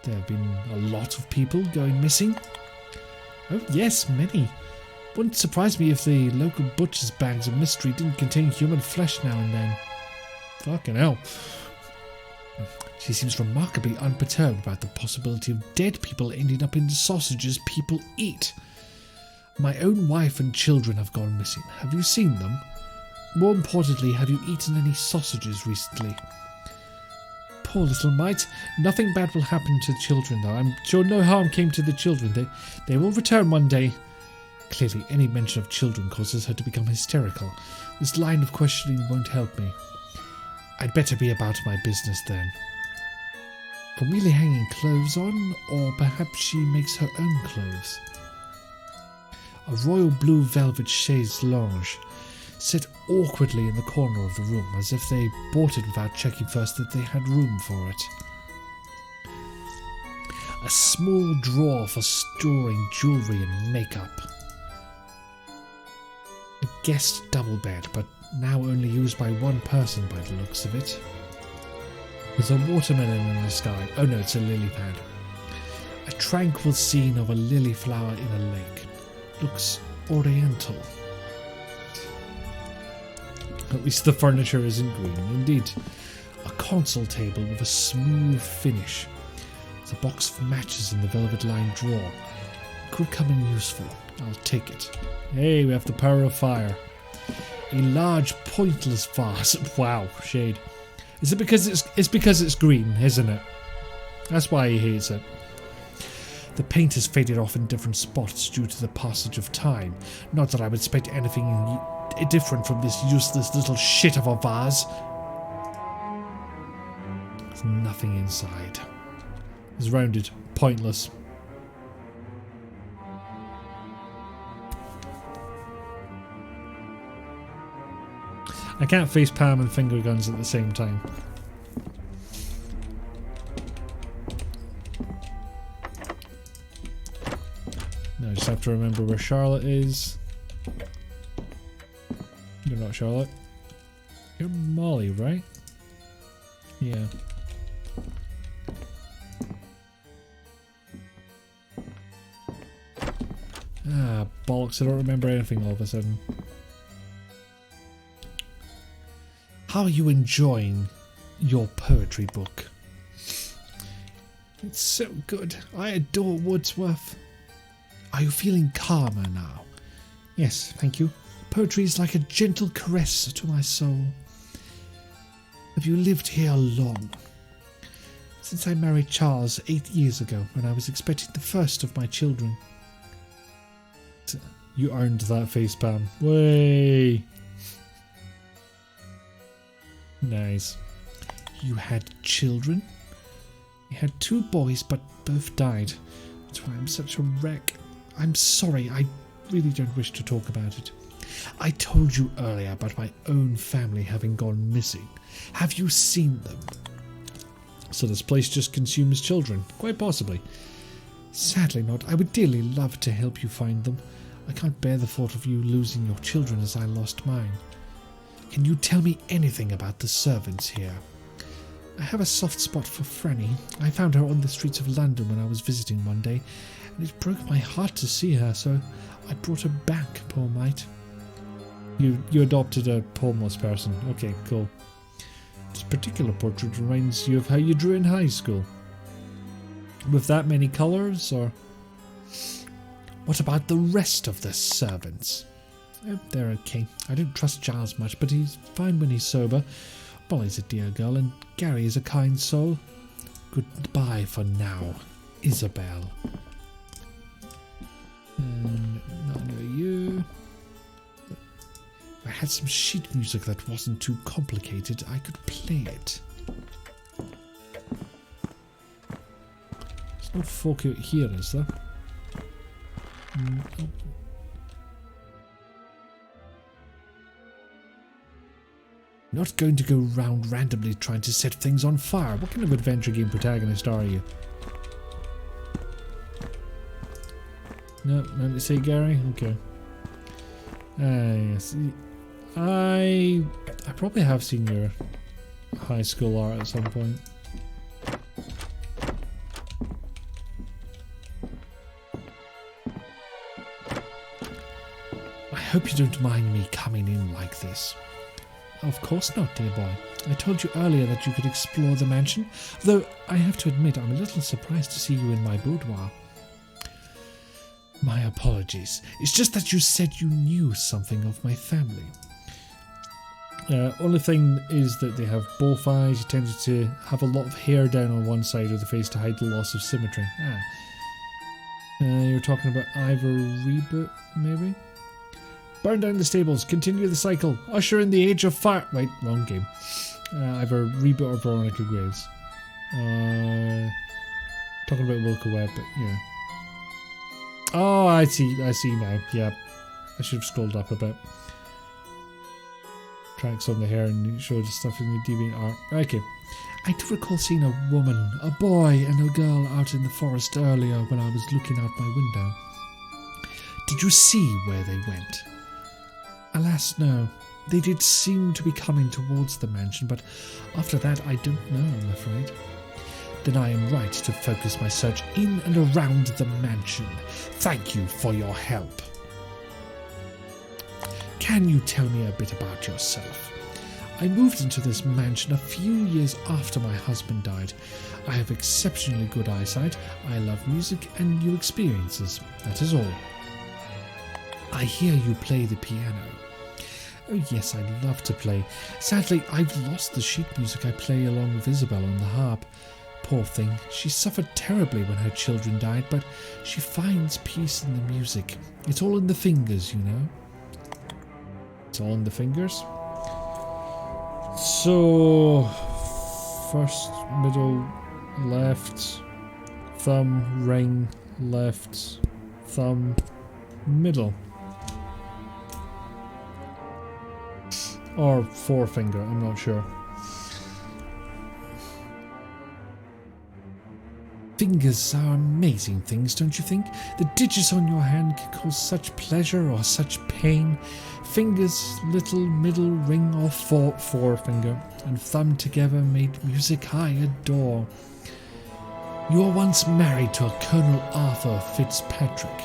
There have been a lot of people going missing. Oh yes, many. Wouldn't surprise me if the local butcher's bags of mystery didn't contain human flesh now and then. Fucking hell. She seems remarkably unperturbed about the possibility of dead people ending up in the sausages people eat. My own wife and children have gone missing. Have you seen them? More importantly, have you eaten any sausages recently? Poor little mite. Nothing bad will happen to the children, though. I'm sure no harm came to the children. They will return one day. Clearly, any mention of children causes her to become hysterical. This line of questioning won't help me. I'd better be about my business then. Amelia hanging clothes on, or perhaps she makes her own clothes. A royal blue velvet chaise longue sit awkwardly in the corner of the room, as if they bought it without checking first that they had room for it. A small drawer for storing jewellery and makeup. A guest double bed, but now only used by one person by the looks of it. There's a watermelon in the sky. Oh no, it's a lily pad. A tranquil scene of a lily flower in a lake. Looks oriental. At least the furniture isn't green. Indeed, a console table with a smooth finish. There's a box of matches in the velvet-lined drawer. Could come in useful. I'll take it. Hey, we have the power of fire. A large, pointless vase. Wow, shade. Is it because it's green, isn't it? That's why he hates it. The paint has faded off in different spots due to the passage of time. Not that I would expect anything different from this useless little shit of a vase. There's nothing inside. It's rounded. Pointless. I can't face palm and finger guns at the same time. Now I just have to remember where Charlotte is. You're not Charlotte. You're Molly, right? Yeah. Ah, bollocks, I don't remember anything all of a sudden. How are you enjoying your poetry book? It's so good. I adore Wordsworth. Are you feeling calmer now? Yes, thank you. Poetry is like a gentle caress to my soul. Have you lived here long? Since I married Charles 8 years ago, when I was expecting the first of my children. You earned that facepalm. Way. Nice. You had children? You had 2 boys, but both died. That's why I'm such a wreck. I'm sorry, I really don't wish to talk about it. I told you earlier about my own family having gone missing. Have you seen them? So this place just consumes children? Quite possibly. Sadly not. I would dearly love to help you find them. I can't bear the thought of you losing your children as I lost mine. Can you tell me anything about the servants here? I have a soft spot for Franny. I found her on the streets of London when I was visiting one day, and it broke my heart to see her, so I brought her back, poor mite. You adopted a homeless person. Okay, cool. This particular portrait reminds you of how you drew in high school. With that many colours, or... What about the rest of the servants? Oh, they're okay. I don't trust Giles much, but he's fine when he's sober. Molly's a dear girl, and Gary is a kind soul. Goodbye for now, Isabel. Not near you. If I had some sheet music that wasn't too complicated, I could play it. There's no folk out here, is there? Oh. Not going to go round randomly trying to set things on fire. What kind of adventure game protagonist are you? No, nothing to say, Gary? Okay. Yes. I probably have seen your high school art at some point. hope you don't mind me coming in like this. Of course not, dear boy. I told you earlier that you could explore the mansion, though I have to admit I'm a little surprised to see you in my boudoir. My apologies. It's just that you said you knew something of my family. Only thing is that they have both eyes. You tended to have a lot of hair down on one side of the face to hide the loss of symmetry. You're talking about either reboot, maybe? Burn down the stables, continue the cycle, usher in the age of fire. Wait, wrong game. Either reboot or Veronica Graves. Talking about Wilco Webb, but yeah. Oh, I see now. Yeah, I should have scrolled up a bit. Tracks on the hair and showed stuff in the DeviantArt. Okay. I do recall seeing a woman, a boy and a girl out in the forest earlier when I was looking out my window. Did you see where they went? Alas, no. They did seem to be coming towards the mansion, but after that I don't know, I'm afraid. Then I am right to focus my search in and around the mansion. Thank you for your help. Can you tell me a bit about yourself? I moved into this mansion a few years after my husband died. I have exceptionally good eyesight, I love music and new experiences. That is all. I hear you play the piano. Oh yes, I love to play. Sadly, I've lost the sheet music I play along with Isabel on the harp. Poor thing, she suffered terribly when her children died, but she finds peace in the music. It's all in the fingers, you know. It's all in the fingers. So, first, middle, left, thumb, ring, left, thumb, middle. Or forefinger, I'm not sure. Fingers are amazing things, don't you think? The digits on your hand can cause such pleasure or such pain. Fingers, little, middle, ring or forefinger and thumb together made music I adore. You were once married to a Colonel Arthur Fitzpatrick.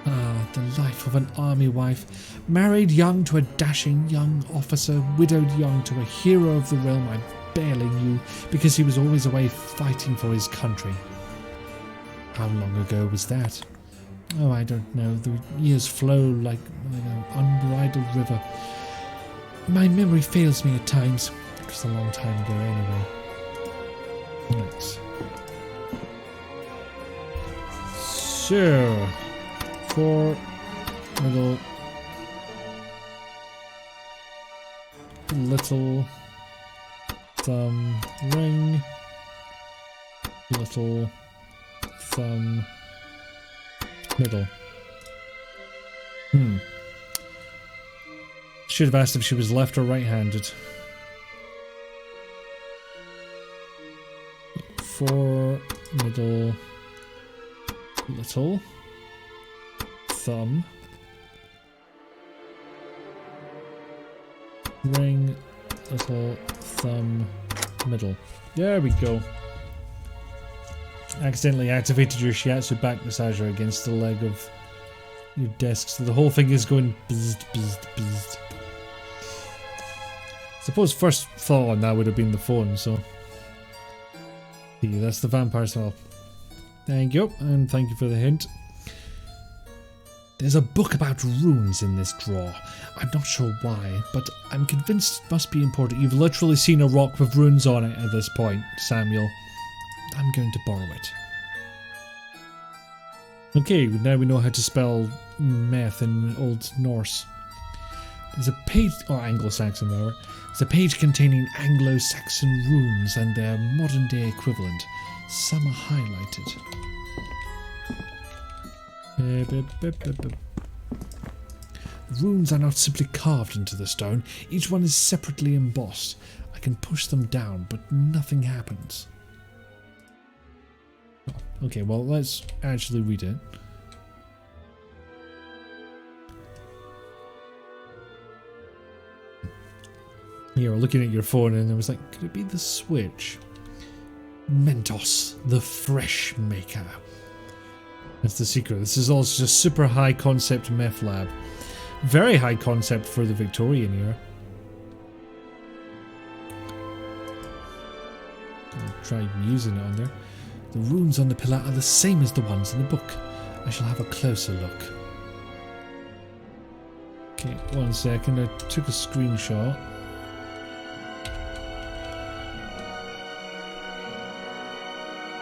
Ah, the life of an army wife. Married young to a dashing young officer, widowed young to a hero of the realm I barely knew because he was always away fighting for his country. How long ago was that? Oh, I don't know. The years flow like an unbridled river. My memory fails me at times. It was a long time ago anyway. Nice. So, for middle, little, thumb, ring, little, thumb, middle. Should have asked if she was left or right-handed. Four, middle, little, thumb, ring, little, thumb, middle. There we go. Accidentally activated your shiatsu back massager against the leg of your desk, so the whole thing is going bzzzt, bzzzt, bzzzt. Suppose first thought on that would have been the phone, so. Yeah, that's the vampire smell. Thank you, and thank you for the hint. There's a book about runes in this drawer. I'm not sure why, but I'm convinced it must be important. You've literally seen a rock with runes on it at this point, Samuel. I'm going to borrow it. Okay, now we know how to spell meth in Old Norse. There's a page, or Anglo-Saxon rather. There's a page containing Anglo-Saxon runes and their modern-day equivalent. Some are highlighted. Runes are not simply carved into the stone. Each one is separately embossed. I can push them down, but nothing happens. Okay, well, let's actually read it. You were looking at your phone and I was like, could it be the switch? Mentos, the fresh maker. That's the secret. This is also just super high concept meth lab. Very high concept for the Victorian era. I'll try using it on there. The runes on the pillar are the same as the ones in the book. I shall have a closer look. Okay, 1 second. I took a screenshot.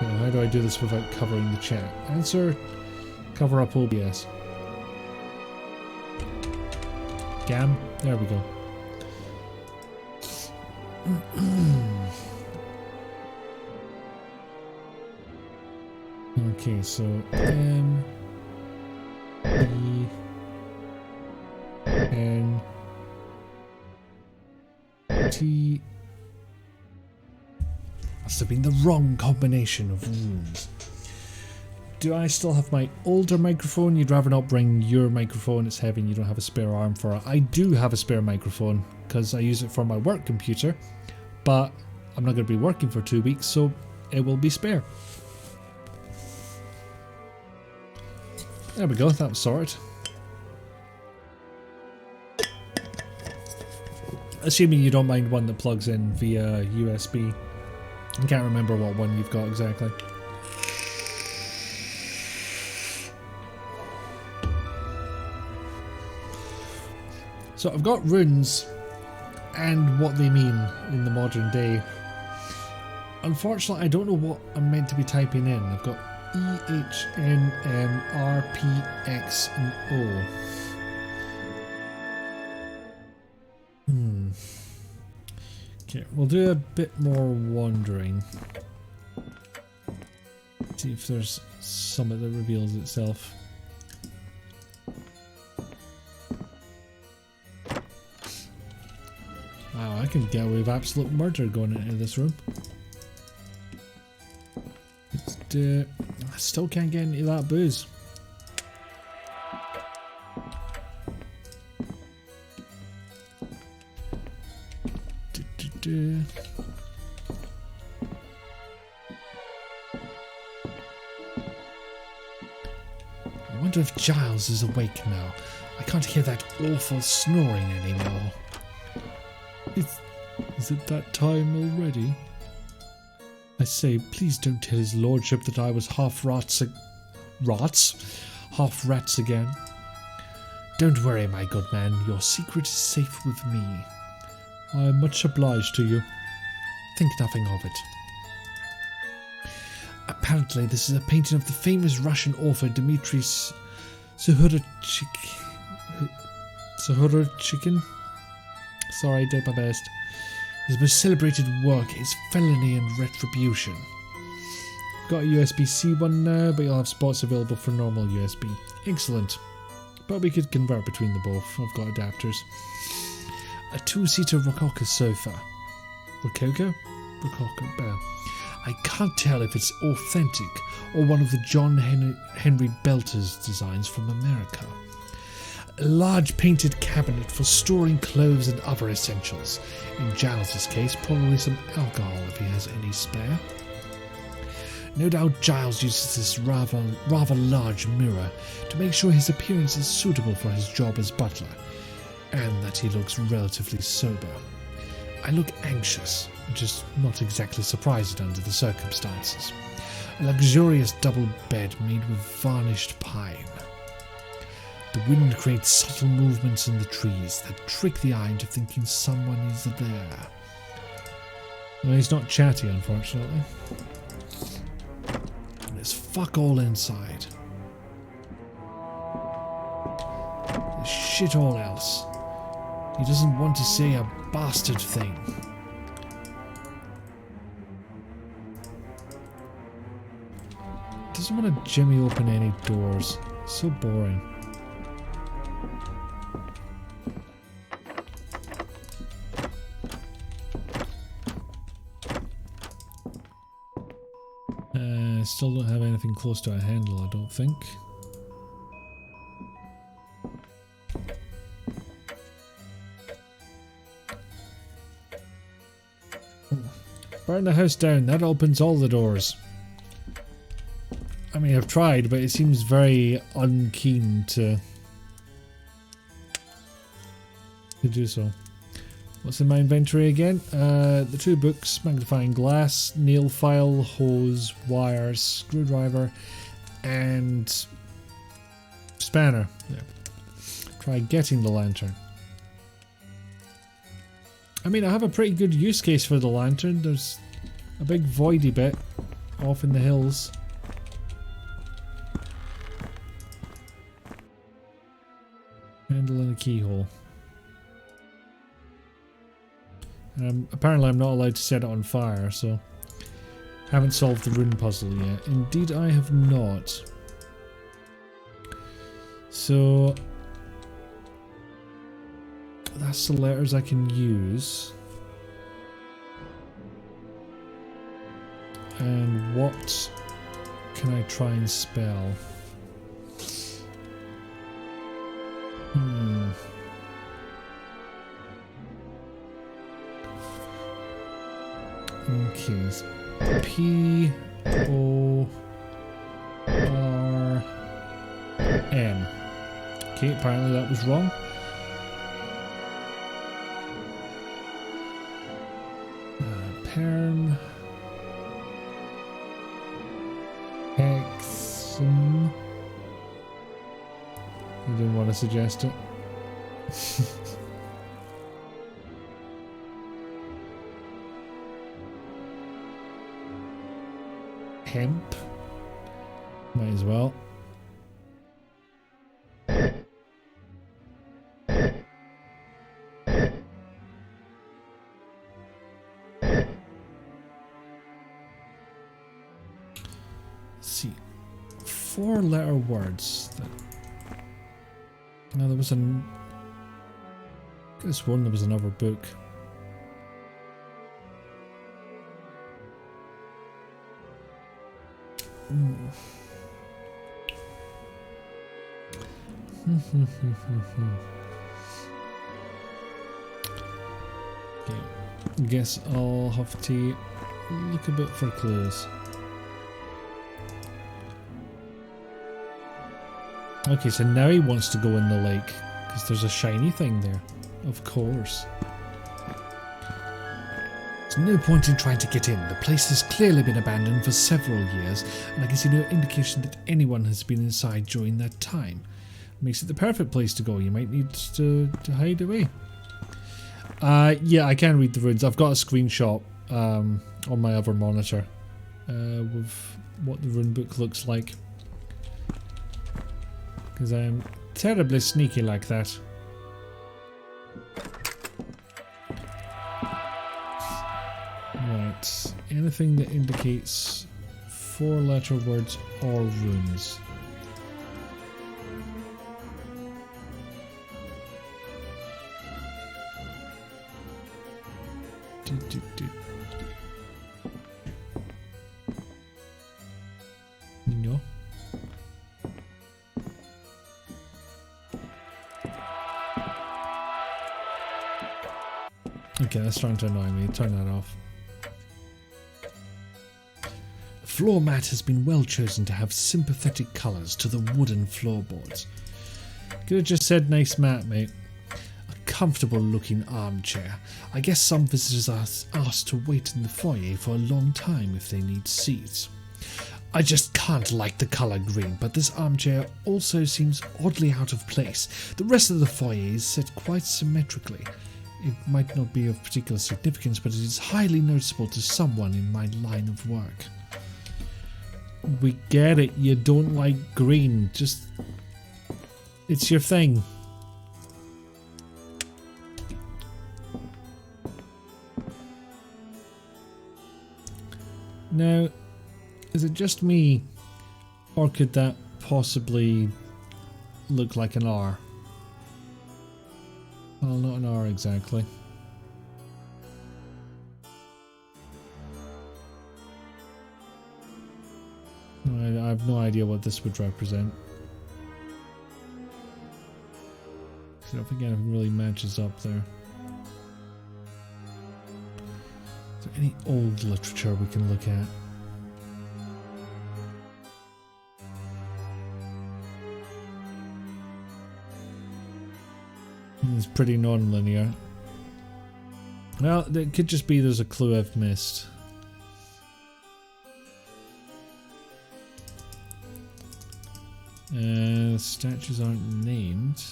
Now, how do I do this without covering the chat? Answer, cover up OBS. Gam, there we go. Okay, so M E N T. Must have been the wrong combination of runes. Do I still have my older microphone? You'd rather not bring your microphone, it's heavy and you don't have a spare arm for it. I do have a spare microphone because I use it for my work computer, but I'm not going to be working for 2 weeks, so it will be spare. There we go, that was sorted. Assuming you don't mind one that plugs in via USB. I can't remember what one you've got exactly. So I've got runes and what they mean in the modern day. Unfortunately, I don't know what I'm meant to be typing in. I've got E, H, N, M, R, P, X, and O. Okay, we'll do a bit more wandering. See if there's something that reveals itself. Wow, I can get away with absolute murder going into this room. I still can't get into that booze. I wonder if Giles is awake now. I can't hear that awful snoring anymore. Is it that time already? I say, please don't tell his lordship that I was half rats again. Don't worry, my good man, your secret is safe with me. I am much obliged to you. Think nothing of it. Apparently, this is a painting of the famous Russian author Dmitry Suhorchkin. Sorry, I did my best. His most celebrated work is Felony and Retribution. Got a USB-C one now, but you'll have spots available for normal USB. Excellent. But we could convert between the both. I've got adapters. A 2-seater Rococo sofa. Rococo? Rococo, better. I can't tell if it's authentic or one of the John Henry Belter's designs from America. A large painted cabinet for storing clothes and other essentials. In Giles's case, probably some alcohol if he has any spare. No doubt Giles uses this rather large mirror to make sure his appearance is suitable for his job as butler, and that he looks relatively sober. I look anxious, which is not exactly surprising under the circumstances. A luxurious double bed made with varnished pine. The wind creates subtle movements in the trees that trick the eye into thinking someone is there. Well, he's not chatty, unfortunately. And there's fuck all inside. There's shit all else. He doesn't want to say a bastard thing. Doesn't want to jimmy open any doors. So boring. Still don't have anything close to a handle, I don't think. Burn the house down, that opens all the doors. I mean, I've tried, but it seems very unkeen to do so. What's in my inventory again? The 2 books, magnifying glass, nail file, hose, wires, screwdriver, and spanner. Yeah. Try getting the lantern. I mean, I have a pretty good use case for the lantern. There's a big voidy bit off in the hills. Handle and a keyhole. Apparently I'm not allowed to set it on fire, so haven't solved the rune puzzle yet. Indeed I have not. So that's the letters I can use. And what can I try and spell? Okay, so P-O-R-M. Okay, apparently that was wrong. Perm. Hexam. You didn't want to suggest it. Hemp. Might as well. Let's see. 4-letter words. Now there was I could have sworn there was another book. Okay, guess I'll have to look a bit for clues. Okay, so now he wants to go in the lake because there's a shiny thing there. Of course. There's no point in trying to get in. The place has clearly been abandoned for several years, and I can see no indication that anyone has been inside during that time. Makes it the perfect place to go. You might need to hide away. Yeah, I can read the runes. I've got a screenshot on my other monitor with what the rune book looks like. Because I'm terribly sneaky like that. Right, anything that indicates 4-letter words or runes. No. Okay, that's trying to annoy me. Turn that off. The floor mat has been well chosen to have sympathetic colours to the wooden floorboards. Could have just said nice mat, mate. A comfortable looking armchair. I guess some visitors are asked to wait in the foyer for a long time if they need seats. I just can't like the colour green, but this armchair also seems oddly out of place. The rest of the foyer is set quite symmetrically. It might not be of particular significance, but it is highly noticeable to someone in my line of work. We get it, you don't like green, just... it's your thing. Now, is it just me, or could that possibly look like an R? Well, not an R exactly. I have no idea what this would represent. I don't think anything really matches up there. Is there any old literature we can look at? It's pretty non-linear. Well, it could just be there's a clue I've missed. Statues aren't named.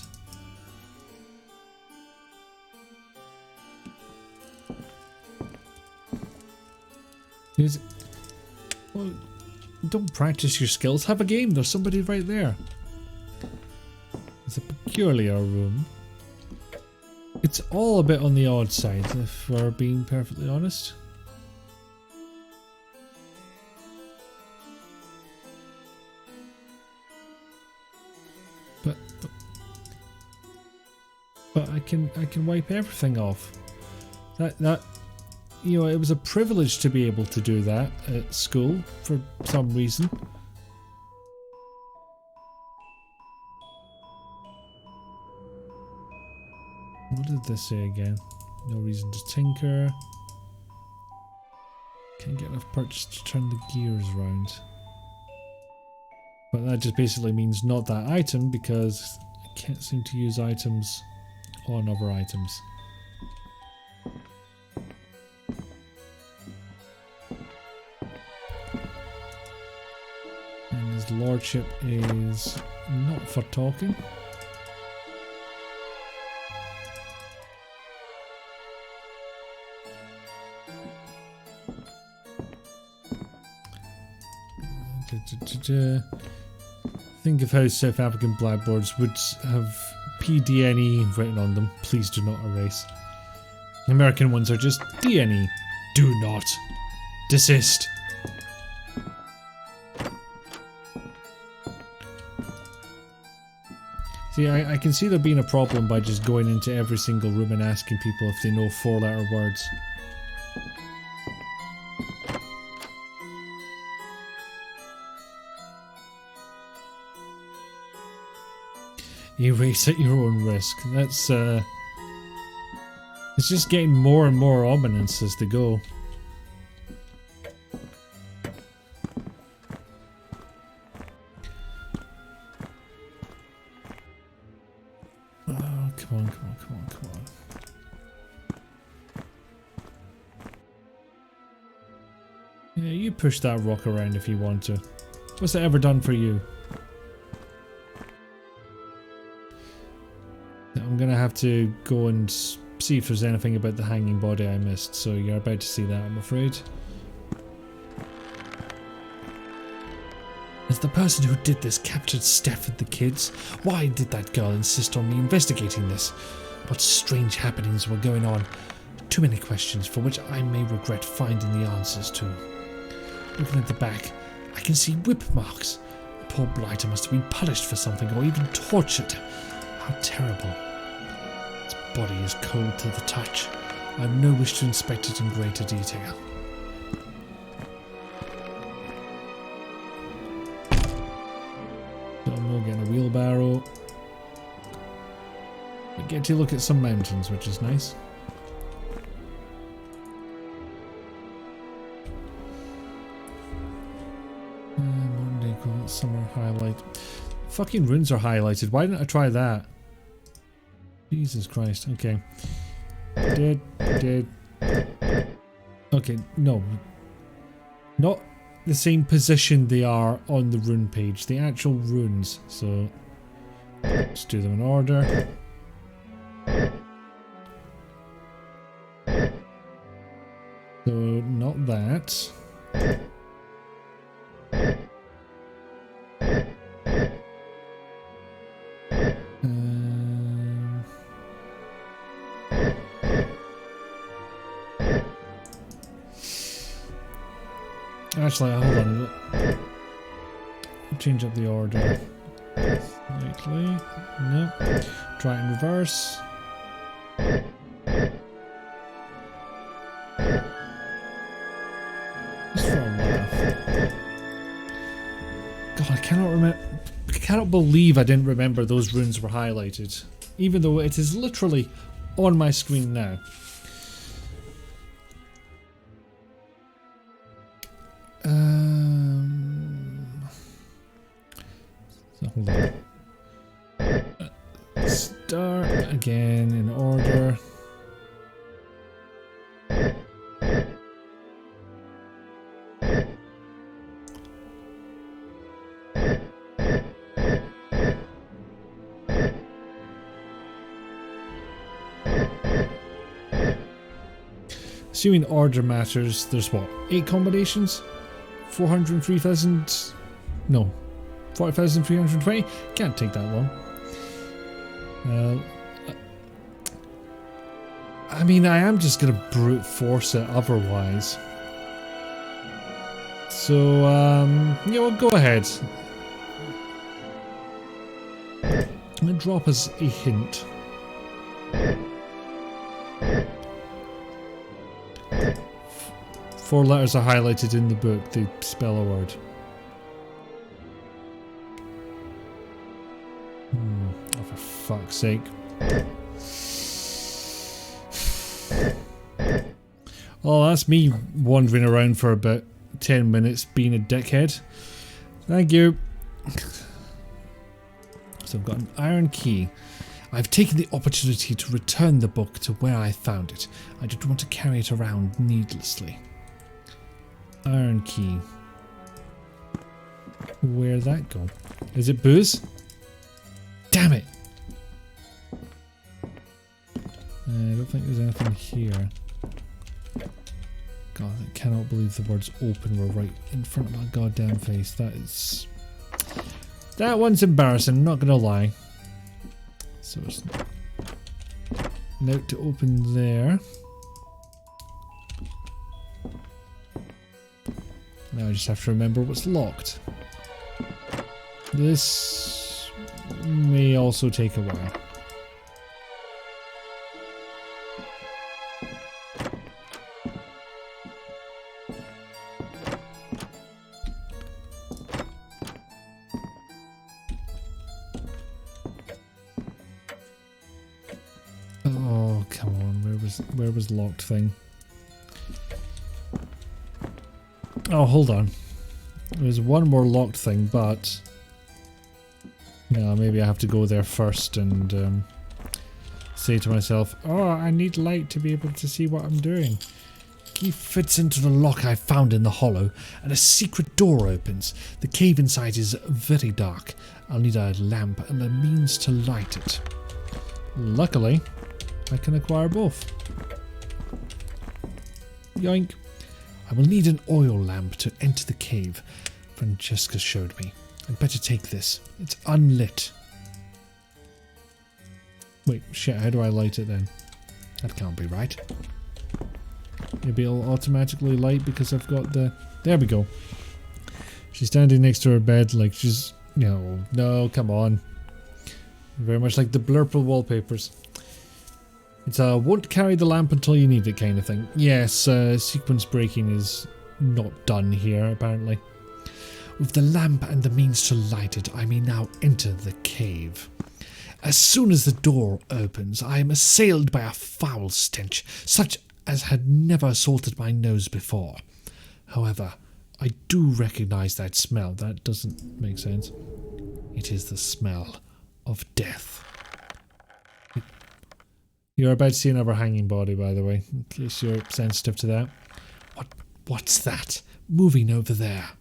Well, don't practice your skills. Have a game. There's somebody right there. It's a peculiar room. It's all a bit on the odd side, if we're being perfectly honest. But I can wipe everything off. That you know, it was a privilege to be able to do that at school for some reason. What did this say again? No reason to tinker. Can't get enough purchase to turn the gears round. But that just basically means not that item, because I can't seem to use items on other items. And his lordship is not for talking. Think of how South African blackboards would have PDNE written on them. Please do not erase. American ones are just DNE. Do not. Desist. See, I can see there being a problem by just going into every single room and asking people if they know 4-letter words. Erase at your own risk. That's it's just getting more and more ominous as they go. Oh, come on. Yeah, you push that rock around if you want to. What's it ever done for you? I'm gonna have to go and see if there's anything about the hanging body I missed, so you're about to see that, I'm afraid. Is the person who did this captured Steph and the kids? Why did that girl insist on me investigating this? What strange happenings were going on? Too many questions for which I may regret finding the answers to. Looking at the back, I can see whip marks. The poor blighter must have been punished for something or even tortured. How terrible. Its body is cold to the touch. I have no wish to inspect it in greater detail. So I'm not getting a wheelbarrow. We get to look at some mountains, which is nice. Modern day equivalent summer highlight. Fucking runes are highlighted. Why didn't I try that? Jesus Christ. Okay. Dead. Okay, no. Not the same position they are on the rune page. The actual runes. So, let's do them in order. So, not that. Actually, hold on. Change up the order slightly. No. Try it in reverse. Just for a laugh. God, I cannot remember. I cannot believe I didn't remember those runes were highlighted, even though it is literally on my screen now. So hold on. Start again in order. Assuming order matters, there's what, 8 combinations? 403,000? No, 40,320? Can't take that long. I mean, I am just gonna brute force it otherwise. So, yeah, well, go ahead. And drop us a hint. Four letters are highlighted in the book, they spell a word. Oh, for fuck's sake. Oh, that's me wandering around for about 10 minutes being a dickhead. Thank you. So I've got an iron key. I've taken the opportunity to return the book to where I found it. I didn't want to carry it around needlessly. Iron key. Where'd that go? Is it booze? Damn it! I don't think there's anything here. God, I cannot believe the words open were right in front of my goddamn face. That one's embarrassing, I'm not gonna lie. So it's note to open there. Now I just have to remember what's locked. This may also take a while. Oh, come on, where was the locked thing? Oh, hold on. There's one more locked thing, but yeah, maybe I have to go there first and say to myself, oh, I need light to be able to see what I'm doing. Key fits into the lock I found in the hollow, and a secret door opens. The cave inside is very dark. I'll need a lamp and a means to light it. Luckily, I can acquire both. Yoink. I will need an oil lamp to enter the cave. Francesca showed me. I'd better take this. It's unlit. Wait, shit, how do I light it then? That can't be right. Maybe it'll automatically light because I've got the... There we go. She's standing next to her bed like she's... No, come on. Very much like the Blurple wallpapers. It's a won't carry the lamp until you need it kind of thing. Yes, sequence breaking is not done here, apparently. With the lamp and the means to light it, I may now enter the cave. As soon as the door opens, I am assailed by a foul stench, such as had never assaulted my nose before. However, I do recognize that smell. That doesn't make sense. It is the smell of death. You're about to see another hanging body, by the way, in case you're sensitive to that. What's that? Moving over there.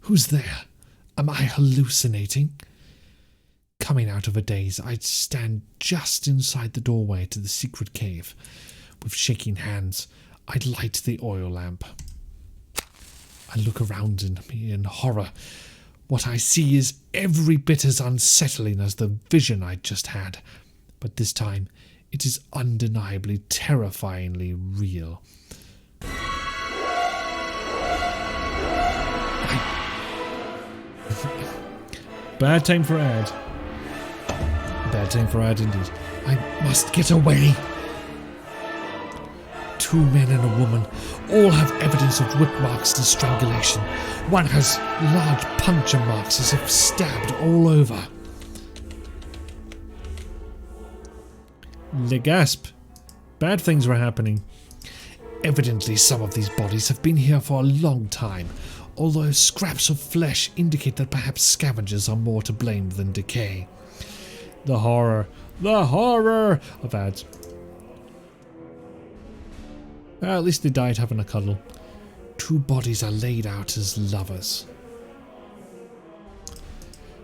Who's there? Am I hallucinating? Coming out of a daze, I stand just inside the doorway to the secret cave. With shaking hands, I light the oil lamp. I look around in horror. What I see is every bit as unsettling as the vision I'd just had. But this time, it is undeniably, terrifyingly real. Bad time for ad. Bad time for ad indeed. I must get away. 2 men and a woman all have evidence of whip marks and strangulation. One has large puncture marks as if stabbed all over. Le gasp. Bad things were happening. Evidently some of these bodies have been here for a long time, although scraps of flesh indicate that perhaps scavengers are more to blame than decay. The horror. The horror of ads. At least they died having a cuddle. 2 bodies are laid out as lovers.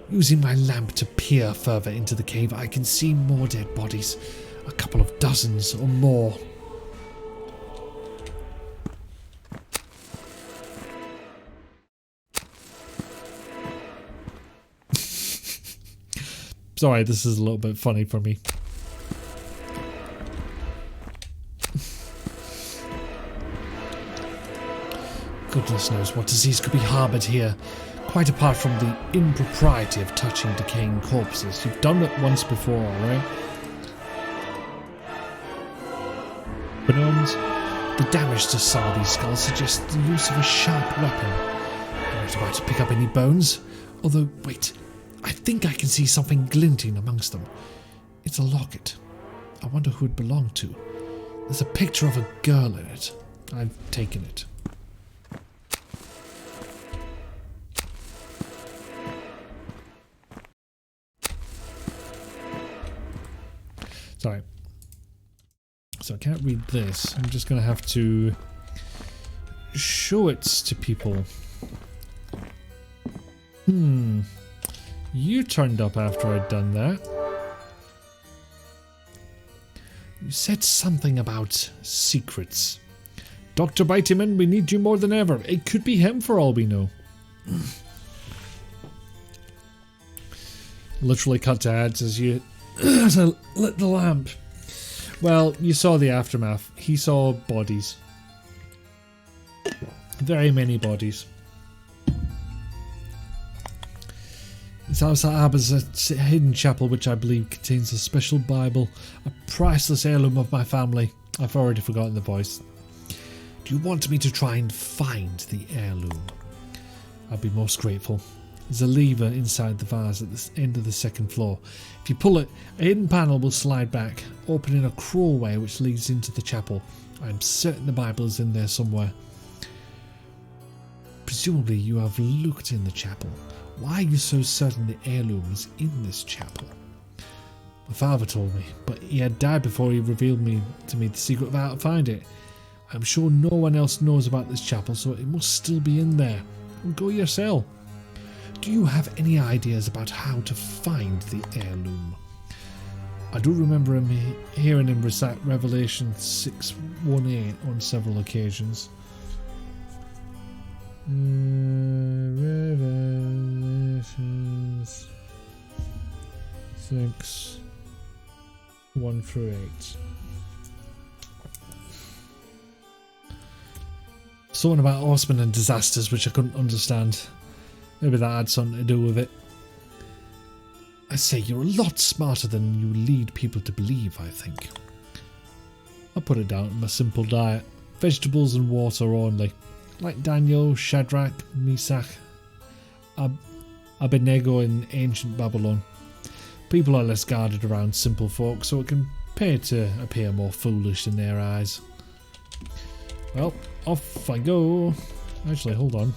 Using my lamp to peer further into the cave, I can see more dead bodies. A couple of dozens or more. Sorry, this is a little bit funny for me. Goodness knows what disease could be harboured here. Quite apart from the impropriety of touching decaying corpses. You've done it once before, alright? Bananas. The damage to some of these skulls suggests the use of a sharp weapon. I'm not about to pick up any bones. Although, wait. I think I can see something glinting amongst them. It's a locket. I wonder who it belonged to. There's a picture of a girl in it. I've taken it. Sorry. So I can't read this. I'm just going to have to show it to people. You turned up after I'd done that. You said something about secrets. Dr. Biteyman, we need you more than ever. It could be him for all we know. Literally cut to ads as you lit the lamp. Well, you saw the aftermath. He saw bodies. Very many bodies. This house harbors a hidden chapel which I believe contains a special Bible, a priceless heirloom of my family. I've already forgotten the voice. Do you want me to try and find the heirloom? I'd be most grateful. There's a lever inside the vase at the end of the second floor. If you pull it, a hidden panel will slide back, opening a crawlway which leads into the chapel. I'm certain the Bible is in there somewhere. Presumably you have looked in the chapel. Why are you so certain the heirloom is in this chapel? My father told me, but he had died before he revealed to me the secret of how to find it. I'm sure no one else knows about this chapel, so it must still be in there. Go yourself. Do you have any ideas about how to find the heirloom? I do remember hearing him recite Revelation 6:18 on several occasions. Revelations 6:1-8. Something about horsemen and disasters which I couldn't understand. Maybe that had something to do with it. I say, you're a lot smarter than you lead people to believe, I think. I'll put it down to my simple diet. Vegetables and water only. Like Daniel, Shadrach, Meshach, Abednego in ancient Babylon. People are less guarded around simple folk, so it can pay to appear more foolish in their eyes. Well, off I go. Actually, hold on.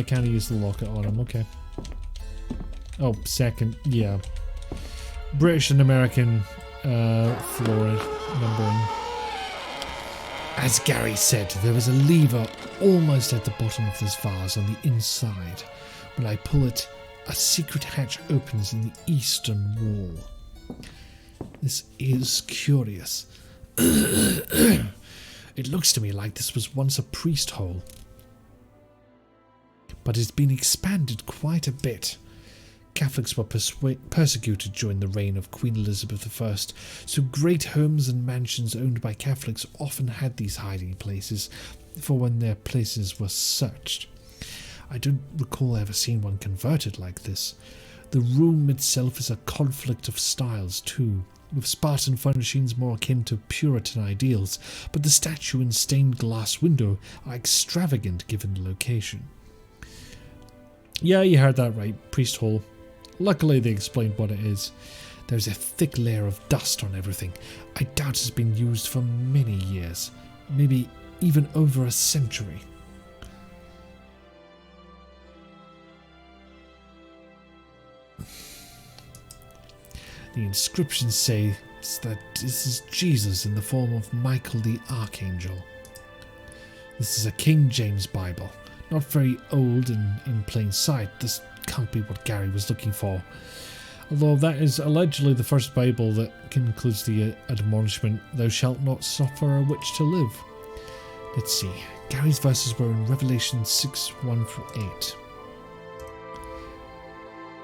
Can't use the locket on him, okay. Oh, second, yeah. British and American florid numbering. As Gary said, there was a lever almost at the bottom of this vase on the inside. When I pull it, a secret hatch opens in the eastern wall. This is curious. It looks to me like this was once a priest hole, but it's been expanded quite a bit. Catholics were persecuted during the reign of Queen Elizabeth I, so great homes and mansions owned by Catholics often had these hiding places for when their places were searched. I don't recall ever seeing one converted like this. The room itself is a conflict of styles too, with Spartan furnishings more akin to Puritan ideals, but the statue and stained glass window are extravagant given the location. Yeah, you heard that right, priest hole. Luckily they explained what it is. There's a thick layer of dust on everything. I doubt it's been used for many years, maybe even over a century. The inscriptions say that this is Jesus in the form of Michael the Archangel. This is a King James Bible. Not very old and in plain sight. This can't be what Gary was looking for. Although that is allegedly the first Bible that includes the admonishment, "Thou shalt not suffer a witch to live." Let's see. Gary's verses were in Revelation 6:1-8.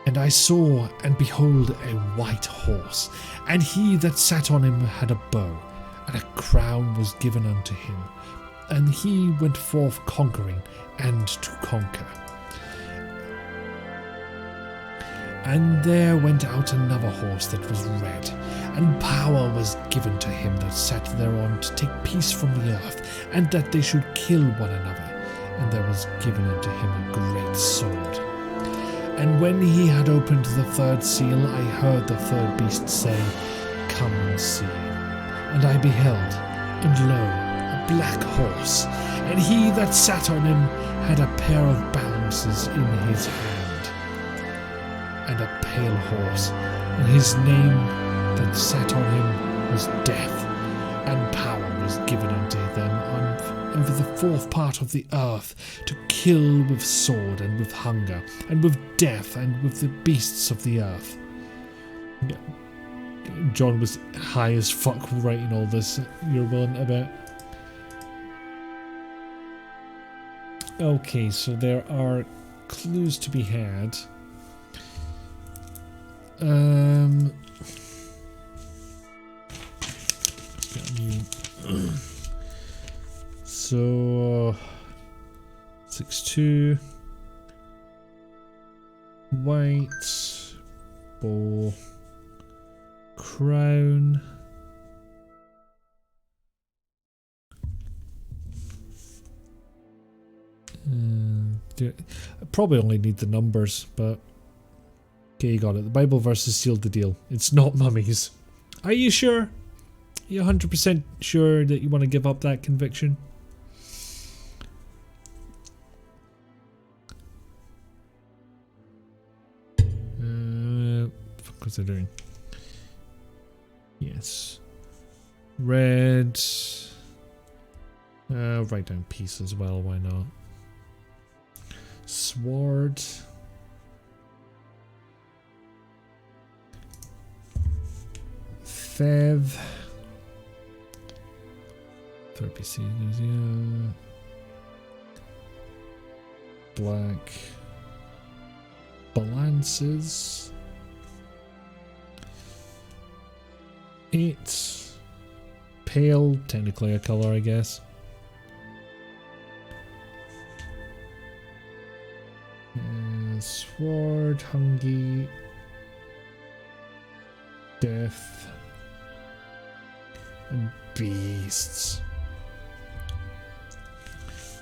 "And I saw, and behold, a white horse, and he that sat on him had a bow, and a crown was given unto him. And he went forth conquering, and to conquer. And there went out another horse that was red, and power was given to him that sat thereon to take peace from the earth, and that they should kill one another. And there was given unto him a great sword. And when he had opened the third seal, I heard the third beast say, Come and see. And I beheld, and lo, a black horse, and he that sat on him had a pair of balances in his hand, and a pale horse, and his name that sat on him was Death, and power was given unto them over the fourth part of the earth, to kill with sword, and with hunger, and with death, and with the beasts of the earth. Yeah. John was high as fuck writing all this. You're willing about. Okay, so there are clues to be had. So 6-2 white bow, crown, I probably only need the numbers, but okay, you got it. The Bible verses sealed the deal. It's not mummies. Are you sure? Are you 100% sure that you want to give up that conviction? What was I doing? Yes. Red. Write down peace as well, why not? Sword. Fev. Third PC, yeah. Black. Balances. 8. Pale, technically a colour, I guess. Sword, hungry, death, and beasts.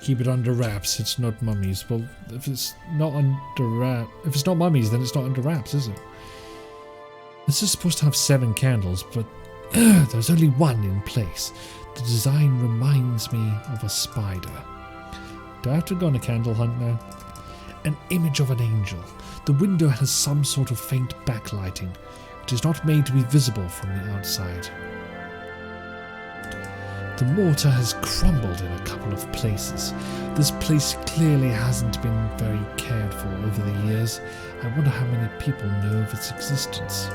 Keep it under wraps. It's not mummies. Well, if it's not under wrap, if it's not mummies, then it's not under wraps, is it? This is supposed to have 7 candles, but there's only one in place. The design reminds me of a spider. Do I have to go on a candle hunt now? An image of an angel. The window has some sort of faint backlighting. It is not made to be visible from the outside. The mortar has crumbled in a couple of places. This place clearly hasn't been very cared for over the years. I wonder how many people know of its existence.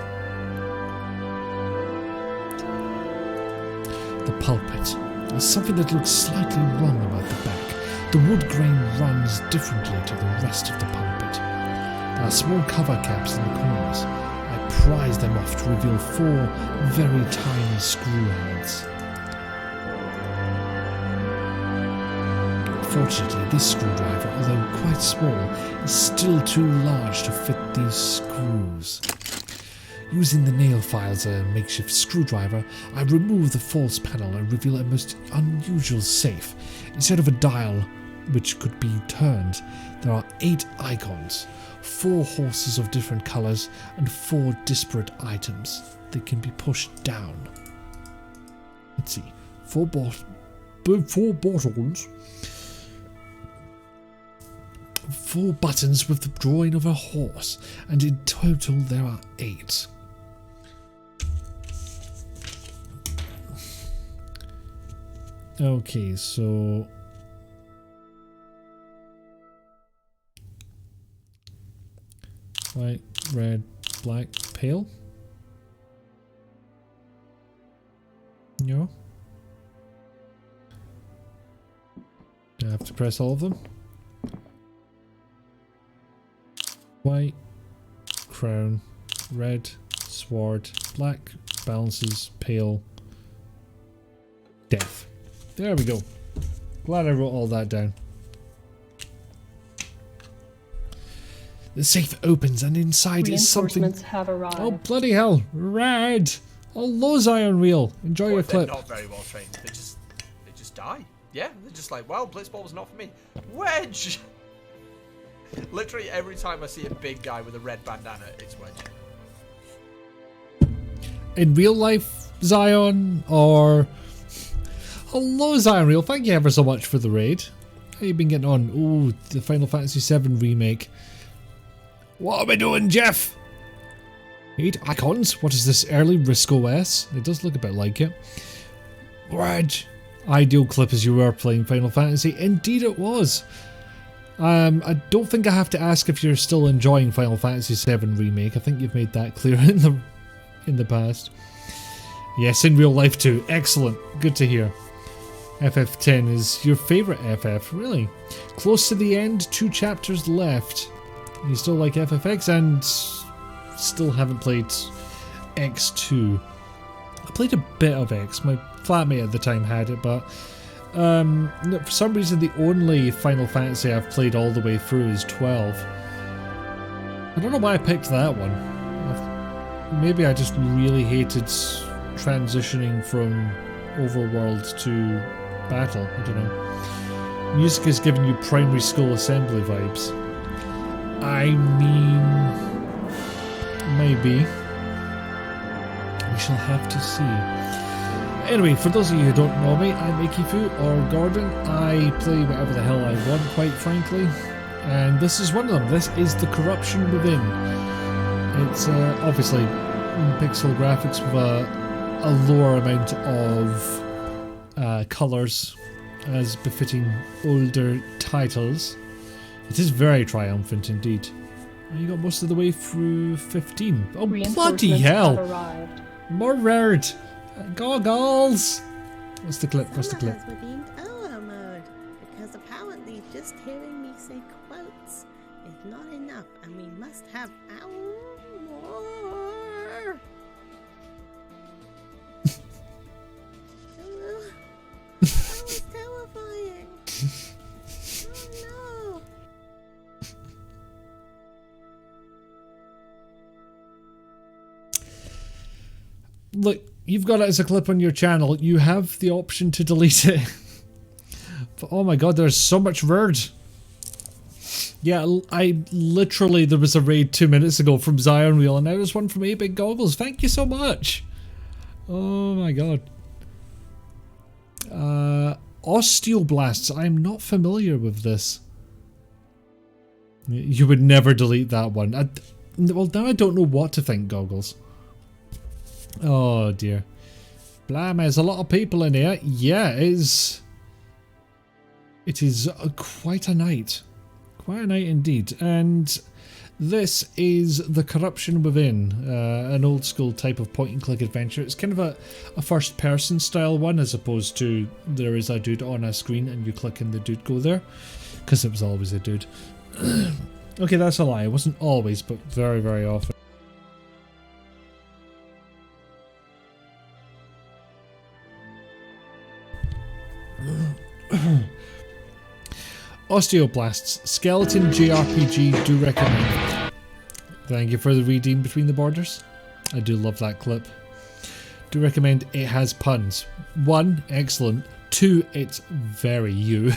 The pulpit. There's something that looks slightly wrong about the back. The wood grain runs differently to the rest of the pulpit. There are small cover caps in the corners. I prise them off to reveal 4 very tiny screw heads. Fortunately, this screwdriver, although quite small, is still too large to fit these screws. Using the nail file as a makeshift screwdriver, I remove the false panel and reveal a most unusual safe. Instead of a dial which could be turned, there are 8 icons, 4 horses of different colours, and 4 disparate items that can be pushed down. Let's see, 4 buttons. 4 buttons with the drawing of a horse, and in total there are 8. Okay, so white, red, black, pale. No. Do I have to press all of them? White, crown, red, sword, black, balances, pale, death. There we go. Glad I wrote all that down. The safe opens and inside is something. Reinforcements have arrived. Oh bloody hell! Rad! Hello Zion Wheel. Enjoy your They're clip. not very well trained. They just die. Yeah, they're just like, well, Blitzball was not for me. Wedge! Literally every time I see a big guy with a red bandana, it's Wedge. In real life, Zion, or hello Zion Wheel. Thank you ever so much for the raid. How you been getting on? Oh, the Final Fantasy VII remake. What are we doing, Jeff? 8 icons? What is this, early Risk OS? It does look a bit like it. Reg! Ideal clip as you were playing Final Fantasy. Indeed it was. I don't think I have to ask if you're still enjoying Final Fantasy VII Remake. I think you've made that clear in the past. Yes, in real life too. Excellent. Good to hear. FF10 is your favourite FF, really? Close to the end, 2 chapters left. You still like FFX and still haven't played X2. I played a bit of X. My flatmate at the time had it, but no, for some reason the only Final Fantasy I've played all the way through is 12. I don't know why I picked that one. Maybe I just really hated transitioning from overworld to battle. I don't know. Music is giving you primary school assembly vibes. I mean, maybe. We shall have to see. Anyway, for those of you who don't know me, I'm Ikifu, or Gordon. I play whatever the hell I want, quite frankly. And this is one of them. This is The Corruption Within. It's obviously pixel graphics with a lower amount of colours, as befitting older titles. It is very triumphant indeed. And you got most of the way through 15. Oh bloody hell! Have arrived. More red! Goggles! What's the clip? What's the clip? Has redeemed hour mode, because apparently just hearing me say quotes is not enough, and we must have hour more. That was terrifying. Oh no. Look, you've got it as a clip on your channel. You have the option to delete it. But oh my god, there's so much word. Yeah, I literally, there was a raid 2 minutes ago from Zion Wheel, and now there's one from 8-Bit Goggles. Thank you so much. Oh my god. Osteoblasts. I'm not familiar with this. You would never delete that one. Well, now I don't know what to think, Goggles. Oh dear. Blam, there's a lot of people in here. Yeah, it is quite a night. Quite a night indeed. And this is The Corruption Within, an old school type of point and click adventure. It's kind of a first person style one, as opposed to there is a dude on a screen and you click and the dude go there. Because it was always a dude. Okay, that's a lie. It wasn't always, but very, very often. Osteoblasts, skeleton JRPG, do recommend. Thank you for the redeem between the borders. I do love that clip. Do recommend. It has puns. 1, excellent. 2, it's very you.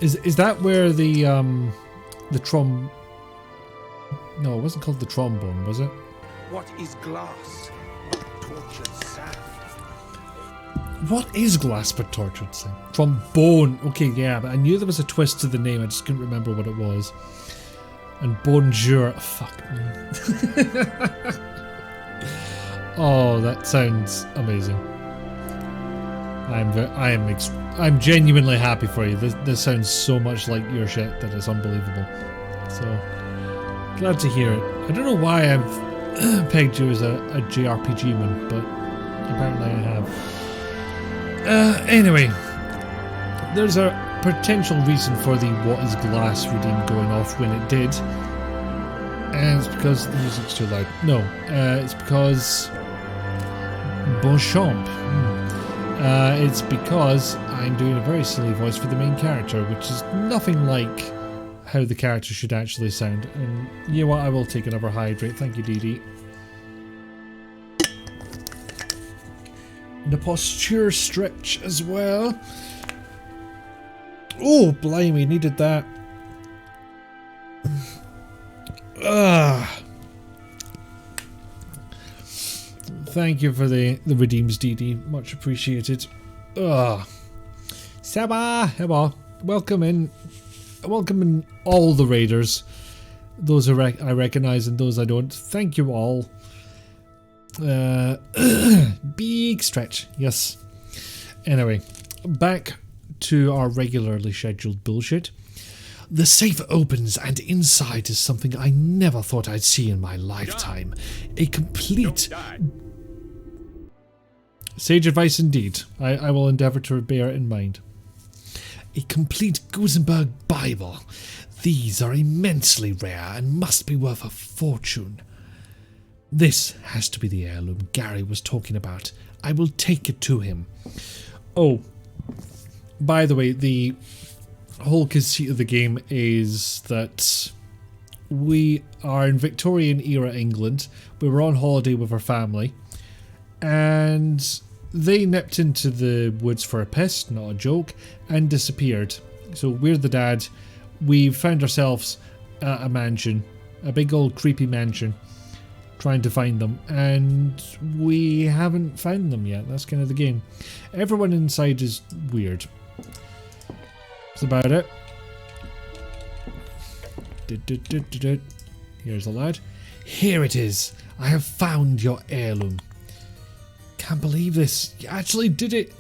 Is that where the no, it wasn't called the trombone, was it? What is glass? Tortured sand. What is glass but tortured sand? Trombone. Okay, yeah, but I knew there was a twist to the name. I just couldn't remember what it was. And bonjour. Fuck me. Oh, that sounds amazing. I'm genuinely happy for you. This sounds so much like your shit that it's unbelievable. So glad to hear it. I don't know why I've pegged you as a JRPG man, but apparently I have. Anyway, there's a potential reason for the What is Glass redeem going off when it did. And it's because the music's too loud. No, it's because Beauchamp. It's because I'm doing a very silly voice for the main character, which is nothing like how the character should actually sound. And you know what? I will take another hydrate. Thank you, Dee Dee. And a posture stretch as well. Oh, blimey, needed that. Thank you for the redeems, DD. Much appreciated. Saba, hello. Welcome in. Welcome in all the raiders. Those I recognise and those I don't. Thank you all. Big stretch. Yes. Anyway, back to our regularly scheduled bullshit. The safe opens and inside is something I never thought I'd see in my lifetime. A complete... Sage advice indeed. I will endeavour to bear it in mind. A complete Gutenberg Bible. These are immensely rare and must be worth a fortune. This has to be the heirloom Gary was talking about. I will take it to him. Oh, by the way, the whole conceit of the game is that we are in Victorian era England. We were on holiday with our family and they nipped into the woods for a piss, not a joke, and disappeared. So we're the dad. We found ourselves at a mansion, a big old creepy mansion, trying to find them, and we haven't found them yet. That's kind of the game. Everyone inside is weird. That's about it. Here's the lad. Here it is. I have found your heirloom. Can't believe this. You actually did it.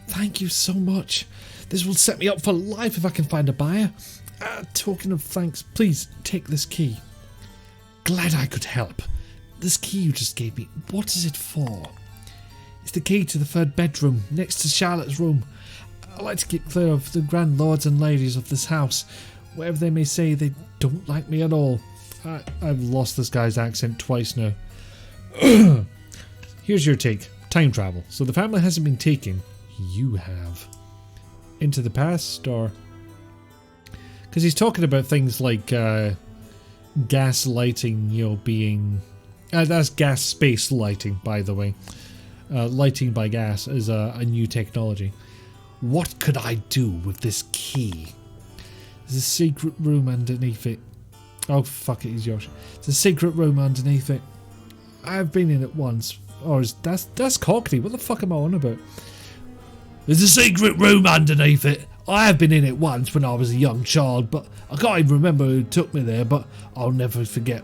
Thank you so much. This will set me up for life if I can find a buyer. Talking of thanks, please take this key. Glad I could help. This key you just gave me, what is it for? It's the key to the third bedroom, next to Charlotte's room. I like to keep clear of the grand lords and ladies of this house. Whatever they may say, they don't like me at all. I've lost this guy's accent twice now. Here's your take. Time travel. So the family hasn't been taken. You have. Into the past, or... Because he's talking about things like gas lighting, you know, being... that's gas space lighting, by the way. Lighting by gas is a new technology. What could I do with this key? There's a secret room underneath it. Oh, fuck it, he's Yosh. There's a secret room underneath it. I've been in it once. Oh, that's Cockney. What the fuck am I on about? There's a secret room underneath it. I have been in it once when I was a young child, but I can't even remember who took me there, but I'll never forget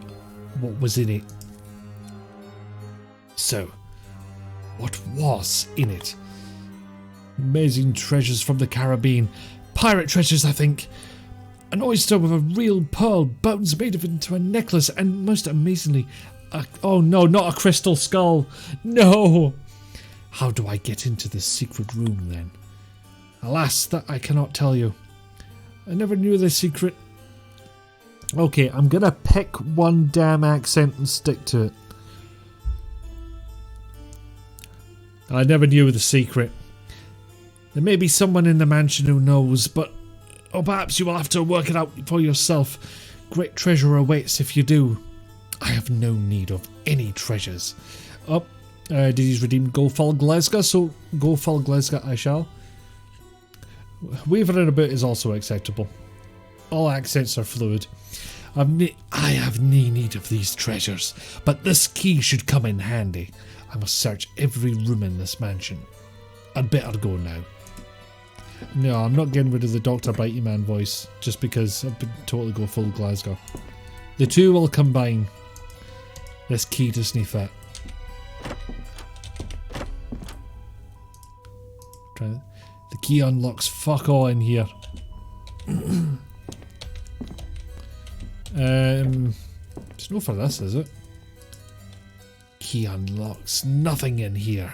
what was in it. So, what was in it? Amazing treasures from the Caribbean. Pirate treasures, I think. An oyster with a real pearl, bones made of it into a necklace, and most amazingly, oh no, not a crystal skull. No! How do I get into this secret room then? Alas, that I cannot tell you. I never knew the secret. Okay, I'm gonna pick one damn accent and stick to it. I never knew the secret. There may be someone in the mansion who knows, but... or perhaps you will have to work it out for yourself. Great treasure awaits if you do. I have no need of any treasures. Oh, Diddy's redeemed Golfall Glasgow, so Golfall Glasgow I shall. Wavering about is also acceptable. All accents are fluid. I have no need of these treasures, but this key should come in handy. I must search every room in this mansion. I'd better go now. No, I'm not getting rid of the Dr. Bitey Man voice, just because I've been totally go full Glasgow. The two will combine. This key doesn't fit. Try key unlocks fuck all in here. There's no for this, is it? Key unlocks nothing in here.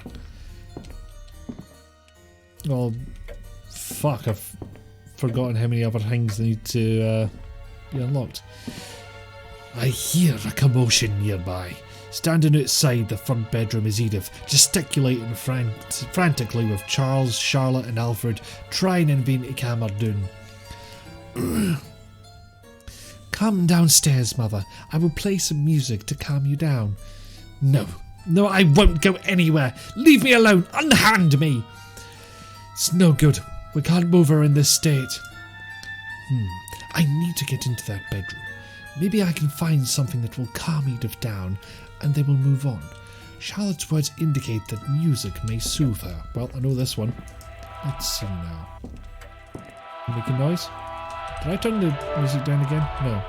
Oh, fuck, I've forgotten how many other things need to be unlocked. I hear a commotion nearby. Standing outside the front bedroom is Edith, gesticulating frantically with Charles, Charlotte and Alfred, trying in vain to calm her down. Come downstairs, Mother. I will play some music to calm you down. No, I won't go anywhere. Leave me alone. Unhand me. It's no good. We can't move her in this state. I need to get into that bedroom. Maybe I can find something that will calm Edith down and they will move on. Charlotte's words indicate that music may soothe her. Well, I know this one. Let's see now. Making noise? Did I turn the music down again? No.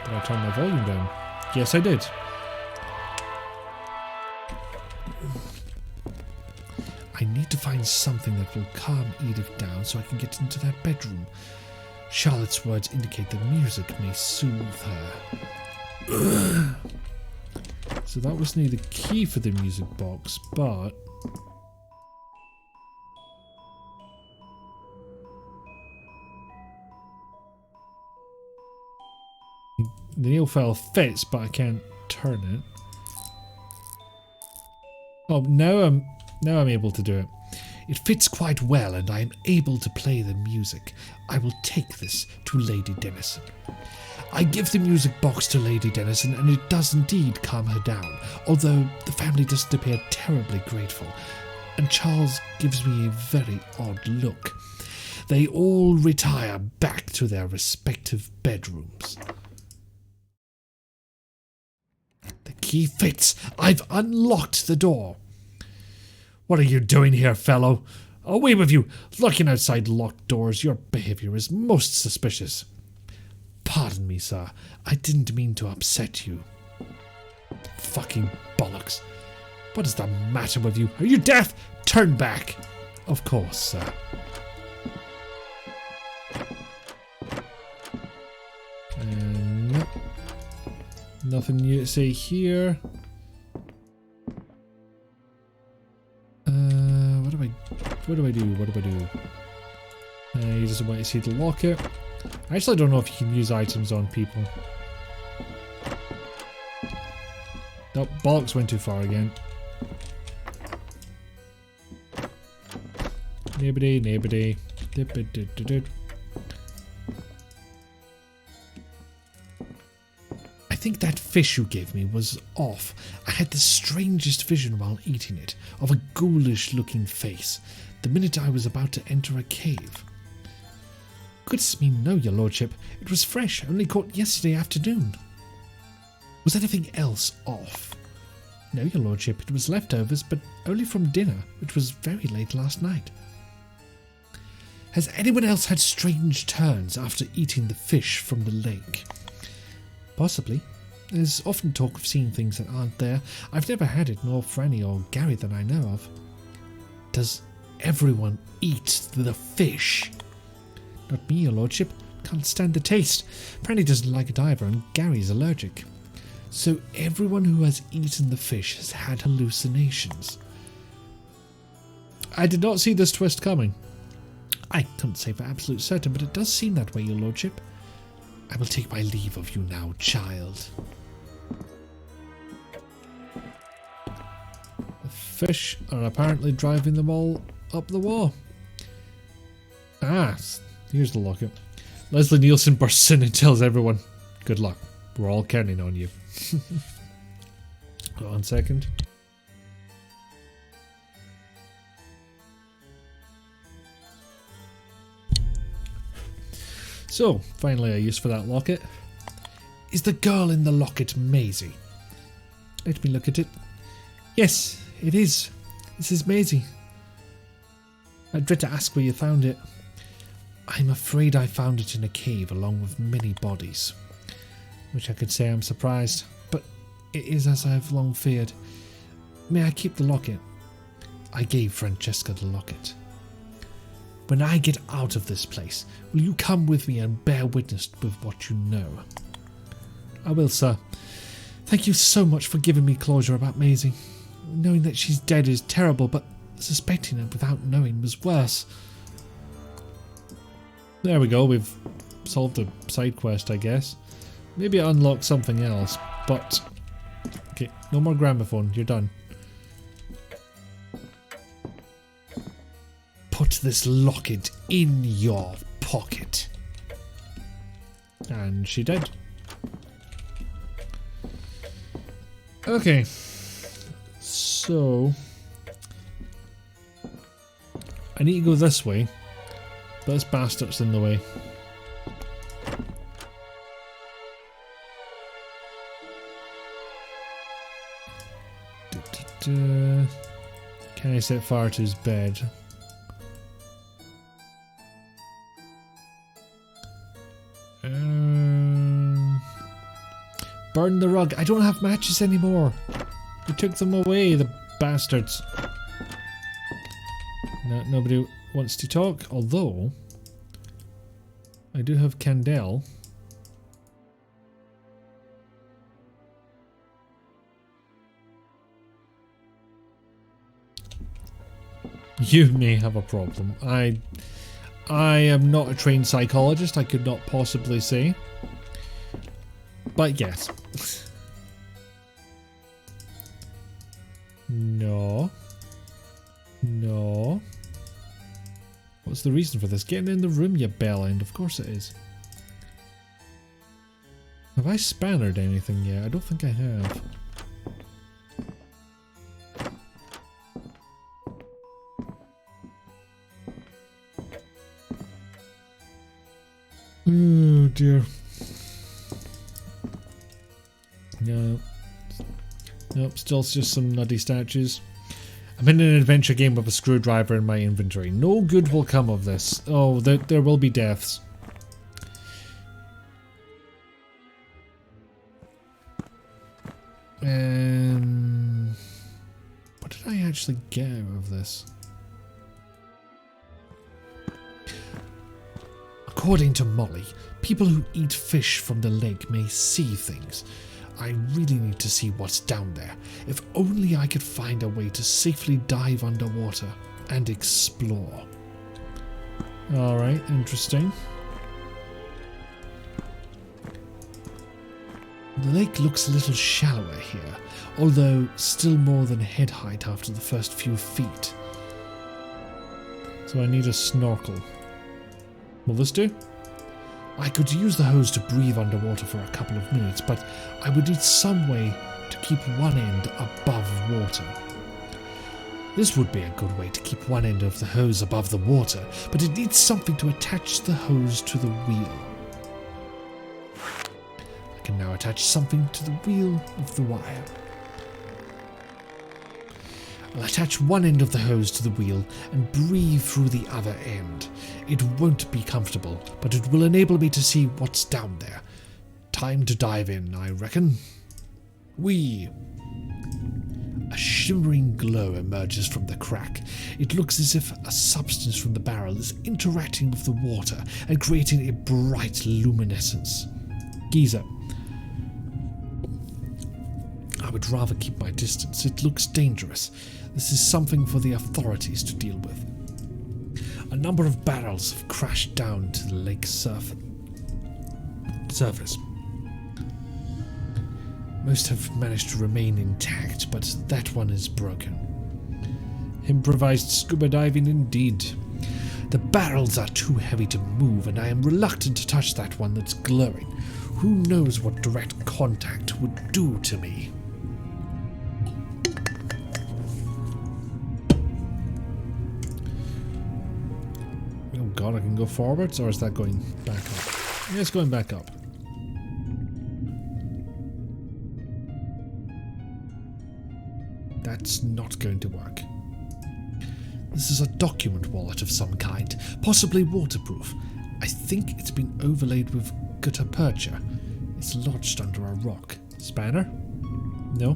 Did I turn my volume down? Yes, I did. I need to find something that will calm Edith down so I can get into that bedroom. Charlotte's words indicate that music may soothe her. So that was near the key for the music box, but... the nail file fits, but I can't turn it. Oh, now I'm able to do it. It fits quite well and I am able to play the music. I will take this to Lady Denison. I give the music box to Lady Denison and it does indeed calm her down, although the family doesn't appear terribly grateful, and Charles gives me a very odd look. They all retire back to their respective bedrooms. The key fits. I've unlocked the door. What are you doing here, fellow? Away with you! Looking outside locked doors, your behaviour is most suspicious. Pardon me, sir. I didn't mean to upset you. Fucking bollocks. What is the matter with you? Are you deaf? Turn back. Of course, sir. Nope. Nothing new to say here. What do I do? He doesn't want to see the locket. I actually don't know if you can use items on people. Nope, bollocks went too far again. Nibbity. I think that fish you gave me was off. I had the strangest vision while eating it, of a ghoulish looking face, the minute I was about to enter a cave. Goodness me, no, your lordship. It was fresh, only caught yesterday afternoon. Was anything else off? No, your lordship, it was leftovers, but only from dinner, which was very late last night. Has anyone else had strange turns after eating the fish from the lake? Possibly. There's often talk of seeing things that aren't there. I've never had it, nor Franny or Gary that I know of. Does everyone eat the fish? Not me, your lordship. Can't stand the taste. Franny doesn't like it either, and Gary's allergic. So everyone who has eaten the fish has had hallucinations. I did not see this twist coming. I can't say for absolute certain, but it does seem that way, your lordship. I will take my leave of you now, child. The fish are apparently driving them all up the wall. Ah, here's the locket. Leslie Nielsen bursts in and tells everyone, good luck. We're all counting on you. Hold on a second. So, finally a use for that locket. Is the girl in the locket Maisie? Let me look at it. Yes, it is. This is Maisie. I dread to ask where you found it. I'm afraid I found it in a cave along with many bodies. Wish I could say I'm surprised, but it is as I have long feared. May I keep the locket? I gave Francesca the locket. When I get out of this place, will you come with me and bear witness with what you know? I will, sir. Thank you so much for giving me closure about Maisie. Knowing that she's dead is terrible, but suspecting her without knowing was worse. There we go, we've solved a side quest, I guess. Maybe it unlocks something else, but... Okay, no more gramophone, you're done. Put this locket in your pocket. And she did. Okay. So... I need to go this way. But this bastard's in the way. Can I set fire to his bed? Burn the rug. I don't have matches anymore. They took them away, the bastards. No, nobody wants to talk, although I do have candle. You may have a problem. I am not a trained psychologist, I could not possibly say. But yes. No. No. What's the reason for this? Getting in the room, you bellend. Of course it is. Have I spannered anything yet? I don't think I have. Oh dear. No. Nope, still just some nutty statues. I'm in an adventure game with a screwdriver in my inventory. No good will come of this. Oh, there will be deaths. What did I actually get out of this? According to Molly, people who eat fish from the lake may see things. I really need to see what's down there. If only I could find a way to safely dive underwater and explore. Alright, interesting. The lake looks a little shallower here, although still more than head height after the first few feet. So I need a snorkel. Will this do? I could use the hose to breathe underwater for a couple of minutes, but I would need some way to keep one end above water. This would be a good way to keep one end of the hose above the water, but it needs something to attach the hose to the wheel. I can now attach something to the wheel of the wire. I'll attach one end of the hose to the wheel and breathe through the other end. It won't be comfortable, but it will enable me to see what's down there. Time to dive in, I reckon. Whee! A shimmering glow emerges from the crack. It looks as if a substance from the barrel is interacting with the water and creating a bright luminescence. Geezer. I would rather keep my distance. It looks dangerous. This is something for the authorities to deal with. A number of barrels have crashed down to the lake's surface. Most have managed to remain intact, but that one is broken. Improvised scuba diving indeed. The barrels are too heavy to move, and I am reluctant to touch that one that's glowing. Who knows what direct contact would do to me? God, I can go forwards, or is that going back up? Yeah, it's going back up. That's not going to work. This is a document wallet of some kind, possibly waterproof. I think it's been overlaid with gutta percha. It's lodged under a rock. Spanner? No.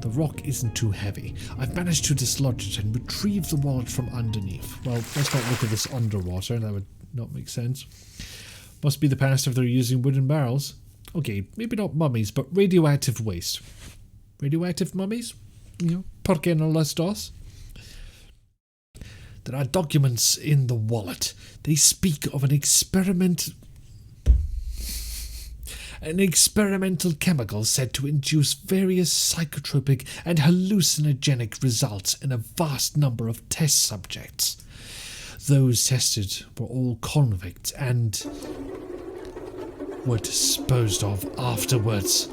The rock isn't too heavy. I've managed to dislodge it and retrieve the wallet from underneath. Well, let's not look at this underwater. That would not make sense. Must be the past if they're using wooden barrels. Okay, maybe not mummies, but radioactive waste. Radioactive mummies? You know, ¿por qué no las dos? There are documents in the wallet. They speak of an experimental chemical said to induce various psychotropic and hallucinogenic results in a vast number of test subjects. Those tested were all convicts and were disposed of afterwards.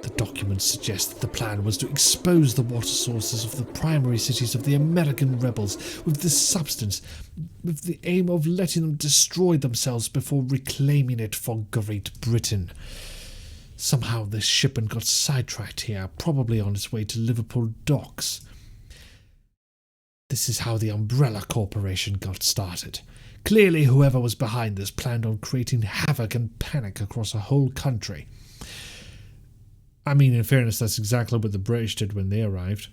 The documents suggest that the plan was to expose the water sources of the primary cities of the American rebels with this substance, with the aim of letting them destroy themselves before reclaiming it for Great Britain. Somehow this shipment got sidetracked here, probably on its way to Liverpool docks. This is how the Umbrella Corporation got started. Clearly whoever was behind this planned on creating havoc and panic across a whole country. I mean, in fairness, that's exactly what the British did when they arrived.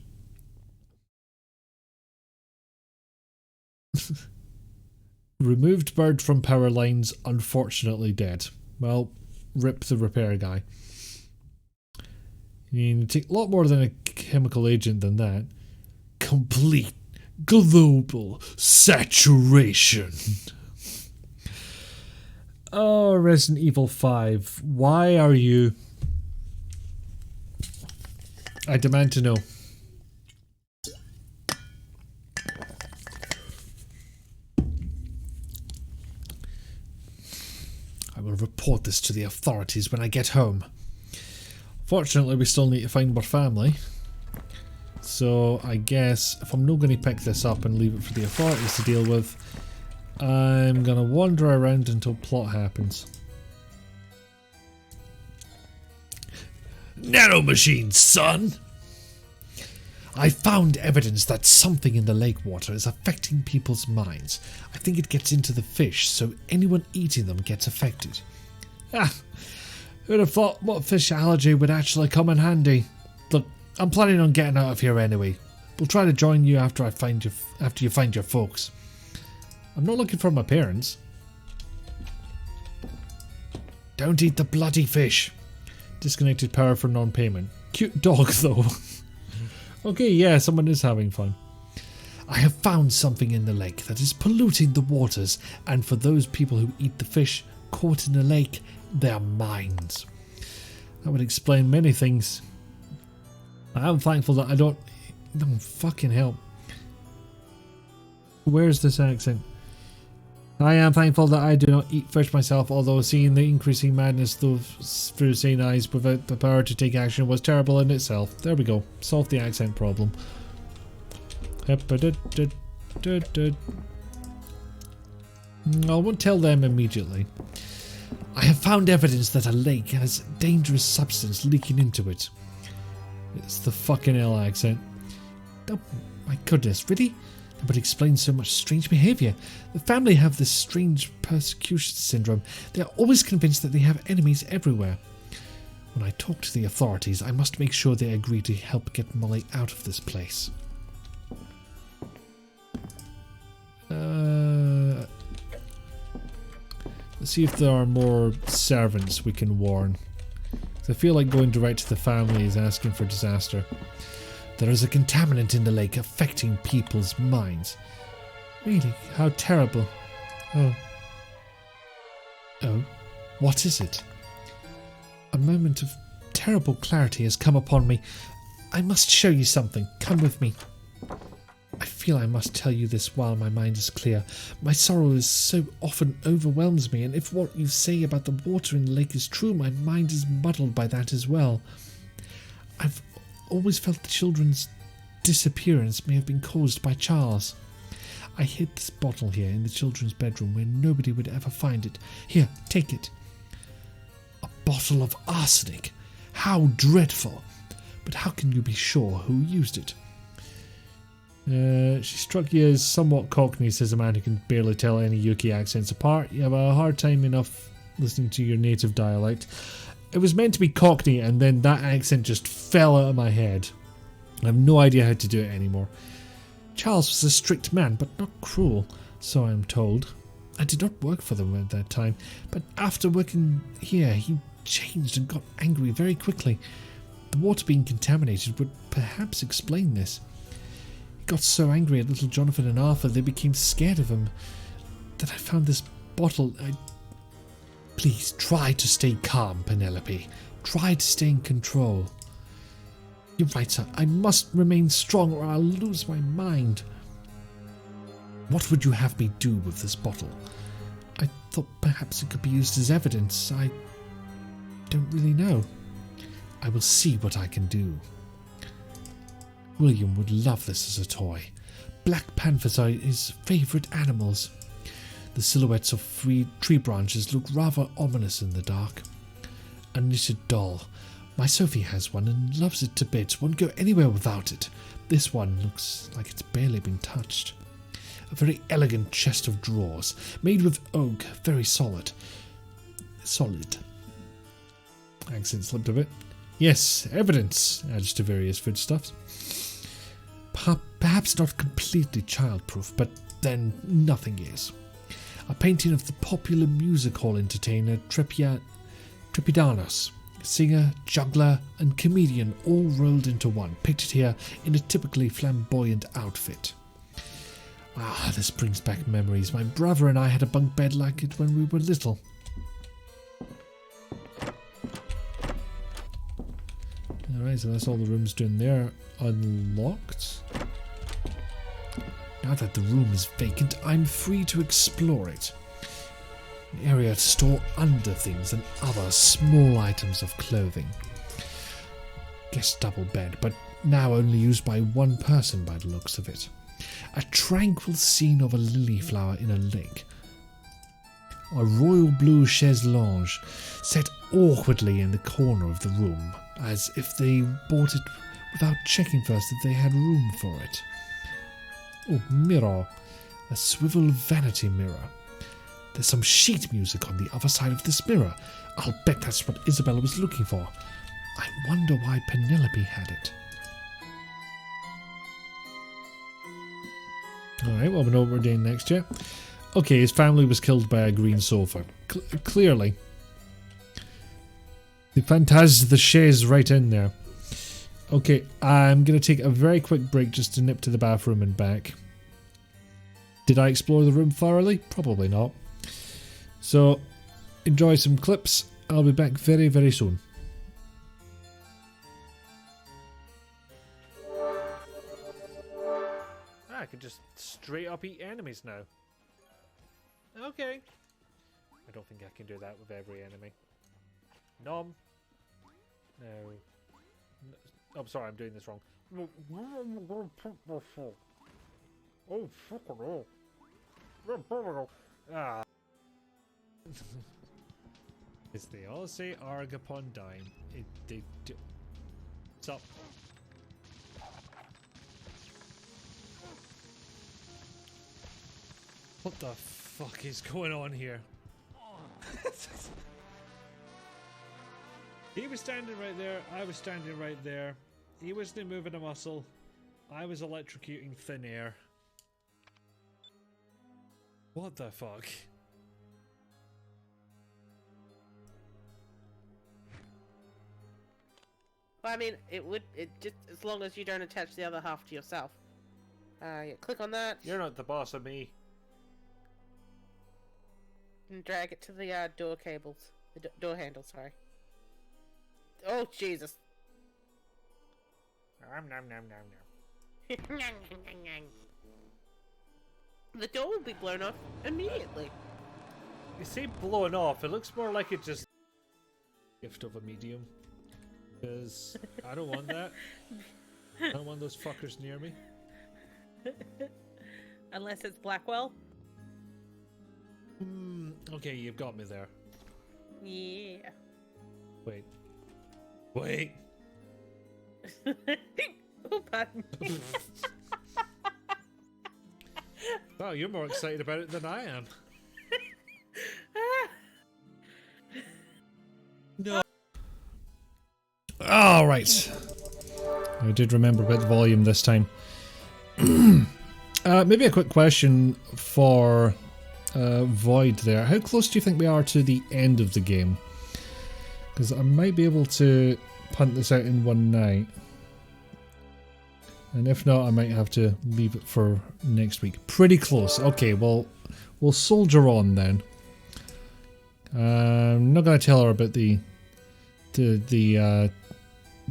Removed bird from power lines, unfortunately dead. Well, rip the repair guy. You need to take a lot more than a chemical agent than that. Complete global saturation. Oh, Resident Evil 5. Why are you... I demand to know. I will report this to the authorities when I get home. Fortunately, we still need to find our family. So I guess if I'm not going to pick this up and leave it for the authorities to deal with, I'm going to wander around until plot happens. Nanomachines, son! I found evidence that something in the lake water is affecting people's minds. I think it gets into the fish, so anyone eating them gets affected. Ah, who'd have thought what fish allergy would actually come in handy? Look, I'm planning on getting out of here anyway. We'll try to join you after you find your folks. I'm not looking for my parents. Don't eat the bloody fish. Disconnected power for non-payment. Cute dog though. Okay, yeah, someone is having fun. I have found something in the lake that is polluting the waters, and for those people who eat the fish caught in the lake, their minds. That would explain many things. I am thankful that I don't... No, fucking hell. Where's this accent? I am thankful that I do not eat fish myself, although seeing the increasing madness through seeing eyes without the power to take action was terrible in itself. There we go. Solve the accent problem. I won't tell them immediately. I have found evidence that a lake has dangerous substance leaking into it. It's the fucking L accent. Oh my goodness, really? That would explain so much strange behaviour. The family have this strange persecution syndrome. They are always convinced that they have enemies everywhere. When I talk to the authorities, I must make sure they agree to help get Molly out of this place. Let's see if there are more servants we can warn. I feel like going direct to the family is asking for disaster. There is a contaminant in the lake affecting people's minds. Really? How terrible. Oh. Oh? What is it? A moment of terrible clarity has come upon me. I must show you something. Come with me. I feel I must tell you this while my mind is clear. My sorrow is so often overwhelms me, and if what you say about the water in the lake is true, my mind is muddled by that as well. I've always felt the children's disappearance may have been caused by Charles. I hid this bottle here in the children's bedroom where nobody would ever find it. Here, take it. A bottle of arsenic. How dreadful. But how can you be sure who used it? She struck you as somewhat cockney, says a man who can barely tell any UK accents apart. You have a hard time enough listening to your native dialect. It was meant to be Cockney, and then that accent just fell out of my head. I have no idea how to do it anymore. Charles was a strict man, but not cruel, so I am told. I did not work for them at that time, but after working here, he changed and got angry very quickly. The water being contaminated would perhaps explain this. He got so angry at little Jonathan and Arthur they became scared of him, that I found this bottle. Please try to stay calm, Penelope. Try to stay in control. You're right, sir. I must remain strong or I'll lose my mind. What would you have me do with this bottle? I thought perhaps it could be used as evidence. I don't really know. I will see what I can do. William would love this as a toy. Black panthers are his favourite animals. The silhouettes of tree branches look rather ominous in the dark. A knitted doll. My Sophie has one and loves it to bits. Won't go anywhere without it. This one looks like it's barely been touched. A very elegant chest of drawers, made with oak, very solid. Solid. Accent slipped a bit. Yes, evidence, adds to various foodstuffs. Perhaps not completely childproof, but then nothing is. A painting of the popular music hall entertainer Trepidanos, singer, juggler, and comedian all rolled into one, pictured here in a typically flamboyant outfit. Ah, this brings back memories. My brother and I had a bunk bed like it when we were little. Alright, so that's all the rooms doing there. Unlocked. Now that the room is vacant, I'm free to explore it. An area to store underthings and other small items of clothing. Guest double bed, but now only used by one person by the looks of it. A tranquil scene of a lily flower in a lake. A royal blue chaise lounge set awkwardly in the corner of the room, as if they bought it without checking first if they had room for it. Oh, mirror. A swivel vanity mirror. There's some sheet music on the other side of this mirror. I'll bet that's what Isabella was looking for. I wonder why Penelope had it. Alright, well, we know what we're doing next year. Okay, his family was killed by a green sofa. Clearly. The Fantas the chaise right in there. Okay, I'm going to take a very quick break just to nip to the bathroom and back. Did I explore the room thoroughly? Probably not. So, enjoy some clips. I'll be back very, very soon. I can just straight up eat enemies now. Okay. I don't think I can do that with every enemy. Nom. No. I'm sorry, I'm doing this wrong. Oh, fucking hell. Ah. As they all say, arg upon dying. They do. Stop. What the fuck is going on here? He was standing right there, I was standing right there. He wasn't moving a muscle. I was electrocuting thin air. What the fuck? Well, I mean, it just, as long as you don't attach the other half to yourself. Yeah, click on that. You're not the boss of me. And drag it to the door cables. The door handle, sorry. Oh, Jesus. Nom nom nom nom nom. The door will be blown off immediately. You say blown off, it looks more like it just... gift of a medium. Because I don't want that. I don't want those fuckers near me. Unless it's Blackwell. Okay, you've got me there. Yeah. Wait. Wait. Oh, pardon me. Wow, you're more excited about it than I am. No. All right. I did remember about the volume this time. Maybe a quick question for Void there. How close do you think we are to the end of the game? Because I might be able to punt this out in one night. And if not, I might have to leave it for next week. Pretty close. Okay, well, we'll soldier on then. I'm not going to tell her about the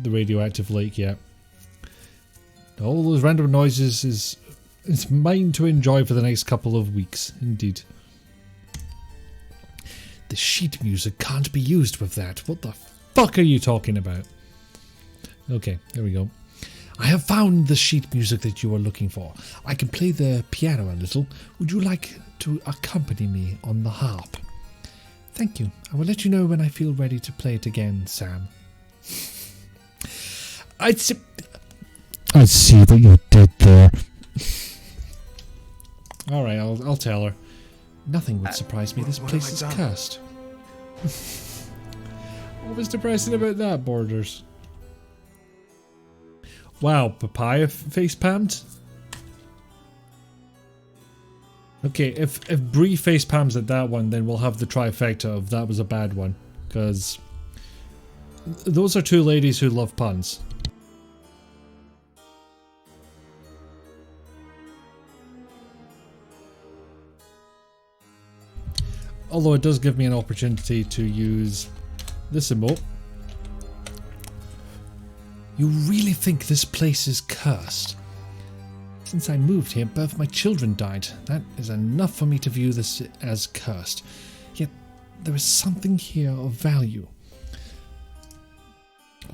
radioactive lake yet. All those random noises is mine to enjoy for the next couple of weeks, indeed. The sheet music can't be used with that. What the fuck are you talking about? Okay, there we go. I have found the sheet music that you are looking for. I can play the piano a little. Would you like to accompany me on the harp? Thank you. I will let you know when I feel ready to play it again, Sam. I see what you did there. Alright, I'll tell her. Nothing would surprise me. This place is cursed. What was depressing about that, Borders? Wow, papaya face palmed? Okay, if Bree face palms at that one, then we'll have the trifecta of that was a bad one. Because those are two ladies who love puns. Although it does give me an opportunity to use this emote. You really think this place is cursed? Since I moved here, both my children died. That is enough for me to view this as cursed. Yet, there is something here of value.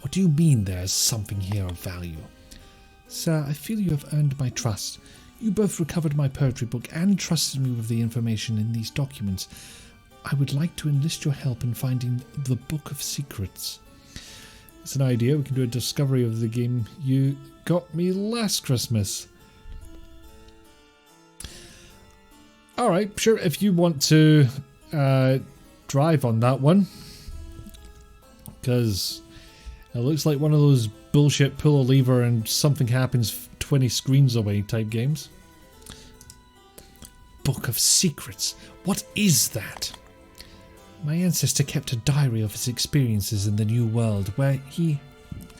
What do you mean there's something here of value? Sir, I feel you have earned my trust. You both recovered my poetry book and trusted me with the information in these documents. I would like to enlist your help in finding the Book of Secrets. It's an idea. We can do a discovery of the game you got me last Christmas. Alright, sure, if you want to drive on that one. Because it looks like one of those bullshit pull a lever and something happens 20 screens away type games. Book of Secrets. What is that? My ancestor kept a diary of his experiences in the New World, where he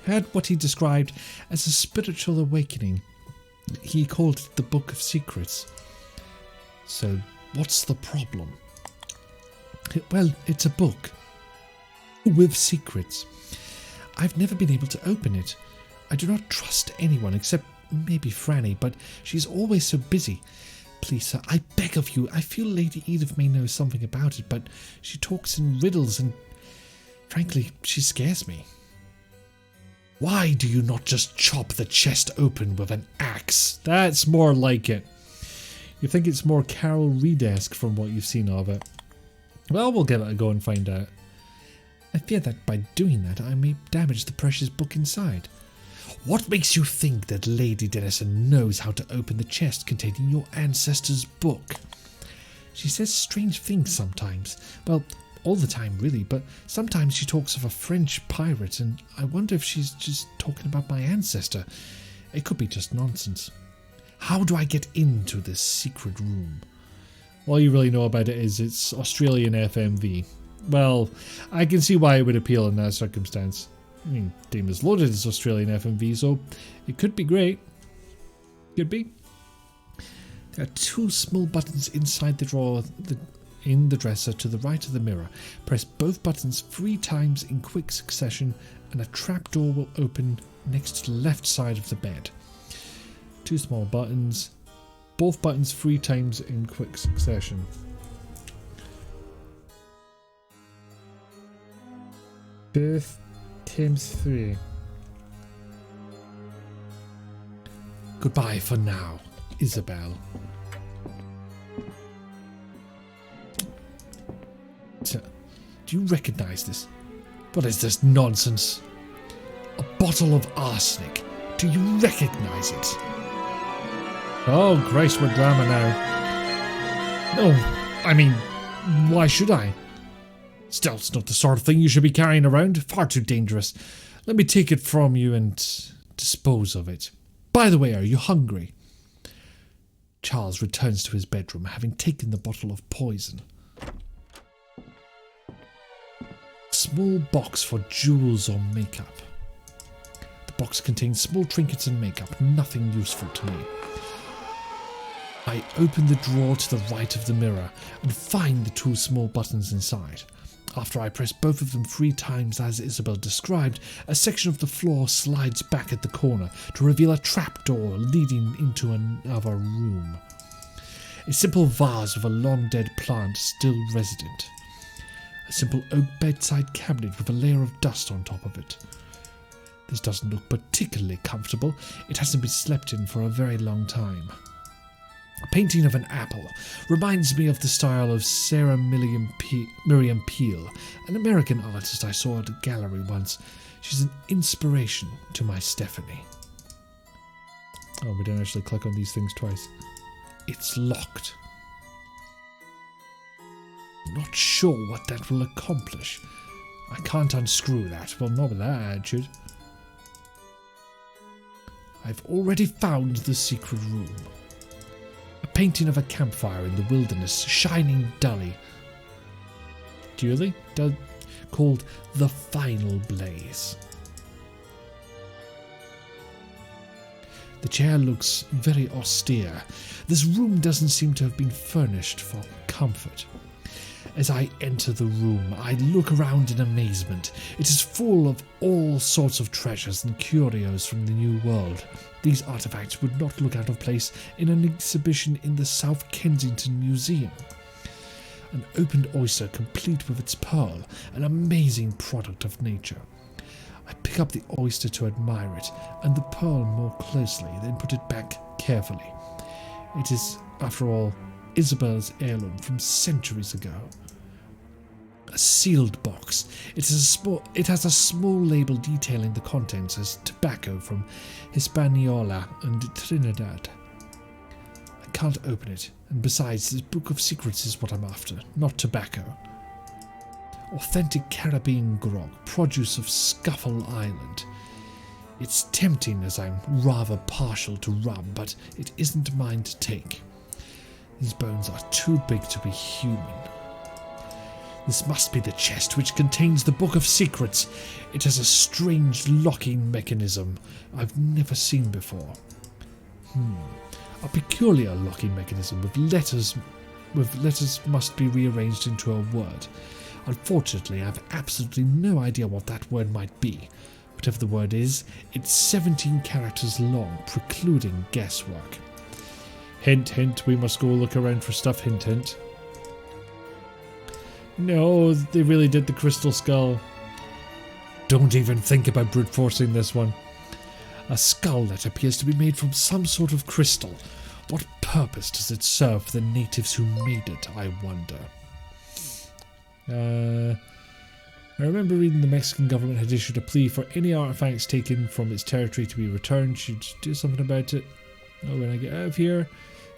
had what he described as a spiritual awakening. He called it the Book of Secrets. So, what's the problem? Well, it's a book with secrets. I've never been able to open it. I do not trust anyone except maybe Franny, but she's always so busy. Please, sir, I beg of you. I feel Lady Edith may know something about it, but she talks in riddles and, frankly, she scares me. Why do you not just chop the chest open with an axe? That's more like it. You think it's more Carol Reed-esque from what you've seen of it. Well, we'll give it a go and find out. I fear that by doing that, I may damage the precious book inside. What makes you think that Lady Dennison knows how to open the chest containing your ancestor's book? She says strange things sometimes. Well, all the time really, but sometimes she talks of a French pirate, and I wonder if she's just talking about my ancestor. It could be just nonsense. How do I get into this secret room? All you really know about it is it's Australian FMV. Well, I can see why it would appeal in that circumstance. I mean, Dame is loaded as Australian FMV, so it could be great. Could be. There are two small buttons inside the drawer in the dresser to the right of the mirror. Press both buttons 3 times in quick succession and a trapdoor will open next to the left side of the bed. 2 small buttons. Both buttons 3 times in quick succession. Both times 3. Goodbye for now, Isabel. Do you recognize this? What is this nonsense? A bottle of arsenic. Do you recognize it? Oh, Grace, we're drama now. No, I mean, why should I? Still, it's not the sort of thing you should be carrying around. Far too dangerous. Let me take it from you and dispose of it. By the way, are you hungry? Charles returns to his bedroom, having taken the bottle of poison. Small box for jewels or makeup. The box contains small trinkets and makeup, nothing useful to me. I open the drawer to the right of the mirror and find the 2 small buttons inside. After I press both of them 3 times as Isabel described, a section of the floor slides back at the corner to reveal a trapdoor leading into another room. A simple vase with a long-dead plant still resident. A simple oak bedside cabinet with a layer of dust on top of it. This doesn't look particularly comfortable. It hasn't been slept in for a very long time. A painting of an apple reminds me of the style of Sarah Miriam Peel, an American artist I saw at a gallery once. She's an inspiration to my Stephanie. Oh, we don't actually click on these things twice. It's locked. Not sure what that will accomplish. I can't unscrew that. Well, not with that attitude. I've already found the secret room. A painting of a campfire in the wilderness, shining dully. Called The Final Blaze. The chair looks very austere. This room doesn't seem to have been furnished for comfort. As I enter the room, I look around in amazement. It is full of all sorts of treasures and curios from the New World. These artifacts would not look out of place in an exhibition in the South Kensington Museum. An opened oyster complete with its pearl, an amazing product of nature. I pick up the oyster to admire it, and the pearl more closely, then put it back carefully. It is, after all, Isabel's heirloom from centuries ago. A sealed box. It has a small label detailing the contents as tobacco from Hispaniola and Trinidad. I can't open it, and besides, this book of secrets is what I'm after, not tobacco. Authentic Caribbean grog, produce of Scuffle Island. It's tempting as I'm rather partial to rum, but it isn't mine to take. These bones are too big to be human. This must be the chest which contains the Book of Secrets. It has a strange locking mechanism I've never seen before. A peculiar locking mechanism with letters must be rearranged into a word. Unfortunately, I have absolutely no idea what that word might be. Whatever the word is, it's 17 characters long, precluding guesswork. Hint, hint, we must go look around for stuff, hint, hint. No, they really did the crystal skull. Don't even think about brute forcing this one. A skull that appears to be made from some sort of crystal. What purpose does it serve for the natives who made it, I wonder? I remember reading the Mexican government had issued a plea for any artifacts taken from its territory to be returned. Should do something about it. Oh, when I get out of here,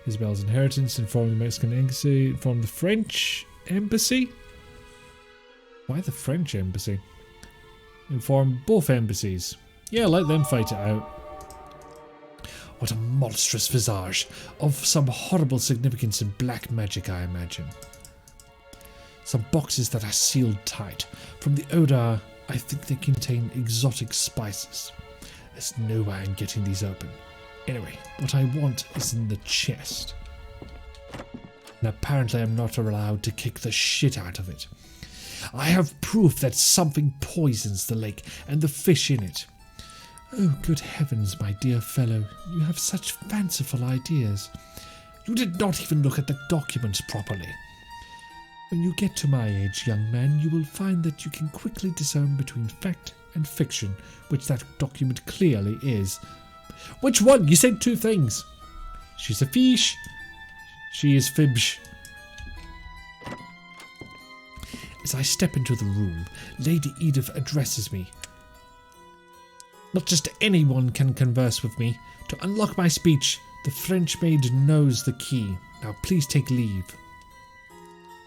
Isabel's inheritance, inform the Mexican embassy, inform the French embassy? Why the French embassy? Inform both embassies. Yeah, let them fight it out. What a monstrous visage, of some horrible significance in black magic, I imagine. Some boxes that are sealed tight. From the odour, I think they contain exotic spices. There's no way I'm getting these open. Anyway, what I want is in the chest. And apparently I'm not allowed to kick the shit out of it. I have proof that something poisons the lake and the fish in it. Oh, good heavens, my dear fellow, you have such fanciful ideas. You did not even look at the documents properly. When you get to my age, young man, you will find that you can quickly discern between fact and fiction, which that document clearly is. Which one? You said 2 things. She's a fish. She is fibsh. As I step into the room, Lady Edith addresses me. Not just anyone can converse with me. To unlock my speech, the French maid knows the key. Now please take leave.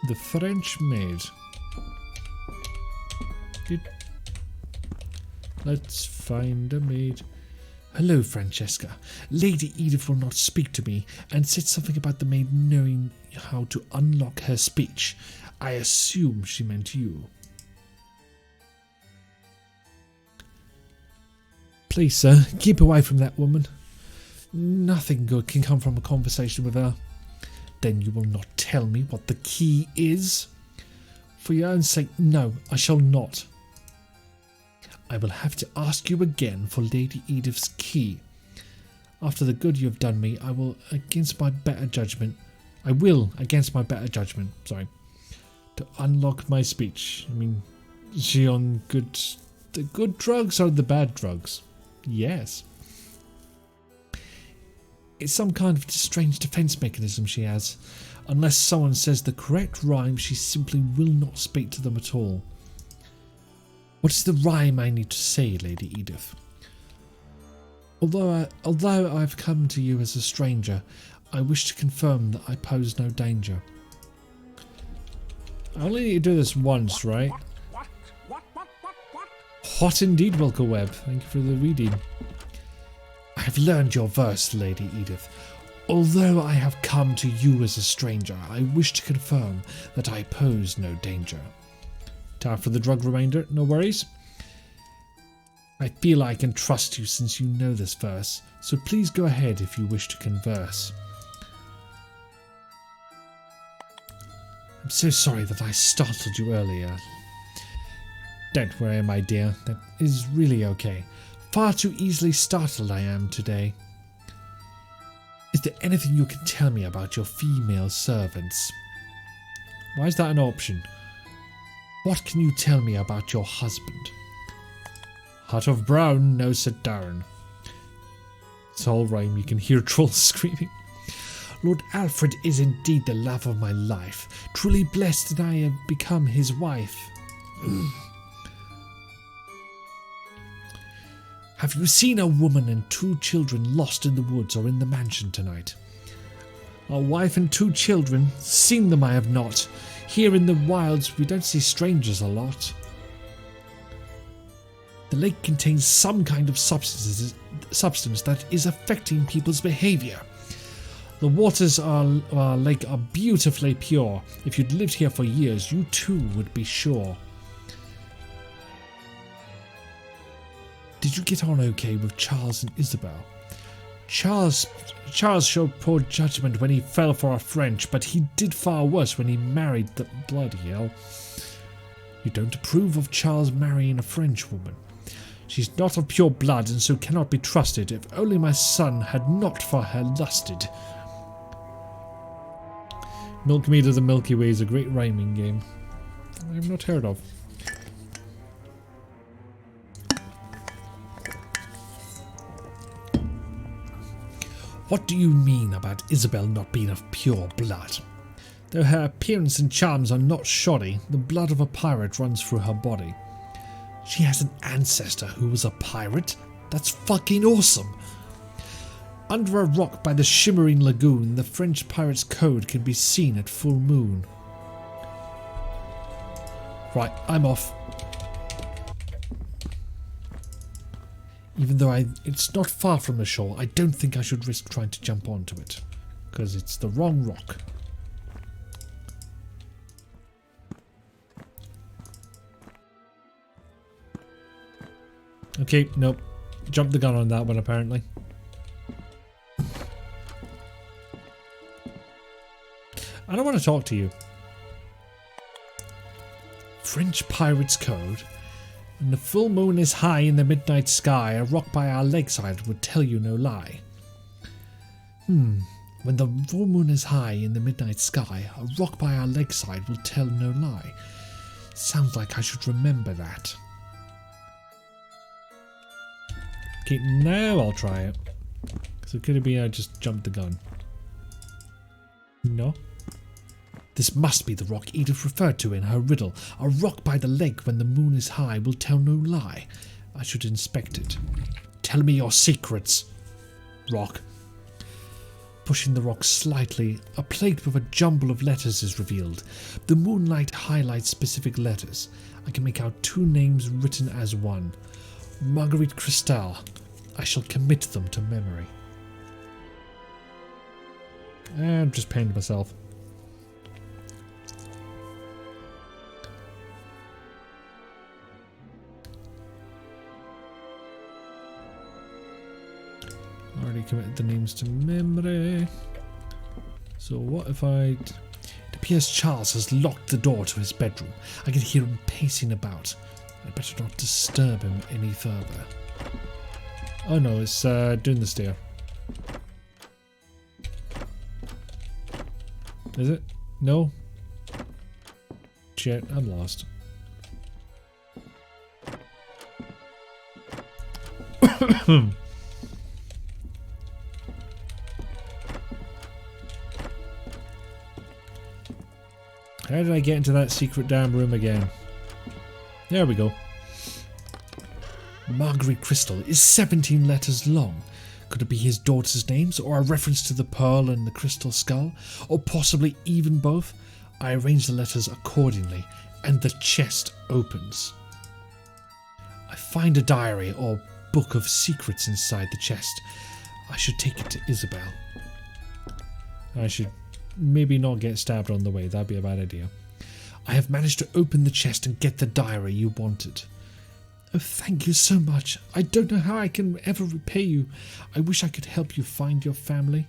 The French maid. Let's find a maid. Hello, Francesca. Lady Edith will not speak to me and said something about the maid knowing how to unlock her speech. I assume she meant you. Please, sir, keep away from that woman. Nothing good can come from a conversation with her. Then you will not tell me what the key is? For your own sake, no, I shall not. I will have to ask you again for Lady Edith's key. After the good you have done me, I will, against my better judgment, to unlock my speech. I mean, is she on the good drugs or the bad drugs? Yes. It's some kind of strange defense mechanism she has. Unless someone says the correct rhyme, she simply will not speak to them at all. What is the rhyme I need to say, Lady Edith? Although I've come to you as a stranger, I wish to confirm that I pose no danger. I only need to do this once, right? What indeed, Wilco Webb. Thank you for the reading. I have learned your verse, Lady Edith. Although I have come to you as a stranger, I wish to confirm that I pose no danger. Time for the drug remainder, no worries. I feel I can trust you since you know this verse, so please go ahead if you wish to converse. I'm so sorry that I startled you earlier. Don't worry, my dear, that is really okay. Far too easily startled I am today. Is there anything you can tell me about your female servants? Why is that an option? What can you tell me about your husband? Heart of brown, nose set down. It's all rhyme, you can hear trolls screaming. Lord Alfred is indeed the love of my life. Truly blessed that I have become his wife. Have you seen a woman and 2 children lost in the woods or in the mansion tonight? A wife and 2 children? Seen them I have not. Here in the wilds we don't see strangers a lot. The lake contains some kind of substance that is affecting people's behaviour. The waters of our lake are beautifully pure. If you'd lived here for years, you too would be sure. Did you get on okay with Charles and Isabel? Charles showed poor judgment when he fell for a French, but he did far worse when he married the bloody hell. You don't approve of Charles marrying a French woman. She's not of pure blood and so cannot be trusted. If only my son had not for her lusted. Milkmead of the Milky Way is a great rhyming game I have not heard of. What do you mean about Isabel not being of pure blood? Though her appearance and charms are not shoddy, the blood of a pirate runs through her body. She has an ancestor who was a pirate? That's fucking awesome! Under a rock by the shimmering lagoon, the French pirate's code can be seen at full moon. Right, I'm off. Even though it's not far from the shore, I don't think I should risk trying to jump onto it, because it's the wrong rock. Okay, nope. Jumped the gun on that one, apparently. I don't want to talk to you. French pirate's code. When the full moon is high in the midnight sky, a rock by our lakeside would tell you no lie. When the full moon is high in the midnight sky, a rock by our lakeside will tell no lie. Sounds like I should remember that. Okay, now I'll try it. Because it could have been I just jumped the gun. No. This must be the rock Edith referred to in her riddle. A rock by the lake when the moon is high will tell no lie. I should inspect it. Tell me your secrets, rock. Pushing the rock slightly, a plate with a jumble of letters is revealed. The moonlight highlights specific letters. I can make out 2 names written as one. Marguerite Cristal. I shall commit them to memory. And just pained myself. Already committed the names to memory. So what if I... It appears Charles has locked the door to his bedroom. I can hear him pacing about. I better not disturb him any further. Oh no, it's doing the stair. Is it? No? Shit, I'm lost. How did I get into that secret damn room again? There we go. Marguerite Crystal is 17 letters long. Could it be his daughter's names, or a reference to the pearl and the crystal skull, or possibly even both? I arrange the letters accordingly, and the chest opens. I find a diary or book of secrets inside the chest. I should take it to Isabel. I should maybe not get stabbed on the way, that'd be a bad idea. I have managed to open the chest and get the diary you wanted. Oh, thank you so much. I don't know how I can ever repay you. I wish I could help you find your family.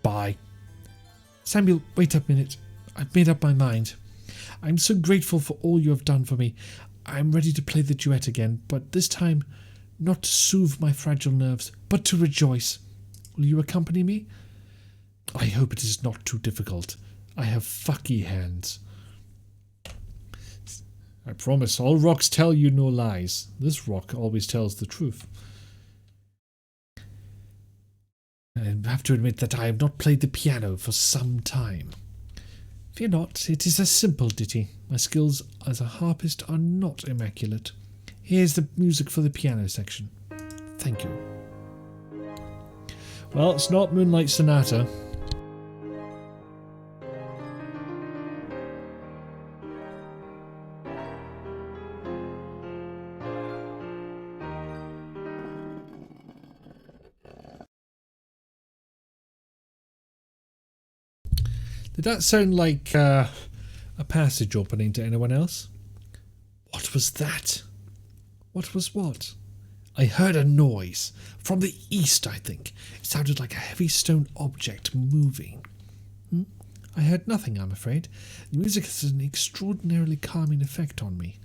Bye. Samuel, wait a minute. I've made up my mind. I'm so grateful for all you have done for me. I'm ready to play the duet again, but this time not to soothe my fragile nerves, but to rejoice. Will you accompany me? I hope it is not too difficult. I have fucky hands. I promise all rocks tell you no lies. This rock always tells the truth. I have to admit that I have not played the piano for some time. Fear not, it is a simple ditty. My skills as a harpist are not immaculate. Here's the music for the piano section. Thank you. Well, it's not Moonlight Sonata. Did that sound like a passage opening to anyone else? What was that? What was what? I heard a noise. From the east, I think. It sounded like a heavy stone object moving. I heard nothing, I'm afraid. The music has an extraordinarily calming effect on me.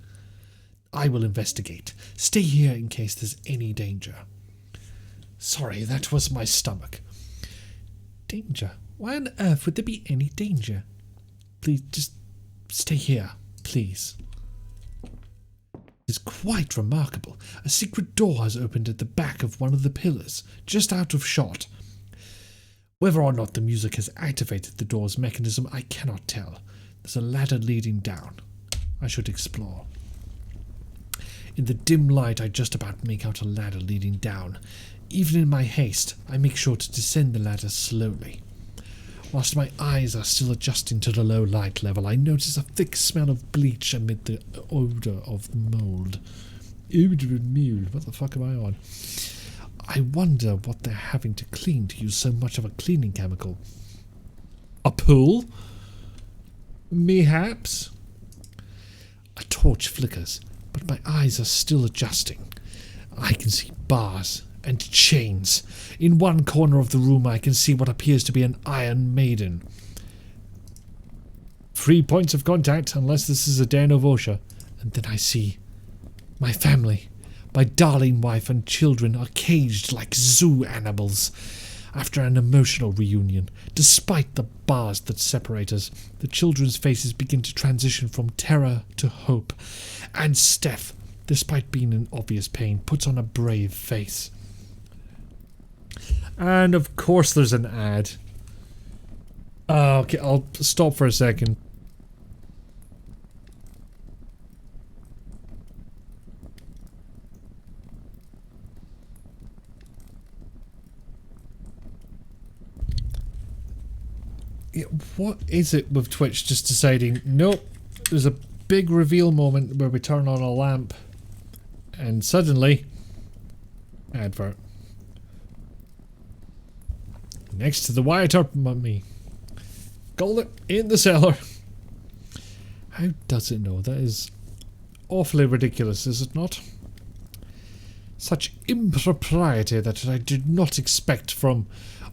I will investigate. Stay here in case there's any danger. Sorry, that was my stomach. Danger? Why on earth would there be any danger? Please, just stay here, please. It's quite remarkable. A secret door has opened at the back of one of the pillars, just out of shot. Whether or not the music has activated the door's mechanism, I cannot tell. There's a ladder leading down. I should explore. In the dim light, I just about make out a ladder leading down. Even in my haste, I make sure to descend the ladder slowly. Whilst my eyes are still adjusting to the low light level, I notice a thick smell of bleach amid the odour of mould. Odour of mould, what the fuck am I on? I wonder what they're having to clean to use so much of a cleaning chemical. A pool? Mayhaps? A torch flickers, but my eyes are still adjusting. I can see bars and chains. In one corner of the room I can see what appears to be an Iron Maiden. 3 points of contact, unless this is a den of OSHA. And then I see my family. My darling wife and children are caged like zoo animals. After an emotional reunion, despite the bars that separate us, the children's faces begin to transition from terror to hope. And Steph, despite being in obvious pain, puts on a brave face. And of course there's an ad. Okay, I'll stop for a second. Yeah, what is it with Twitch just deciding, nope, there's a big reveal moment where we turn on a lamp And suddenly, advert. Next to the Wyatt Earp mummy. Called it in the cellar. How does it know? That is awfully ridiculous, is it not? Such impropriety that I did not expect from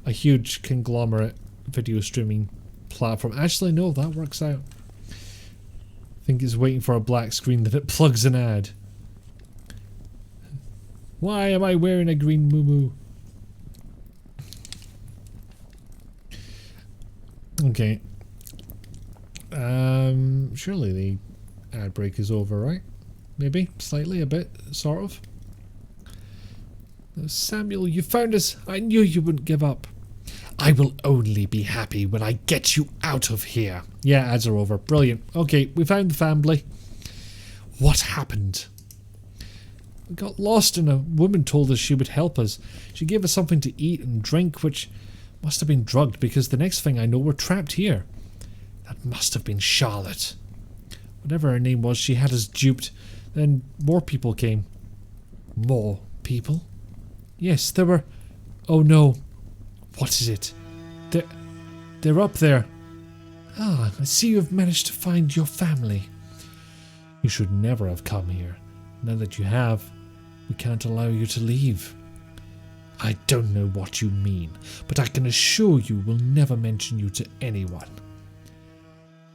a huge conglomerate video streaming platform. Actually, no, that works out. I think it's waiting for a black screen that it plugs an ad. Why am I wearing a green muumuu? Okay. Surely the ad break is over, right? Maybe? Slightly? A bit? Sort of? Samuel, you found us. I knew you wouldn't give up. I will only be happy when I get you out of here. Yeah, ads are over. Brilliant. Okay, we found the family. What happened? We got lost and a woman told us she would help us. She gave us something to eat and drink, which must have been drugged because the next thing I know we're trapped here. That must have been Charlotte. Whatever her name was, she had us duped. Then more people came. More people? Yes, there were... Oh no. What is it? They're up there. Ah, I see you have managed to find your family. You should never have come here. Now that you have, we can't allow you to leave. I don't know what you mean, but I can assure you we'll never mention you to anyone.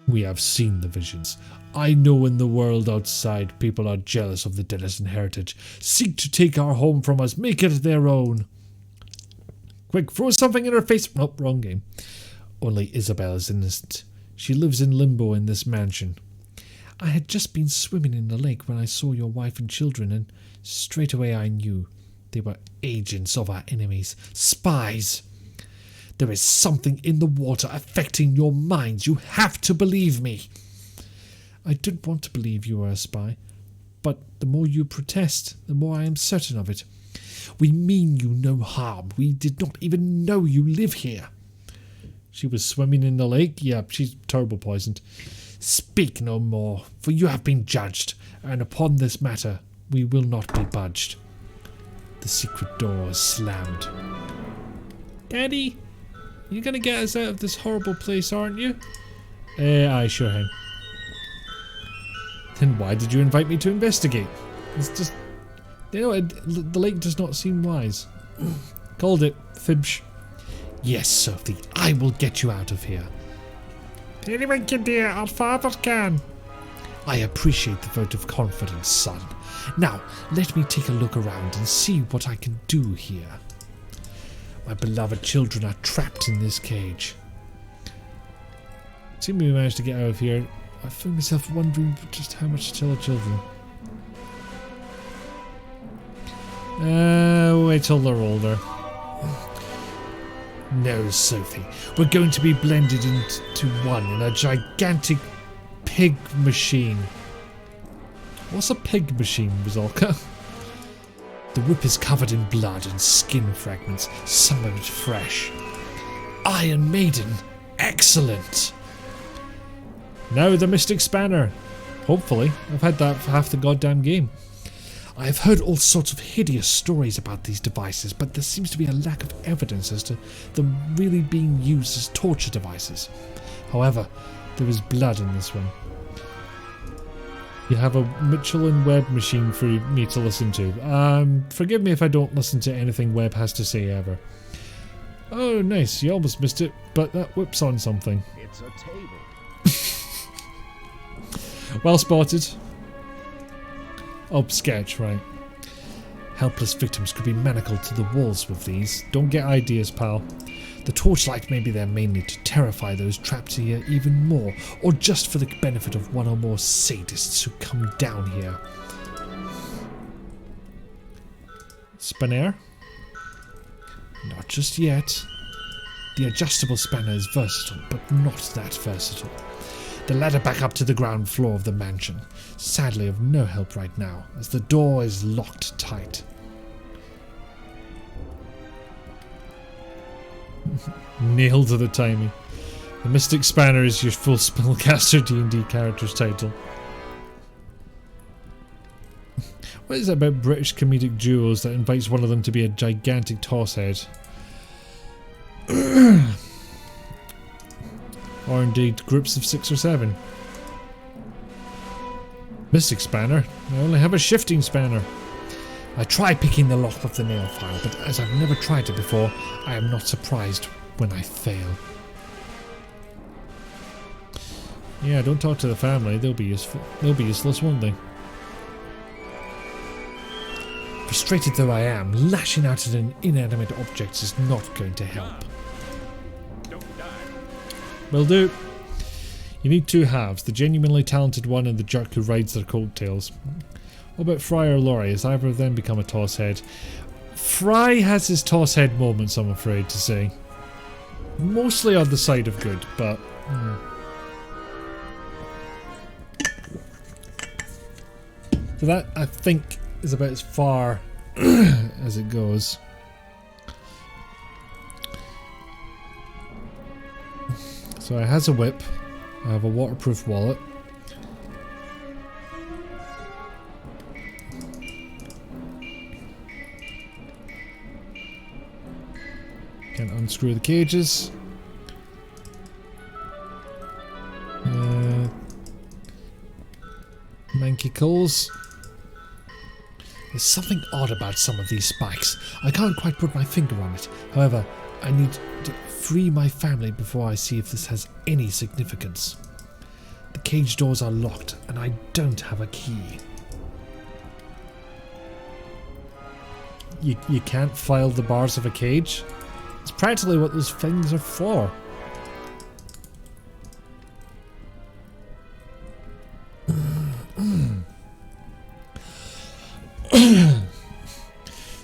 We have seen the visions. I know in the world outside people are jealous of the Dennison heritage, seek to take our home from us, make it their own. Quick, throw something in her face. Nope, wrong game. Only Isabel is innocent. She lives in limbo in this mansion. I had just been swimming in the lake when I saw your wife and children, and straight away I knew they were agents of our enemies, spies. There is something in the water affecting your minds. You have to believe me. I did want to believe you were a spy, but the more you protest, the more I am certain of it. We mean you no harm. We did not even know you live here. She was swimming in the lake? Yeah, she's turbo poisoned. Speak no more, for you have been judged, and upon this matter we will not be budged. The secret door is slammed. Daddy, you're gonna get us out of this horrible place, aren't you? Aye, sure hang. Then why did you invite me to investigate? It's just... You know, the lake does not seem wise. Called it, Fibsh. Yes, Sophie, I will get you out of here. Anyone can do it, our father can. I appreciate the vote of confidence, son. Now, let me take a look around and see what I can do here. My beloved children are trapped in this cage. Assuming we managed to get out of here, I found myself wondering just how much to tell the children. Wait till they're older. No, Sophie. We're going to be blended into one in a gigantic pig machine. What's a pig machine, Rizalka? The whip is covered in blood and skin fragments, some of it fresh. Iron Maiden. Excellent. Now the Mystic Spanner. Hopefully. I've had that for half the goddamn game. I have heard all sorts of hideous stories about these devices, but there seems to be a lack of evidence as to them really being used as torture devices. However, there is blood in this one. You have a Mitchell and Webb machine for me to listen to. Forgive me if I don't listen to anything Webb has to say ever. Oh, nice. You almost missed it, but that whip's on something. It's a table. Well spotted. Oh, sketch, right. Helpless victims could be manacled to the walls with these. Don't get ideas, pal. The torchlight may be there mainly to terrify those trapped here even more, or just for the benefit of one or more sadists who come down here. Spanner? Not just yet. The adjustable spanner is versatile, but not that versatile. The ladder back up to the ground floor of the mansion. Sadly of no help right now, as the door is locked tight. Nailed to the timing. The Mystic Spanner is your full spellcaster D&D character's title. What is it about British comedic duos that invites one of them to be a gigantic tosshead? Or indeed groups of 6 or 7. Mystic spanner? I only have a shifting spanner. I try picking the lock of the nail file, but as I've never tried it before, I am not surprised when I fail. Yeah, don't talk to the family. They'll be useless, won't they? Frustrated though I am, lashing out at an inanimate object is not going to help. Will do. You need 2 halves, the genuinely talented one and the jerk who rides their coattails. What about Fry or Laurie? Has either of them become a tosshead? Fry has his tosshead moments, I'm afraid to say. Mostly on the side of good, but... So that, I think, is about as far as it goes. So it has a whip. I have a waterproof wallet. Can't unscrew the cages. Mankicles. There's something odd about some of these spikes. I can't quite put my finger on it. However, I need to free my family before I see if this has any significance. The cage doors are locked and I don't have a key. You can't file the bars of a cage? It's practically what those things are for.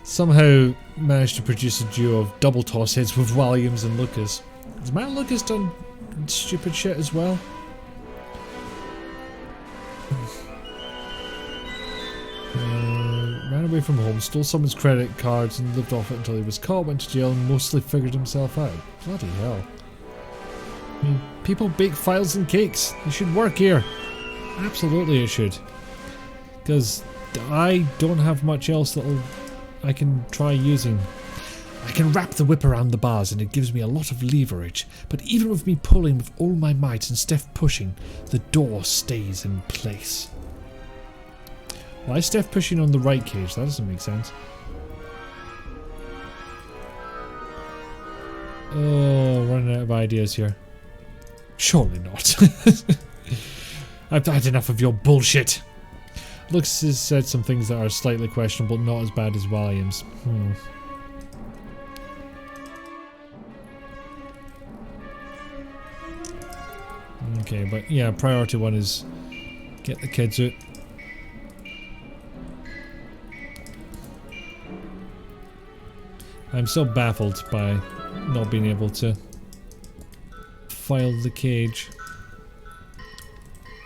Somehow managed to produce a duo of double toss heads with Williams and Lucas. Has Matt Lucas done stupid shit as well? Ran away from home, stole someone's credit cards and lived off it until he was caught, went to jail and mostly figured himself out. Bloody hell. I mean, people bake files and cakes. They should work here. Absolutely it should. Because I don't have much else I can try using. I can wrap the whip around the bars and it gives me a lot of leverage, but even with me pulling with all my might and Steph pushing, the door stays in place. Why is Steph pushing on the right cage? That doesn't make sense. Oh, running out of ideas here. Surely not. I've had enough of your bullshit. Lux has said some things that are slightly questionable, not as bad as Williams. Okay, but yeah, priority 1 is get the kids out. I'm so baffled by not being able to file the cage.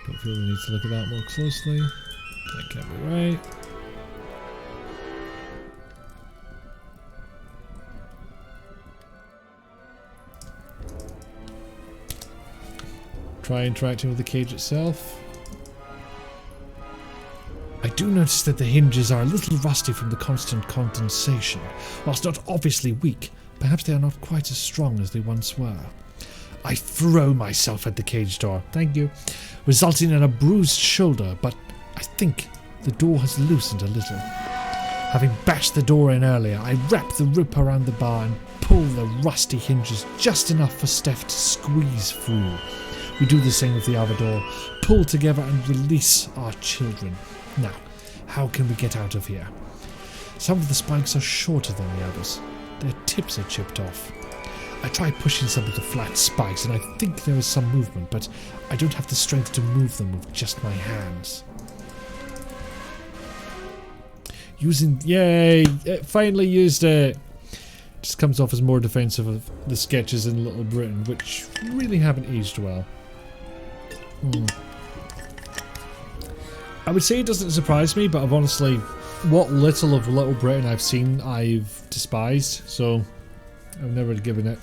Don't feel the need to look at that more closely. That can't be right. Try interacting with the cage itself. I do notice that the hinges are a little rusty from the constant condensation. Whilst not obviously weak, perhaps they are not quite as strong as they once were. I throw myself at the cage door, thank you, resulting in a bruised shoulder, but I think the door has loosened a little. Having bashed the door in earlier, I wrap the rope around the bar and pull the rusty hinges just enough for Steph to squeeze through. We do the same with the other door, pull together and release our children. Now, how can we get out of here? Some of the spikes are shorter than the others. Their tips are chipped off. I try pushing some of the flat spikes and I think there is some movement, but I don't have the strength to move them with just my hands. Yay! It finally used it! Just comes off as more defensive of the sketches in Little Britain, which really haven't aged well. I would say it doesn't surprise me, but I've honestly, what little of Little Britain I've seen, I've despised, so I've never given it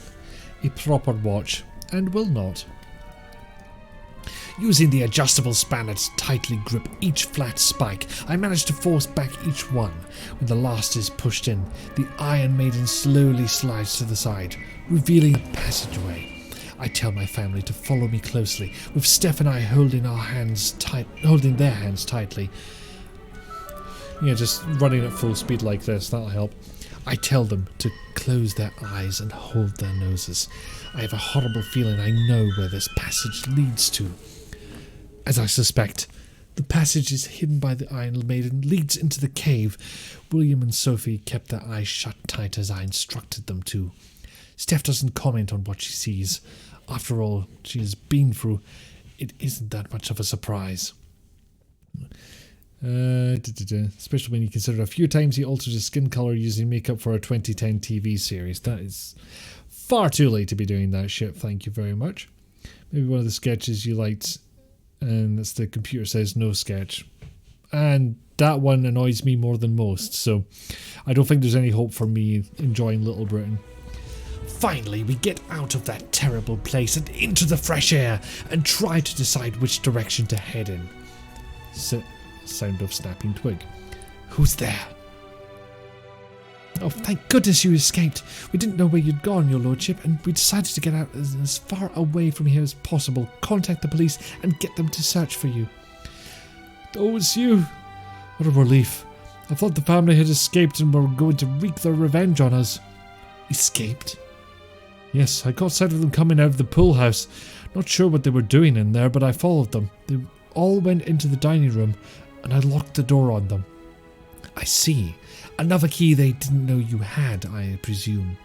a proper watch, and will not. Using the adjustable spanner to tightly grip each flat spike, I manage to force back each one. When the last is pushed in, the Iron Maiden slowly slides to the side, revealing a passageway. I tell my family to follow me closely, with Steph and I holding their hands tightly. Yeah, just running at full speed like this, that'll help. I tell them to close their eyes and hold their noses. I have a horrible feeling I know where this passage leads to. As I suspect, the passage is hidden by the Iron Maiden, leads into the cave. William and Sophie kept their eyes shut tight as I instructed them to. Steph doesn't comment on what she sees. After all she has been through, it isn't that much of a surprise. Especially when you consider a few times he altered his skin colour using makeup for a 2010 TV series. That is far too late to be doing that shit, thank you very much. Maybe one of the sketches you liked, and that's the computer says no sketch. And that one annoys me more than most, so I don't think there's any hope for me enjoying Little Britain. Finally, we get out of that terrible place and into the fresh air and try to decide which direction to head in. Sound of snapping twig. Who's there? Oh, thank goodness you escaped. We didn't know where you'd gone, your lordship, and we decided to get out as far away from here as possible, contact the police and get them to search for you. Oh, it's you. What a relief. I thought the family had escaped and were going to wreak their revenge on us. Escaped? Yes, I caught sight of them coming out of the pool house. Not sure what they were doing in there, but I followed them. They all went into the dining room, and I locked the door on them. I see. Another key they didn't know you had, I presume.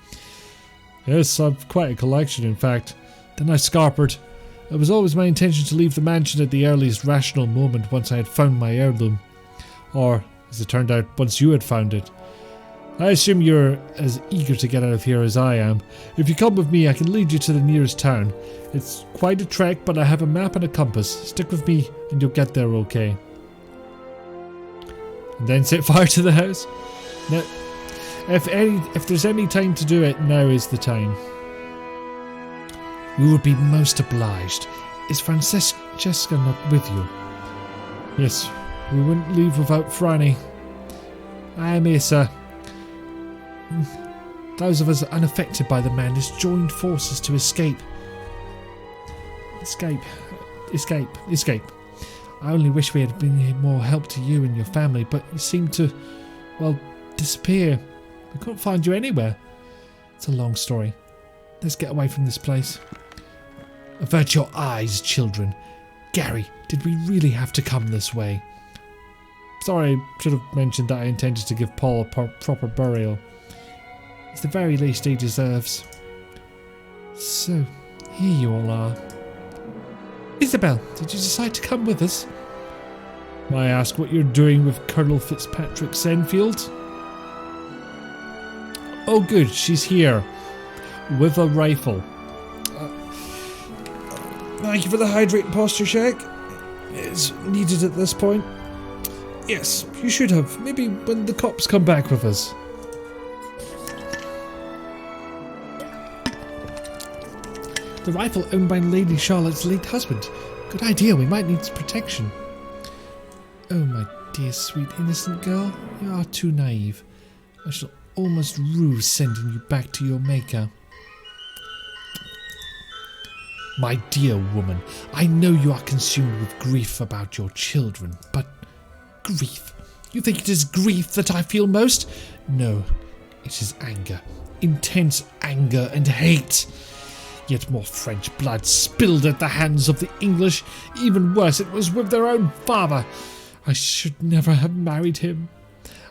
Yes, I've quite a collection, in fact. Then I scarpered. It was always my intention to leave the mansion at the earliest rational moment once I had found my heirloom. Or, as it turned out, once you had found it. I assume you're as eager to get out of here as I am. If you come with me, I can lead you to the nearest town. It's quite a trek, but I have a map and a compass. Stick with me, and you'll get there okay. And then set fire to the house? Now, if there's any time to do it, now is the time. We would be most obliged. Is Francesca not with you? Yes, we wouldn't leave without Franny. I may, sir. Those of us unaffected by the madness joined forces to escape. Escape. I only wish we had been more help to you and your family, but you seem to, well, disappear. We couldn't find you anywhere. It's a long story. Let's get away from this place. Avert your eyes, children. Gary, did we really have to come this way? Sorry, I should have mentioned that I intended to give Paul a proper burial. It's the very least he deserves. So, here you all are. Isabel, did you decide to come with us? May I ask what you're doing with Colonel Fitzpatrick Senfield? Oh good, she's here. With a rifle. Thank you for the hydrate posture check. It's needed at this point. Yes, you should have. Maybe when the cops come back with us. The rifle owned by Lady Charlotte's late husband. Good idea, we might need its protection. Oh, my dear, sweet, innocent girl. You are too naive. I shall almost rue sending you back to your maker. My dear woman, I know you are consumed with grief about your children, but grief? You think it is grief that I feel most? No, it is anger. Intense anger and hate. Yet more French blood spilled at the hands of the English. Even worse, it was with their own father. I should never have married him.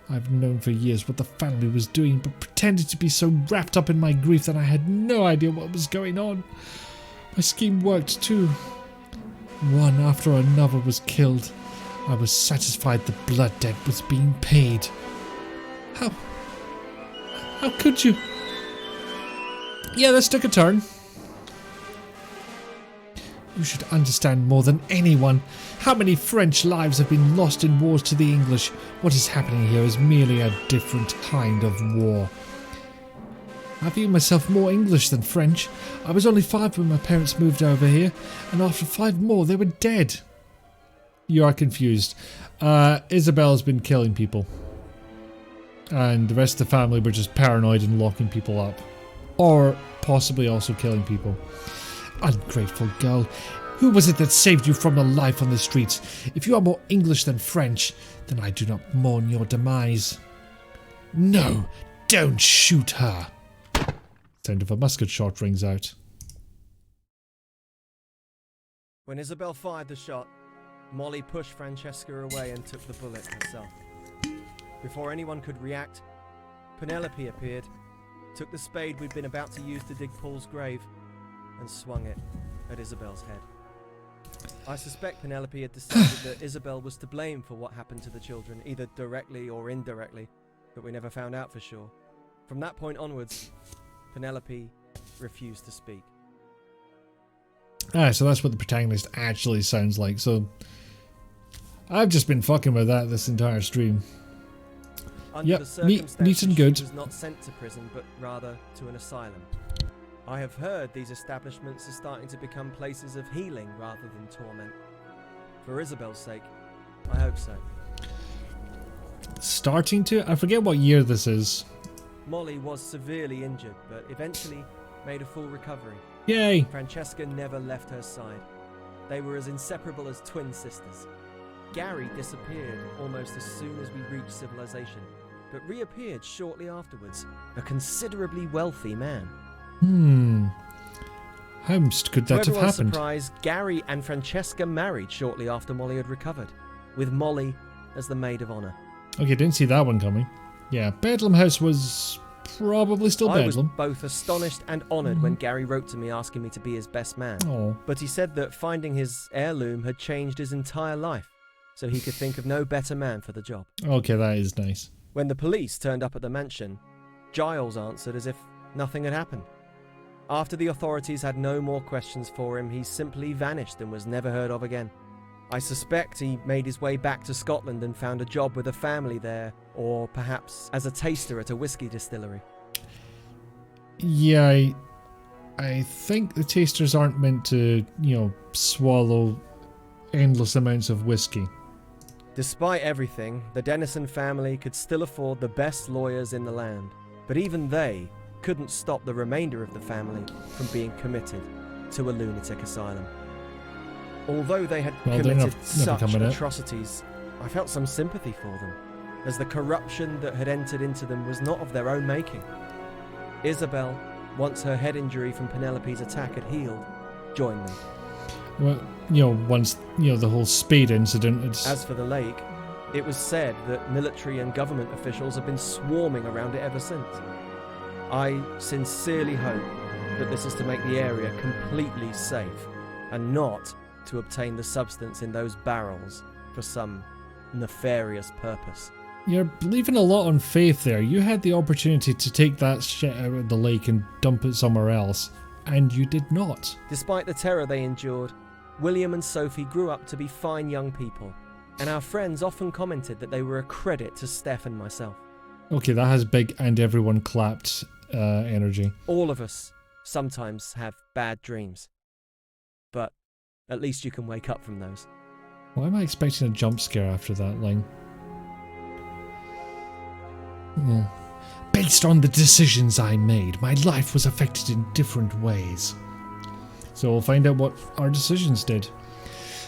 I've known for years what the family was doing, but pretended to be so wrapped up in my grief that I had no idea what was going on. My scheme worked too. One after another was killed. I was satisfied the blood debt was being paid. How could you? Yeah, this took a turn. You should understand more than anyone. How many French lives have been lost in wars to the English? What is happening here is merely a different kind of war. I view myself more English than French. I was only 5 when my parents moved over here, and after 5 more, they were dead. You are confused. Isabel's been killing people. And the rest of the family were just paranoid and locking people up. Or possibly also killing people. Ungrateful girl. Who was it that saved you from a life on the streets? If you are more English than French, then I do not mourn your demise. No, don't shoot her. Sound of a musket shot rings out. When Isabel fired the shot, Molly pushed Francesca away and took the bullet herself. Before anyone could react, Penelope appeared, took the spade we'd been about to use to dig Paul's grave, and swung it at Isabel's head. I suspect Penelope had decided that Isabel was to blame for what happened to the children, either directly or indirectly, but we never found out for sure. From that point onwards, Penelope refused to speak. Ah, so that's what the protagonist actually sounds like. So I've just been fucking with that this entire stream. Under the circumstances, neat and good. she was not sent to prison, but rather to an asylum. I have heard these establishments are starting to become places of healing rather than torment. For Isabel's sake, I hope so. Starting to? I forget what year this is. Molly was severely injured, but eventually made a full recovery. Yay! Francesca never left her side. They were as inseparable as twin sisters. Gary disappeared almost as soon as we reached civilization, but reappeared shortly afterwards, a considerably wealthy man. How could that have happened? Surprise, Gary and Francesca married shortly after Molly had recovered, with Molly as the maid of honor. Okay, didn't see that one coming. Yeah, Bedlam House was probably still Bedlam. I was both astonished and honored when Gary wrote to me asking me to be his best man. Oh. But he said that finding his heirloom had changed his entire life, so he could think of no better man for the job. Okay, that is nice. When the police turned up at the mansion, Giles answered as if nothing had happened. After the authorities had no more questions for him, he simply vanished and was never heard of again. I suspect he made his way back to Scotland and found a job with a family there, or perhaps as a taster at a whiskey distillery. Yeah, I think the tasters aren't meant to, swallow endless amounts of whiskey. Despite everything, the Dennison family could still afford the best lawyers in the land, but even they couldn't stop the remainder of the family from being committed to a lunatic asylum. Although they had committed such atrocities, I felt some sympathy for them, as the corruption that had entered into them was not of their own making. Isabel, once her head injury from Penelope's attack had healed, joined them. Well, once, the whole spade incident... As for the lake, it was said that military and government officials have been swarming around it ever since. I sincerely hope that this is to make the area completely safe, and not to obtain the substance in those barrels for some nefarious purpose. You're leaving a lot on faith there. You had the opportunity to take that shit out of the lake and dump it somewhere else, and you did not. Despite the terror they endured, William and Sophie grew up to be fine young people, and our friends often commented that they were a credit to Steph and myself. Okay, that has big and everyone clapped energy. All of us sometimes have bad dreams, but at least you can wake up from those. Why am I expecting a jump scare after that line? Yeah. Based on the decisions I made, my life was affected in different ways. So we'll find out what our decisions did.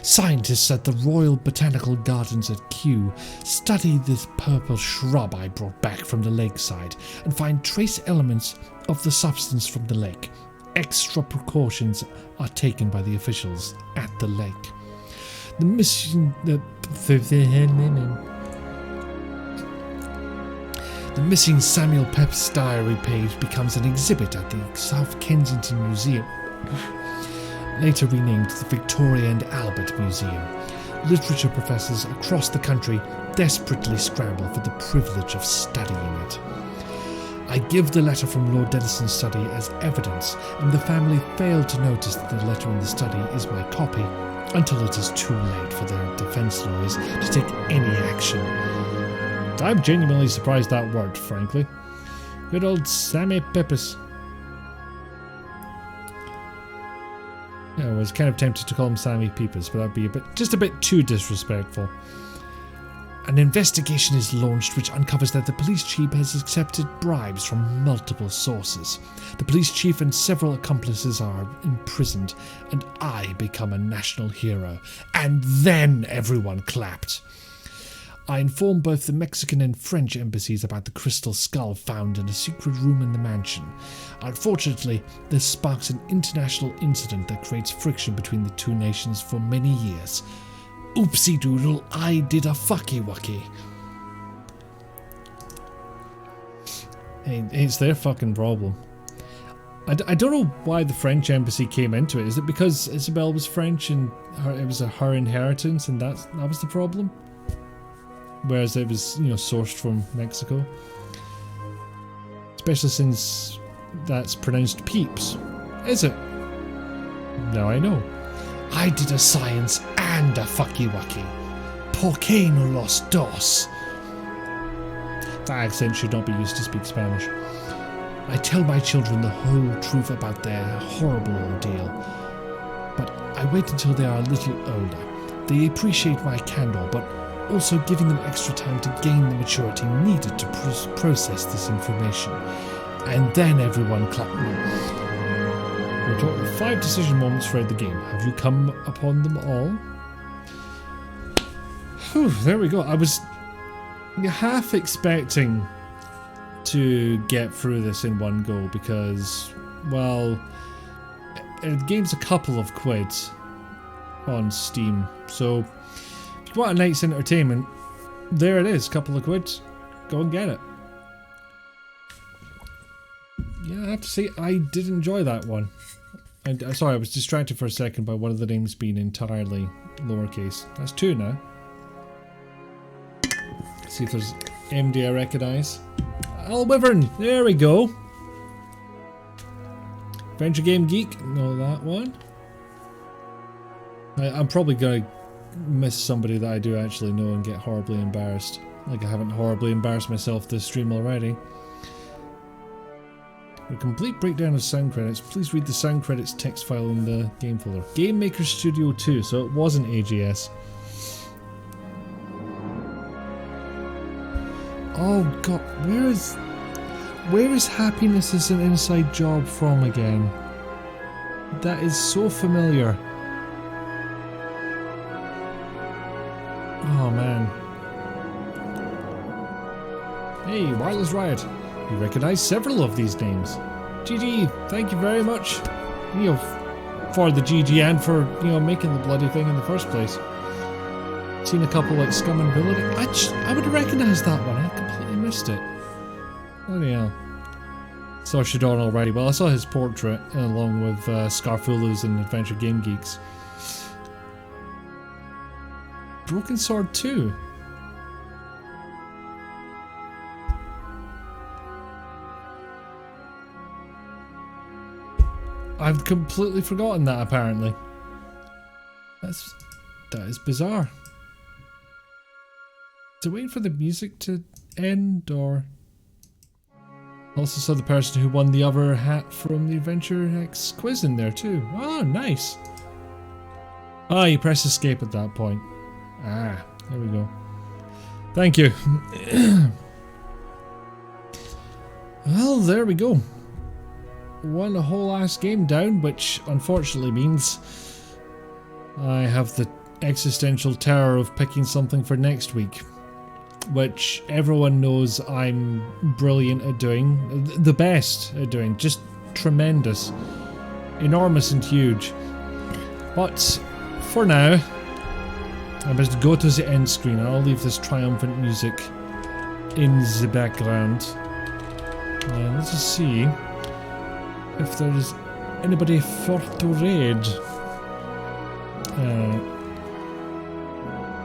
Scientists at the Royal Botanical Gardens at Kew study this purple shrub I brought back from the lakeside and find trace elements of the substance from the lake. Extra precautions are taken by the officials at the lake. The missing Samuel Pepys diary page becomes an exhibit at the South Kensington Museum, later renamed the Victoria and Albert Museum. Literature professors across the country desperately scramble for the privilege of studying it. I give the letter from Lord Dennison's study as evidence, and the family fail to notice that the letter in the study is my copy, until it is too late for their defence lawyers to take any action. I'm genuinely surprised that worked, frankly. Good old Sammy Pepys. I was kind of tempted to call him Sammy Peepers, but that'd be just a bit too disrespectful. An investigation is launched which uncovers that the police chief has accepted bribes from multiple sources. The police chief and several accomplices are imprisoned, and I become a national hero. And then everyone clapped. I inform both the Mexican and French embassies about the crystal skull found in a secret room in the mansion. Unfortunately, this sparks an international incident that creates friction between the two nations for many years. Oopsie doodle, I did a fucky wucky. Hey, it's their fucking problem. I don't know why the French embassy came into it. Is it because Isabel was French and it was her inheritance and that was the problem? Whereas it was, sourced from Mexico. Especially since that's pronounced peeps. Is it? Now I know. I did a science and a fucky wucky. Por qué no los dos? That accent should not be used to speak Spanish. I tell my children the whole truth about their horrible ordeal. But I wait until they are a little older. They appreciate my candor, but also giving them extra time to gain the maturity needed to process this information. And then everyone clapped me. We're talking 5 decision moments throughout the game. Have you come upon them all? Whew, there we go. I was half expecting to get through this in one go because, well, the game's a couple of quid on Steam. So if you want a night's entertainment, there it is, couple of quid. Go and get it. Yeah, I have to say, I did enjoy that one. And sorry, I was distracted for a second by one of the names being entirely lowercase. That's 2 now. See if there's MD I recognise. Al Wyvern, there we go. Adventure Game Geek, know that one. I'm probably going to miss somebody that I do actually know and get horribly embarrassed. Like I haven't horribly embarrassed myself this stream already. For a complete breakdown of sound credits, please read the sound credits text file in the game folder. Game Maker Studio 2, so it wasn't AGS. Oh god, where is Happiness is an Inside Job from again? That is so familiar. Oh man. Hey, Wireless Riot. You recognise several of these names. GG, thank you very much. For the GG and for, making the bloody thing in the first place. Seen a couple like Scum and Villainy. I would have recognised that one. I completely missed it. Bloody hell. Saw Shadon already. Well, I saw his portrait along with Scarfulus and Adventure Game Geeks. Broken Sword 2. I've completely forgotten that apparently. That is bizarre. So waiting for the music to end or... Also saw the person who won the other hat from the Adventure X quiz in there too. Oh, nice. Ah, you press escape at that point. Ah, there we go. Thank you. Well, there we go. Won a whole ass game down, which unfortunately means I have the existential terror of picking something for next week, which everyone knows I'm brilliant at doing, the best at doing, just tremendous, enormous and huge. But for now, I must go to the end screen and I'll leave this triumphant music in the background. Let's just see if there's anybody for to raid.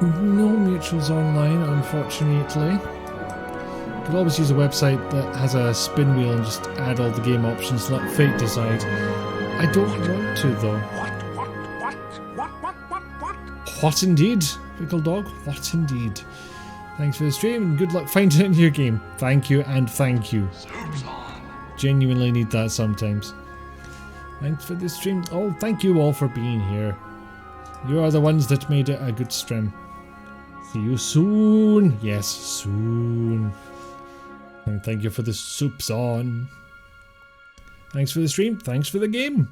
No mutuals online, unfortunately. Could always use a website that has a spin wheel and just add all the game options, let fate decide. I don't want to though. What indeed, Fickle Dog? What indeed? Thanks for the stream and good luck finding it in your game. Thank you and thank you. Genuinely need that sometimes. Thanks for the stream. Oh, thank you all for being here. You are the ones that made it a good stream. See you soon. Yes, soon. And thank you for the soups on. Thanks for the stream. Thanks for the game.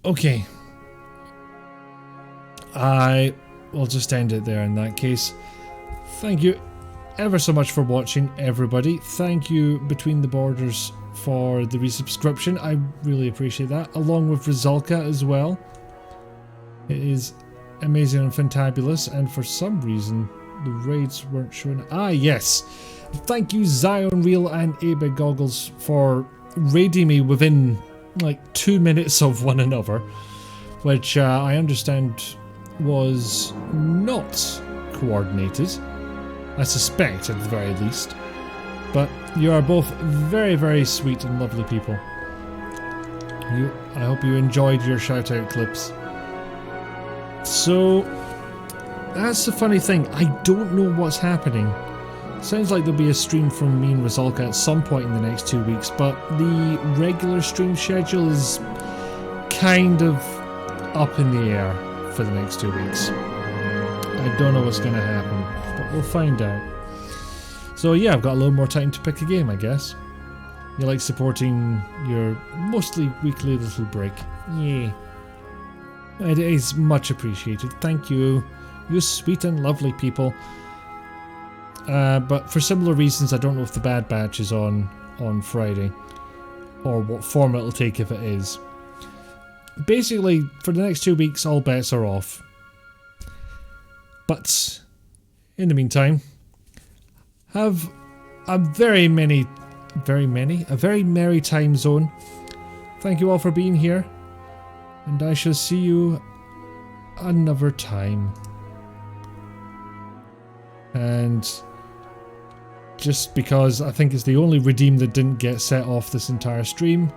Okay. I will just end it there in that case. Thank you ever so much for watching, everybody. Thank you, Between the Borders, for the resubscription. I really appreciate that, along with Rizalka as well. It is amazing and fantabulous, and for some reason the raids weren't showing. Ah, yes. Thank you, Zion Real and Abe Goggles, for raiding me within like 2 minutes of one another, which I understand was not coordinated. I suspect, at the very least. But you are both very, very sweet and lovely people. I hope you enjoyed your shout-out clips. So, that's the funny thing. I don't know what's happening. Sounds like there'll be a stream from me and Rizalka at some point in the next 2 weeks, but the regular stream schedule is kind of up in the air for the next 2 weeks. I don't know what's going to happen, but we'll find out. So yeah, I've got a little more time to pick a game, I guess. You like supporting your mostly weekly little break. Yeah. It is much appreciated. Thank you. You sweet and lovely people. But for similar reasons, I don't know if the Bad Batch is on Friday, or what form it'll take if it is. Basically, for the next 2 weeks, all bets are off. But in the meantime, have a very merry time zone. Thank you all for being here, and I shall see you another time. And just because I think it's the only redeem that didn't get set off this entire stream.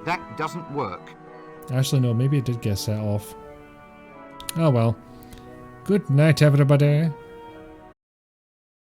That doesn't work. Actually, no, maybe it did get set off. Oh well. Good night, everybody.